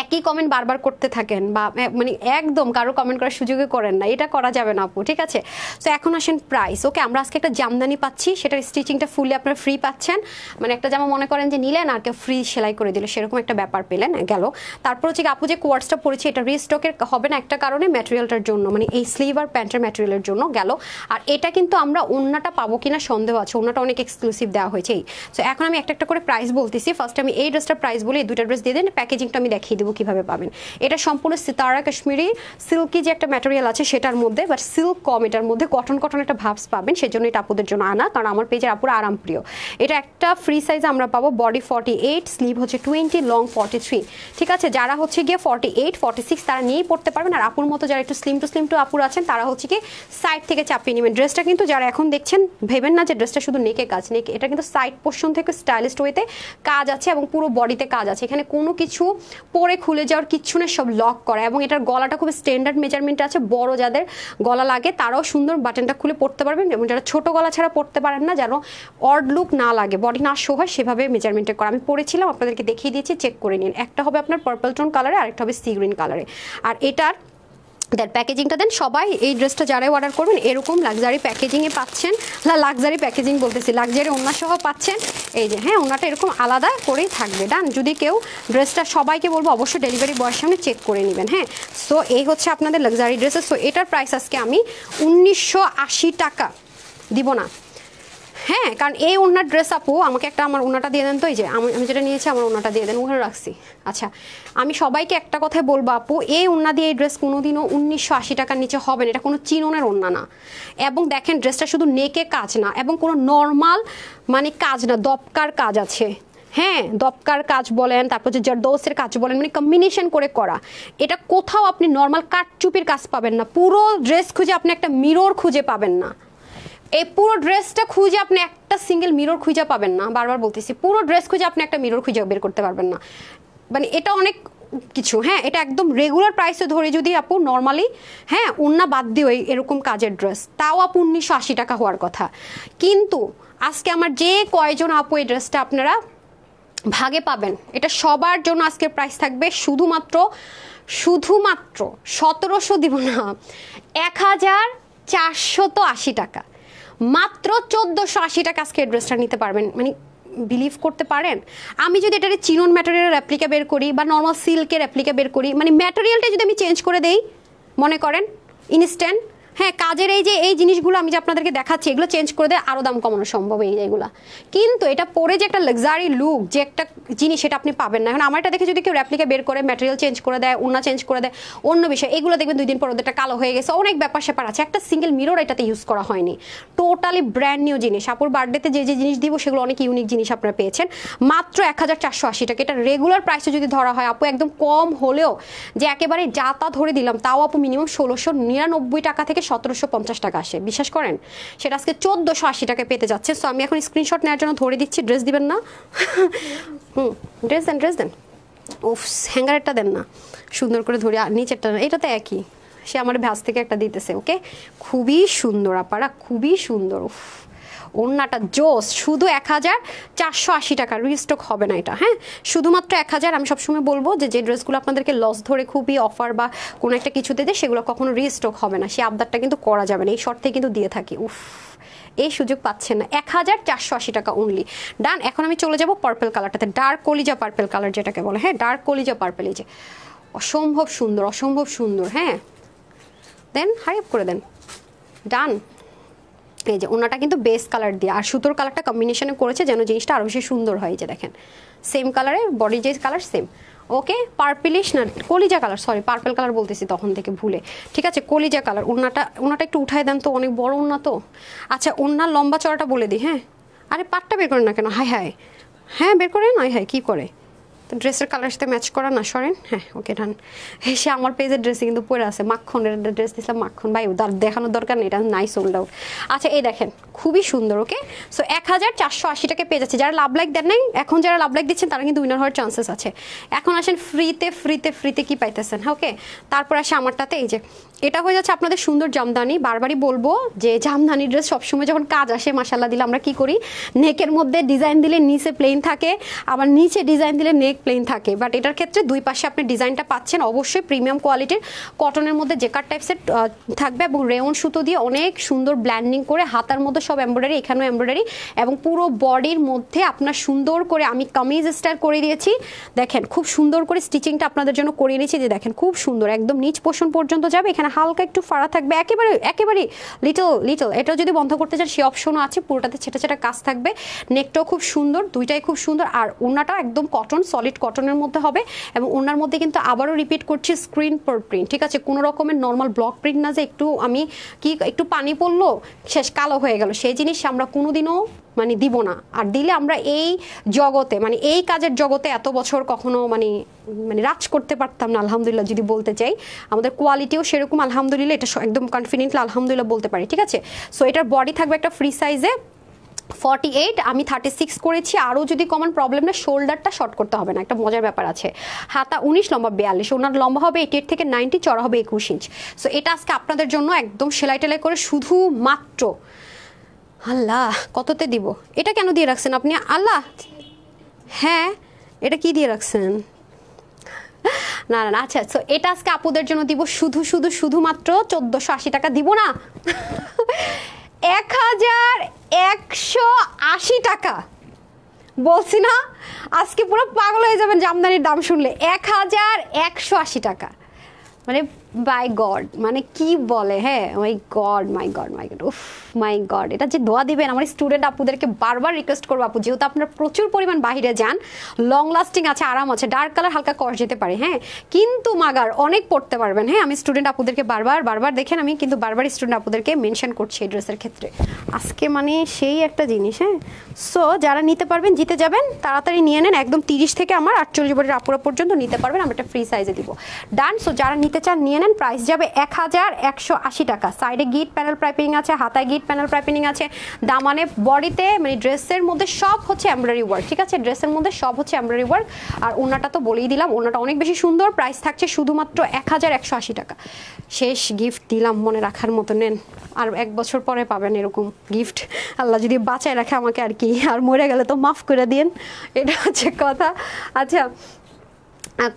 একই কমেন্ট বারবার করতে থাকেন বা মানে একদম কারো কমেন্ট করার সুযোগে করেন না, এটা করা যাবে না আপু, ঠিক আছে? সো এখন আসেন প্রাইস। ওকে, আমরা আজকে একটা জামদানি পাচ্ছি, সেটার স্টিচিংটা ফুললি আপনারা ফ্রি পাচ্ছেন। মানে একটা জামা মনে করেন যে নিলেন আর কেউ ফ্রি সেলাই করে দিল, সেরকম একটা ব্যাপার পেলেন গেল। তারপর হচ্ছে আপু যে কোয়ার্সটা পড়েছি এটা রিস্টকের হবে না একটা কারণে, ম্যাটেরিয়ালটার জন্য, মানে এই স্লিভ আর প্যান্টের ম্যাটেরিয়ালের জন্য গেল। আর এটা কিন্তু আমরা ওন্নাটা পাবো কিনা সন্দেহ আছে, ওন্নাটা অনেক এক্সক্লুসিভ দেওয়া হয়েছে। সো এখন আমি একটা একটা করে প্রাইস বলতেছি। ফার্স্ট আমি এই ড্রেসটার প্রাইস বলি, এই দুটা ড্রেস দিয়ে দেন, প্যাকেজিংটা আমি দেখিয়ে দেবো কিভাবে পাবেন। এটা সম্পূর্ণ সিতারা কাশ্মীরি সিল্কি যে একটা ম্যাটেরিয়াল আছে সেটার মধ্যে, বাট সিল্ক কম, এটার মধ্যে কটন কটন একটা ভাবস পাবেন, সেজন্য এটা আপুদের জন্য আনা, কারণ আমার পেজের আপুরা আরাম প্রিয়। এটা একটা ফ্রি সাইজ আমরা পাবো, বডি 48, স্লিভ হচ্ছে 20, লং 43, ঠিক আছে? যারা হচ্ছে গিয়ে 48, 46 তারা নিয়েই পড়তে পারবেন। আর আপুর মতো যারা একটু স্লিম টু আপুর আছেন তারা হচ্ছে কি সাইড থেকে চাপিয়ে নেবেন। ড্রেসটা কিন্তু যারা এখন দেখছেন ভেবেন না যে ড্রেসটা শুধু নেকে কাজ, নেকে এটা কিন্তু সাইড পোর্শন থেকে স্টাইলিস্ট ওয়েতে কাজ আছে এবং পুরো বডিতে কাজ আছে। এখানে কোনো কিছু পরে খুলে যাওয়ার কিচ্ছু না, সব লক করা। এবং এটার গলাটা খুব স্ট্যান্ডার্ড মেজারমেন্ট আছে, বড় যাদের গলা লাগে তারাও সুন্দর বাটনটা খুলে পড়তে পারবেন, এবং যারা ছোট গলা ছাড়া পড়তে পারেন না, যেন অড লুক না লাগে, বডি না শো হয়, সেভাবে মেজারমেন্টে করা। আমি পড়েছিলাম, আপনাদেরকে দেখিয়ে দিয়েছি, চেক করে নিন। একটা হবে আপনার পার্পল টোন কালারে, আরেকটা হবে সি গ্রিন কালারে। আর এটার দেন প্যাকেজিংটা দেন, সবাই এই ড্রেসটা যারাই অর্ডার করবেন এরকম লাক্সারি প্যাকেজিংয়ে পাচ্ছেন, লাক্সারি প্যাকেজিং বলতেছি, লাক্সারি ওন্না সহ পাচ্ছেন। এই যে হ্যাঁ, ওন্নাটা এরকম আলাদা করেই থাকবে। ডান, যদি কেউ ড্রেসটা, সবাইকে বলবো অবশ্যই ডেলিভারি বয়ের সামনে চেক করে নেবেন। হ্যাঁ, সো এই হচ্ছে আপনাদের লাক্সারি ড্রেসেস। সো এটার প্রাইস আজকে আমি 1980 টাকা দিব না। হ্যাঁ, কারণ এই ওনার ড্রেস আপু আমাকে একটা, আমার ওনাটা দিয়ে দেন তো, এই যে আমি যেটা নিয়েছি আমার ওনাটা দিয়ে দেন, ওখানে রাখছি। আচ্ছা, আমি সবাইকে একটা কথাই বলবো আপু, এই ওনা দিয়ে এই ড্রেস কোনোদিনও 1980 টাকার নিচে হবে না, এটা কোনো চিননের ওনা না। এবং দেখেন ড্রেসটা শুধু নেকে কাজ না, এবং কোনো নর্মাল মানে কাজ না, দপকার কাজ আছে। হ্যাঁ, দপকার কাজ বলেন, তারপর যে জারদৌসের কাজ বলেন, মানে কম্বিনেশন করে করা। এটা কোথাও আপনি নর্মাল কাটচুপির কাজ পাবেন না। পুরো ড্রেস খুঁজে আপনি একটা মিরর খুঁজে পাবেন না, এই পুরো ড্রেসটা খুঁজে আপনি একটা সিঙ্গেল মিরর খুঁজে পাবেন না। বারবার বলতেছি, পুরো ড্রেস খুঁজে আপনি একটা মিরর খুঁজে বের করতে পারবেন না। মানে এটা অনেক কিছু। হ্যাঁ, এটা একদম রেগুলার প্রাইসে ধরে যদি আপু নর্মালি, হ্যাঁ ওন্না বাদ দিয়ে এরকম কাজের ড্রেস, তাও আপু 1980 টাকা হওয়ার কথা। কিন্তু আজকে আমার যে কয়জন আপু এই ড্রেসটা আপনারা ভাগে পাবেন, এটা সবার জন্য আজকে প্রাইস থাকবে শুধুমাত্র 1700 দিব না, 1480 টাকা, মাত্র 1480 টাকা আজকে ড্রেসটা নিতে পারবেন। মানে বিলিভ করতে পারেন, আমি যদি এটার চিনন ম্যাটেরিয়ালের রেপ্লিকা বের করি বা নর্মাল সিল্কের রেপ্লিকা বের করি, মানে ম্যাটেরিয়ালটা যদি আমি চেঞ্জ করে দেই, মনে করেন ইনস্ট্যান্ট, হ্যাঁ কাজের এই যে এই জিনিসগুলো আমি যে আপনাদেরকে দেখাচ্ছি, এগুলো চেঞ্জ করে দেয় আরও দাম কমানো সম্ভব এই এইগুলো। কিন্তু এটা পরে যে একটা লাক্সারি লুক, যে একটা জিনিস, সেটা আপনি পাবেন না। এখন আমার এটা দেখে যদি কেউ রেপ্লিকা বের করে, ম্যাটেরিয়াল চেঞ্জ করে দেয়, ওন্না চেঞ্জ করে দেয়, অন্য বিষয়, এগুলো দেখবেন 2 দিন পর ওদেরটা কালো হয়ে গেছে, অনেক ব্যাপার স্যাপার আছে। একটা সিঙ্গেল মিরর এটাতে ইউজ করা হয়নি, টোটালি ব্র্যান্ড নিউ জিনিস। আপুর বার্থডেতে যে যে জিনিস দিব সেগুলো অনেক ইউনিক জিনিস আপনারা পেয়েছেন, মাত্র 1480 টাকা। এটা রেগুলার প্রাইসে যদি ধরা হয় আপু, একদম কম হলেও যে একেবারে যাতা ধরে দিলাম, তাও আপু মিনিমাম 1699 টাকা থেকে 1750 টাকা আসে, বিশ্বাস করেন। সেটা আজকে 1480 টাকায় পেতে যাচ্ছে। সো আমি এখন স্ক্রিনশট নেওয়ার জন্য ধরে দিচ্ছি। ড্রেস দিবেন না? ড্রেস দেন উফ, হ্যাঙ্গারেরটা দেন না, সুন্দর করে ধরে, নিচেরটা না, এটা তো একই। সে আমার ভ্যাস থেকে একটা দিতেছে। ওকে, খুবই সুন্দর আপারা, খুবই সুন্দর। উফ, ওন্নাটা জোস। শুধু 1480 টাকা, রিস্টক হবে না এটা। হ্যাঁ, শুধুমাত্র 1000। আমি সবসময় বলবো যে যে ড্রেসগুলো আপনাদেরকে লস ধরে খুবই অফার বা কোনো একটা কিছুতে দেয়, সেগুলো কখনো রিস্টক হবে না, সেই আবদারটা কিন্তু করা যাবে না, এই শর্তে কিন্তু দিয়ে থাকি। উফ, এই সুযোগ পাচ্ছেন না, 1480 টাকা অনলি। ডান, এখন আমি চলে যাব পার্পল কালারটাতে, ডার্ক কলিজা পার্পল কালার যেটাকে বলে। হ্যাঁ, ডার্ক কলিজা পার্পল, এই যে অসম্ভব সুন্দর, অসম্ভব সুন্দর। হ্যাঁ, দেন হাই আপ করে দেন। ডান, এই যে ওনাটা কিন্তু বেস কালার দিয়ে আর সুতোর কালারটা কম্বিনেশনে করেছে যেন জিনিসটা আরও বেশি সুন্দর হয়। যে দেখেন সেম কালারে, বডি যে কালার সেম। ওকে, পার্পলিশ না কলিজা কালার, সরি পার্পল কালার বলতেছি তখন থেকে ভুলে। ঠিক আছে, কলিজা কালার। ওনাটা একটু উঠায় দেন তো, অনেক বড় ওনা তো। আচ্ছা, ওনার লম্বা চড়াটা বলে দিই। হ্যাঁ, আরে পাটটা বের করেন না কেন? হ্যাঁ বের করেন। হাই কী করে তো ড্রেসের কালার সাথে ম্যাচ করা না, সরেন। হ্যাঁ ওকে, ডান। সে আমার পেজের ড্রেসে কিন্তু পরে আছে, মাখনের ড্রেস দিয়েছিলাম, মাখন ভাই দেখানোর দরকার নেই, এটা নাই সোল্ড আউট। আচ্ছা, এই দেখেন খুবই সুন্দর। ওকে, সো 1480 টাকা পেয়ে যাচ্ছে। যারা লাভ লাইক দেন নাই, এখন যারা লাভ লাইক দিচ্ছেন তারা কিন্তু উইনার হওয়ার চান্সেস আছে। এখন আসেন ফ্রিতে কি পাইতেছেন। হ্যাঁ, ওকে, তারপর আসে আমারটাতে, এই যে এটা হয়ে যাচ্ছে আপনাদের সুন্দর জামদানি। বারবারই বলবো যে জামদানি ড্রেস সবসময় যখন কাজ আসে মাশাল্লাহ দিলে আমরা কি করি, নেকের মধ্যে ডিজাইন দিলে নিচে প্লেন থাকে, আবার নিচে ডিজাইন দিলে নেক প্লেন থাকে। বাট এটার ক্ষেত্রে দুই পাশে আপনি ডিজাইনটা পাচ্ছেন অবশ্যই প্রিমিয়াম কোয়ালিটির কটনের মধ্যে জেকার টাইপসের থাকবে এবং রেওন সুতো দিয়ে অনেক সুন্দর ব্ল্যান্ডিং করে হাতার মধ্যে সব এমব্রয়ডারি, এখানেও এমব্রয়ডারি এবং পুরো বডির মধ্যে আপনার সুন্দর করে আমি কামিজ স্টাইল করে দিয়েছি। দেখেন খুব সুন্দর করে স্টিচিংটা আপনাদের জন্য করিয়ে নিয়েছি, যে দেখেন খুব সুন্দর একদম নিচ পোর্শন পর্যন্ত যাবে। এখানে হালকা একটু ফাড়া থাকবে, একেবারে একেবারে লিটল। এটা যদি বন্ধ করতে চান সে অপশনও আছে, পুরোটাতে ছেটা ছেটা কাজ থাকবে। নেকটাও খুব সুন্দর, দুইটাই খুব সুন্দর। আর ওড়নাটা একদম কটন, সলিড কটনের মধ্যে হবে এবং ওড়নার মধ্যে কিন্তু আবারও রিপিট করছি স্ক্রিন পর প্রিন্ট, ঠিক আছে? কোনো রকমের নর্মাল ব্লক প্রিন্ট না যে একটু আমি কি একটু পানি পড়লো শেষ কালো হয়ে গেল, সেই জিনিস আমরা কোনোদিনও মানে দিব না। আর দিলে আমরা এই জগতে মানে এই কাজের জগতে এত বছর কখনো মানে রাজ করতে পারতাম না আলহামদুলিল্লাহ যদি বলতে চাই। আমাদের কোয়ালিটিও সেরকম আলহামদুলিল্লাহ, এটা একদম কনফিডেন্টলি আলহামদুলিল্লাহ বলতে পারি, ঠিক আছে? সো এটার বডি থাকবে একটা ফ্রি সাইজে 48, আমি 36 করেছি। আরও যদি কমন প্রবলেম না, শোল্ডারটা শর্ট করতে হবে না, একটা মজার ব্যাপার আছে। হাতা 19, লম্বা 42, ওনার লম্বা হবে 88 থেকে 90, চড়া হবে 21 ইঞ্চ। সো এটা আজকে আপনাদের জন্য একদম সেলাই টেলাই করে শুধুমাত্র, আল্লাহ কততে দিব? এটা কেন দিয়ে রাখছেন আপনি আল্লাহ? হ্যাঁ এটা কি দিয়ে রাখছেন? না না আচ্ছা, সো এটা আজকে আপুদের জন্য দিব শুধুমাত্র 1480 টাকা, দিব না 1180 টাকা। বলছি না আজকে পুরো পাগল হয়ে যাবেন জামদানির দাম শুনলে। 1180 টাকা, মানে বাই গড, মানে কি বলে, হ্যাঁ মাই গড উফ মাই গড। এটা যে দোয়া দিবেন আমার স্টুডেন্ট আপুদেরকে বারবার রিকোয়েস্ট করবো, আপু যেহেতু আপনারা প্রচুর পরিমাণ বাইরে যান, লং লাস্টিং আছে, আরাম আছে, ডার্ক কালার হালকা কস যেতে পারে, হ্যাঁ কিন্তু মাগার অনেক পড়তে পারবেন। হ্যাঁ আমি স্টুডেন্ট আপুদেরকে বারবার দেখেন, আমি কিন্তু বারবার স্টুডেন্ট আপুদেরকে মেনশন করছি এই ড্রেসের ক্ষেত্রে আজকে, মানে সেই একটা জিনিস। হ্যাঁ সো যারা নিতে পারবেন জিতে যাবেন, তাড়াতাড়ি নিয়ে নেন। একদম 30 থেকে আমার 48 বছরের আপুরা পর্যন্ত নিতে পারবেন, আমরা একটা ফ্রি সাইজে দিব। ডান। সো যারা নিতে চান নিয়ে নেন, প্রাইস যাবে 1180 টাকা। সাইডে গিট প্যানেল পাইপিং আছে, হাতায় গিট প্যানেল পাইপিং আছে, দামানে বডিতে মানে ড্রেসের মধ্যে সব হচ্ছে এমব্রয়ডারি ওয়ার্ক, ঠিক আছে? ড্রেসের মধ্যে সব হচ্ছে এমব্রয়ডারি ওয়ার্ক। আর ওনাটা তো বলেই দিলাম, ওনাটা অনেক বেশি সুন্দর। প্রাইস থাকছে শুধুমাত্র 1180 টাকা। শেষ গিফট দিলাম মনে রাখার মতো, নেন। আর 1 বছর পরে পাবেন এরকম গিফট, আল্লাহ যদি বাঁচায় রাখে আমাকে আর কি। আর মরে গেলে তো মাফ করে দিন, এটা হচ্ছে কথা। আচ্ছা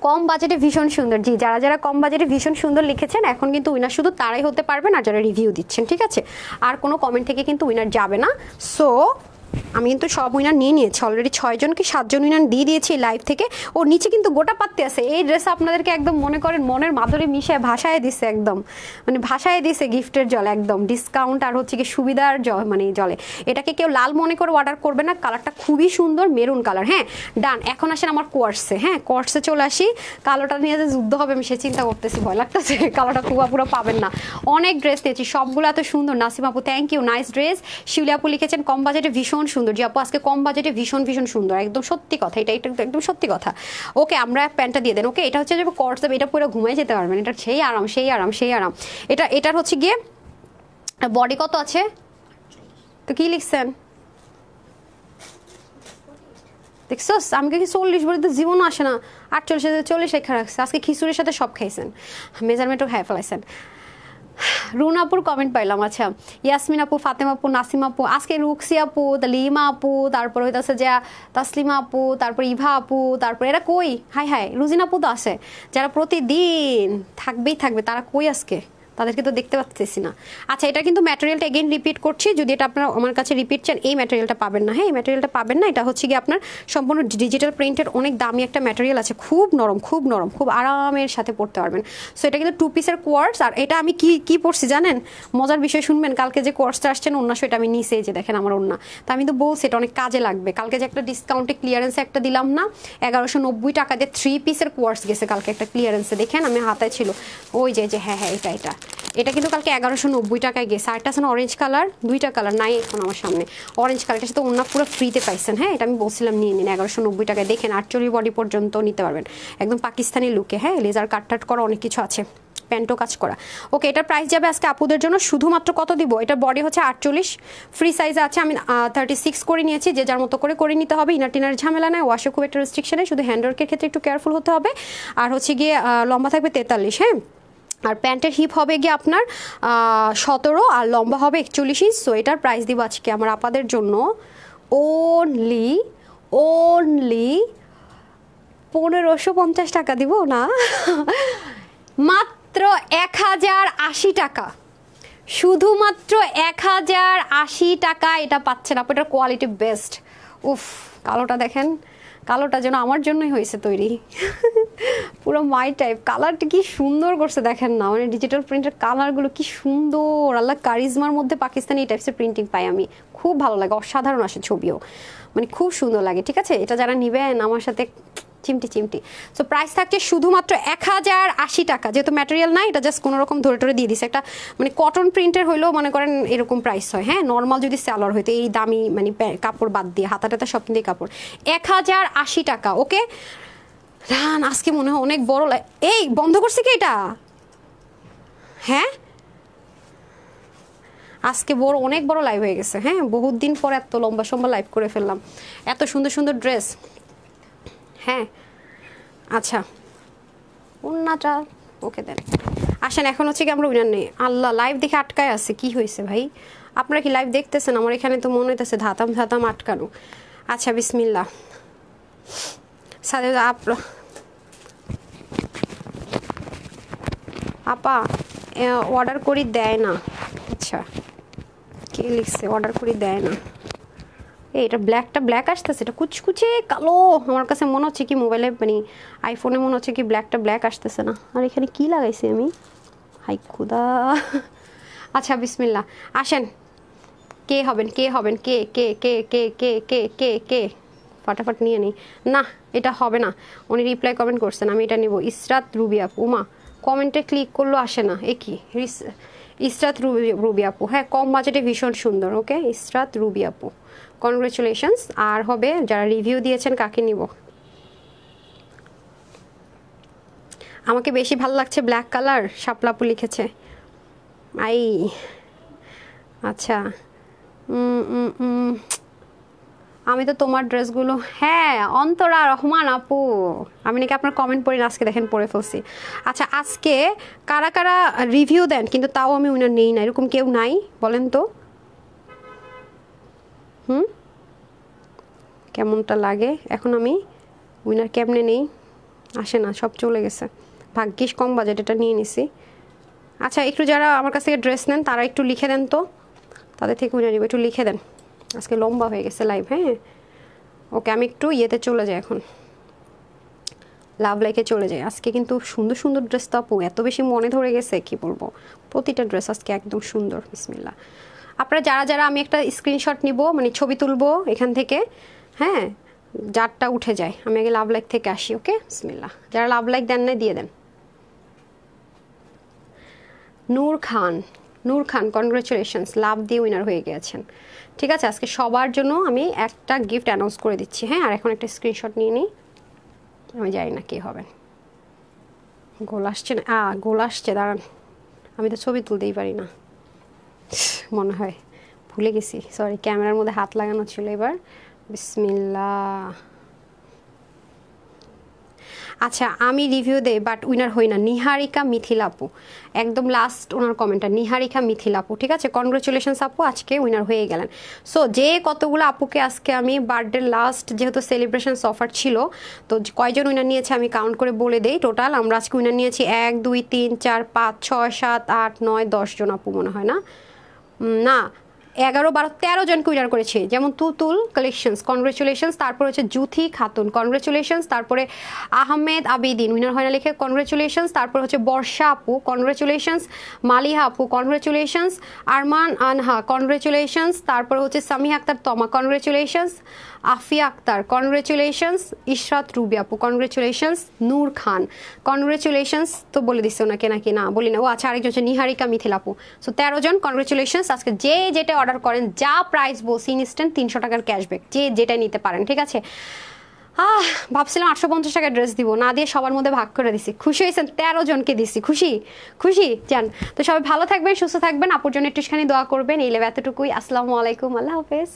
কম বাজেটে ভীষণ সুন্দর, জি যারা কম বাজেটে ভীষণ সুন্দর লিখেছেন এখন কিন্তু উইনার শুধু তারাই হতে পারবেন আর যারা রিভিউ দিচ্ছেন, ঠিক আছে? আর কোনো কমেন্ট থেকে কিন্তু উইনার যাবে না। সো আমি কিন্তু সব উইনার নিয়ে নিয়েছি অলরেডি, 6 জন কি 7 জন উইনার দিয়ে দিয়েছি লাইভ থেকে। ও নিচে কিন্তু গোটা পাত্তে আছে। এই ড্রেস আপনাদেরকে একদম মনে করেন মনের মাধুরী মিশায় ভাষায় দিছে, একদম মানে ভাষায় দিছে গিফটের জল, একদম ডিসকাউন্ট আর হচ্ছে কি সুবিধার মানে জলে। এটাকে কেউ লাল মনে করে অর্ডার করবে না, কালারটা খুবই সুন্দর মেরুন কালার। হ্যাঁ ডান। এখন আসেন আমার কোয়ার্সে। হ্যাঁ কোয়ার্সে চলে আসি। কালোটা নিয়ে যে যুদ্ধ হবে আমি সে চিন্তা করতেছি, ভয় লাগতেছে। কালোটা পুরো পাবেন না। অনেক ড্রেস নিয়েছি, সবগুলো এত সুন্দর। নাসিম আপু থ্যাংক ইউ, নাইস ড্রেস। শিউলি আপু লিখেছেন কম বাজেটে ভীষণ সুন্দর। জি আপু আজকে কম বাজেটে ভীষণ সুন্দর, একদম সত্যি কথা, এটা একদম সত্যি কথা। ওকে আমরা প্যান্টটা দিয়ে দেন। ওকে এটা হচ্ছে যে কর্স দেবে, এটা পুরো ঘুমাই যেতে পারবেন, এটা সেই আরাম। এটার হচ্ছে গিয়ে বডি কত আছে তো কি লিখছেন দেখছো? আমাকে কি 40 বলে তো জীবনও আসে না। 48 40 লেখা রাখছে। আজকে খিচুড়ির সাথে সব খাইছেন, মেজারমেন্টও খাই ফেলাইছেন। রুনাপুর কমেন্ট পাইলাম। আচ্ছা ইয়াসমিন আপু, ফাতেমা আপু, নাসিম আপু, আজকে রুকসি আপু, লিমা আপু, তারপর হইতাছে যে তাসলিমা আপু, তারপর ইভা আপু, তারপর এরা কই? হাই রুজিন আপু তো আছে, যারা প্রতিদিন থাকবে তারা কই আজকে? তাদেরকে তো দেখতে পাচ্ছি না। আচ্ছা এটা কিন্তু ম্যাটেরিয়ালটা এগেইন রিপিট করছি, যদি এটা আপনারা আমার কাছে রিপিট চান এই ম্যাটেরিয়ালটা পাবেন না। হ্যাঁ এই ম্যাটেরিয়ালটা পাবেন না। এটা হচ্ছে কি আপনার সম্পূর্ণ ডিজিটাল প্রিন্টের অনেক দামি একটা ম্যাটেরিয়াল আছে, খুব নরম, খুব আরামের সাথে পড়তে পারবেন। সো এটা কিন্তু 2 পিসের কোয়ার্স। আর এটা আমি কি পড়ছি জানেন? মজার বিষয় শুনবেন, কালকে যে কোয়ার্সটা আসছেন অন্য সেটা আমি নিচে যে দেখেন আমার অন্য, তো আমি তো বলছি এটা অনেক কাজে লাগবে। কালকে যে একটা ডিসকাউন্টে ক্লিয়ারেন্সে একটা দিলাম না 1190 টাকা দিয়ে 3 পিসের কোয়ার্স গেছে কালকে একটা ক্লিয়ারেন্সে, দেখেন আমি হাতায় ছিল ওই যে হ্যাঁ এটা কিন্তু কালকে 1190 টাকায় গেছে। আরেকটা আছে না অরেঞ্জ কালার, 2টা কালার নাই এখন আমার সামনে, অরেঞ্জ কালারটার সাথে অন্য পুরো ফ্রিতে পাইছেন। হ্যাঁ এটা আমি বলছিলাম নিয়ে নিন 1190 টাকায়, দেখেন 48 বডি পর্যন্ত নিতে পারবেন একদম পাকিস্তানি লুকে। হ্যাঁ লেজার কাট করা অনেক কিছু আছে, প্যান্টও কাজ করা। ওকে এটার প্রাইস যাবে আজকে আপুদের জন্য শুধুমাত্র কত দিব? এটার বডি হচ্ছে 48, ফ্রি সাইজে আছে, আমি 36 করে নিয়েছি, যে যার মতো করে নিতে হবে। ইনার টিনার ঝামেলা নাই, ওয়াশে খুব একটা রেস্ট্রিকশন নেই, শুধু হ্যান্ডওয়ার্কের ক্ষেত্রে একটু কেয়ারফুল হতে হবে। আর হচ্ছে গিয়ে লম্বা থাকবে 43। হ্যাঁ আর প্যান্টের হিপ হবে গিয়ে আপনার 17 আর লম্বা হবে 41 ইঞ্চ। সো এটার প্রাইস দিব আজকে আমার আপাদের জন্য ওনলি 1550 টাকা দিব না, মাত্র 1080 টাকা, শুধুমাত্র 1080 টাকা এটা পাচ্ছেন। আপনার কোয়ালিটি বেস্ট। উফ, কালোটা দেখেন, কালোটা যেন আমার জন্যই হয়েছে তৈরি। পুরো মাই টাইপ। কালারটা কি সুন্দর করছে দেখেন না, মানে ডিজিটাল প্রিন্টের কালারগুলো কি সুন্দর। আল্লাহ, কারিজমার মধ্যে পাকিস্তানি এই টাইপসের প্রিন্টিং পাই আমি, খুব ভালো লাগে, অসাধারণ আসে ছবিও, মানে খুব সুন্দর লাগে। ঠিক আছে, এটা যারা নিবেন আমার সাথে চিমটি। সো প্রাইস থাকছে শুধুমাত্র 1080 টাকা। যেহেতু ম্যাটেরিয়াল নাই, এটা জাস্ট কোনো রকম ধরে ধরে দিয়ে দিছে। একটা মানে কটন প্রিন্টের হইলেও মনে করেন এরকম প্রাইস হয়। হ্যাঁ, নর্মাল যদি স্যালোয়ার হইতো এই দামি মানে কাপড় বাদ দিয়ে, হাতাটাতে সব দিয়ে কাপড়, 1080 টাকা। ওকে রান, আজকে মনে হয় অনেক বড় এই বন্ধ করছে কি এটা? হ্যাঁ, আজকে অনেক বড় লাইভ হয়ে গেছে। হ্যাঁ, বহুত দিন পর এত লম্বা লাইভ করে ফেললাম, এত সুন্দর সুন্দর ড্রেস। হ্যাঁ, আচ্ছা, ওন্নাটা ওকে দেন। আসেন, এখন হচ্ছে কি আমরা উইনার নেই। আল্লাহ, লাইভ দেখে আটকায় আছে, কি হয়েছে ভাই? আপনারা কি লাইভ দেখতেছেন? আমার এখানে তো মনে হইতেছে ধাতাম আটকানো। আচ্ছা, বিসমিল্লাহ। সাথে আপা অর্ডার করি দেয় না। আচ্ছা, কে লিখছে অর্ডার করি দেয় না? এটা ব্ল্যাক আসতেছে, এটা কুচকুচে কালো। আমার কাছে মনে হচ্ছে কি মোবাইলে মানে আইফোনে মনে হচ্ছে কি ব্ল্যাক আসতেছে না। আর এখানে কি লাগাইছি আমি? হাই খুদা। আচ্ছা, বিসমিল্লাহ। আসেন, কে হবেন কে কে কে কে কে কে কে কে ফটাফট নিয়ে নিই। না, এটা হবে না, উনি রিপ্লাই কমেন্ট করছেন, আমি এটা নিব। ইসরাত রুবি আপু। উমা, কমেন্টে ক্লিক করলো আসে না, এ কি? ইসরাত রুবি আপু, হ্যাঁ, কম বাজেটে ভীষণ সুন্দর। ওকে, ইসরাত রুবি আপু, কনগ্রেচুলেশনস। আর হবে যারা রিভিউ দিয়েছেন, কাকে নিব? আমাকে বেশি ভালো লাগছে ব্ল্যাক কালার, শাপলাপু লিখেছে। আচ্ছা, আমি তো তোমার ড্রেসগুলো, হ্যাঁ, অন্তরা রহমান আপু, আমি নাকি আপনার কমেন্ট পড়ি না, আজকে দেখেন পড়ে ফেলছি। আচ্ছা, আজকে কারা কারা রিভিউ দেন কিন্তু তাও আমি উনার নেই না, এরকম কেউ নাই বলেন তো? কেমনটা লাগে এখন? আমি উইনার কেমনে নেই? আসে না, সব চলে গেছে। ভাগ্যিস কম বাজেট এটা নিয়ে নিছি। আচ্ছা, একটু যারা আমার কাছ থেকে ড্রেস নেন তারা একটু লিখে দেন তো, তাদের থেকে উইনার নিব, একটু লিখে দেন। আজকে লম্বা হয়ে গেছে লাইভ। হ্যাঁ, ওকে, আমি একটু ইয়েতে চলে যাই এখন, লাভ লাইকে চলে যাই। আজকে কিন্তু সুন্দর সুন্দর ড্রেস তো আপু, এত বেশি মনে ধরে গেছে কি বলবো, প্রতিটা ড্রেস আজকে একদম সুন্দর। বিসমিল্লাহ। আপনারা যারা আমি একটা স্ক্রিনশট নিব, মানে ছবি তুলবো এখান থেকে। হ্যাঁ, যারটা উঠে যায়, আমি আগে লাভ লাইক থেকে আসি। ওকে, বিসমিল্লাহ। যারা লাভ লাইক দেন না দিয়ে দেন। নূর খান, কনগ্রেচুলেশনস, লাভ দিয়ে উইনার হয়ে গিয়েছেন। ঠিক আছে, আজকে সবার জন্য আমি একটা গিফট অ্যানাউন্স করে দিচ্ছি। হ্যাঁ, আর এখন একটা স্ক্রিনশট নিয়ে নিই, আমি জানি না কে হবেন। গোল আসছে না, গোল আসছে, দাঁড়ান, আমি তো ছবি তুলতেই পারি না মনে হয়, ভুলে গেছি, সরি, ক্যামেরার মধ্যে হাত লাগানো ছিল। এবার বিসমিল্লাহ। আচ্ছা, আমি রিভিউ দেই বাট উইনার হই না। নিহারিকা মিথিল আপু, একদম লাস্ট ওনার কমেন্টটা, নিহারিকা মিথিল আপু। ঠিক আছে, কনগ্রেচুলেশনস আপু, আজকে উইনার হয়ে গেলেন। সো যে কতগুলো আপুকে আজকে আমি বার্থডে লাস্ট যেহেতু সেলিব্রেশন অফার ছিল, তো কয়জন উইনার নিয়েছে আমি কাউন্ট করে বলে দেই। টোটাল আমরা আজকে উইনার নিয়েছি 1 2 3 4 5 6 7 8 9 10 জন আপু মনে হয়, না 11 12 13 জনকে উইনার করেছে। যেমন তুতুল কালেকশনস, কনগ্রেচুলেশনস। তারপর হচ্ছে জুথি খাতুন, কনগ্রেচুলেশনস। তারপরে আহমেদ আবিদিন, উইনার হয় না লিখে, কনগ্রেচুলেশনস। তারপর হচ্ছে বর্ষা আপু, কনগ্রেচুলেশনস। মালিহা আপু, কনগ্রেচুলেশনস। আরমান আনহা, কনগ্রেচুলেশনস। তারপর হচ্ছে সামিহা আক্তার তমা, কনগ্রেচুলেশনস। আফিয়া আক্তার, কনগ্রেচুলেশনস। ইশরাত রুবি আপু, কনগ্রেচুলেশনস। নূর খান, কনগ্রেচুলেশনস। তো বলে দিচ্ছে ওনাকে নাকি? না বলি না। ও আচ্ছা, আরেকজন হচ্ছে নিহারিকা মিথিল আপু। সো 13 জন, কনগ্রেচুলেশনস। আজকে যে যেটা অর্ডার করেন, যা প্রাইস বলছি ইনস্ট্যান্ট 300 টাকার ক্যাশব্যাক, যে যেটা নিতে পারেন। ঠিক আছে, ভাবছিলাম 850 টাকার ড্রেস দিব, না দিয়ে সবার মধ্যে ভাগ করে দিছি। খুশি হয়েছেন? 13 জনকে দিছি, খুশি যান। তো সবাই ভালো থাকবেন, সুস্থ থাকবেন, আপুর জন্য একটুখানি দোয়া করবেন। এই লেবে এতটুকুই। আসসালামু আলাইকুম, আল্লাহ হাফেজ।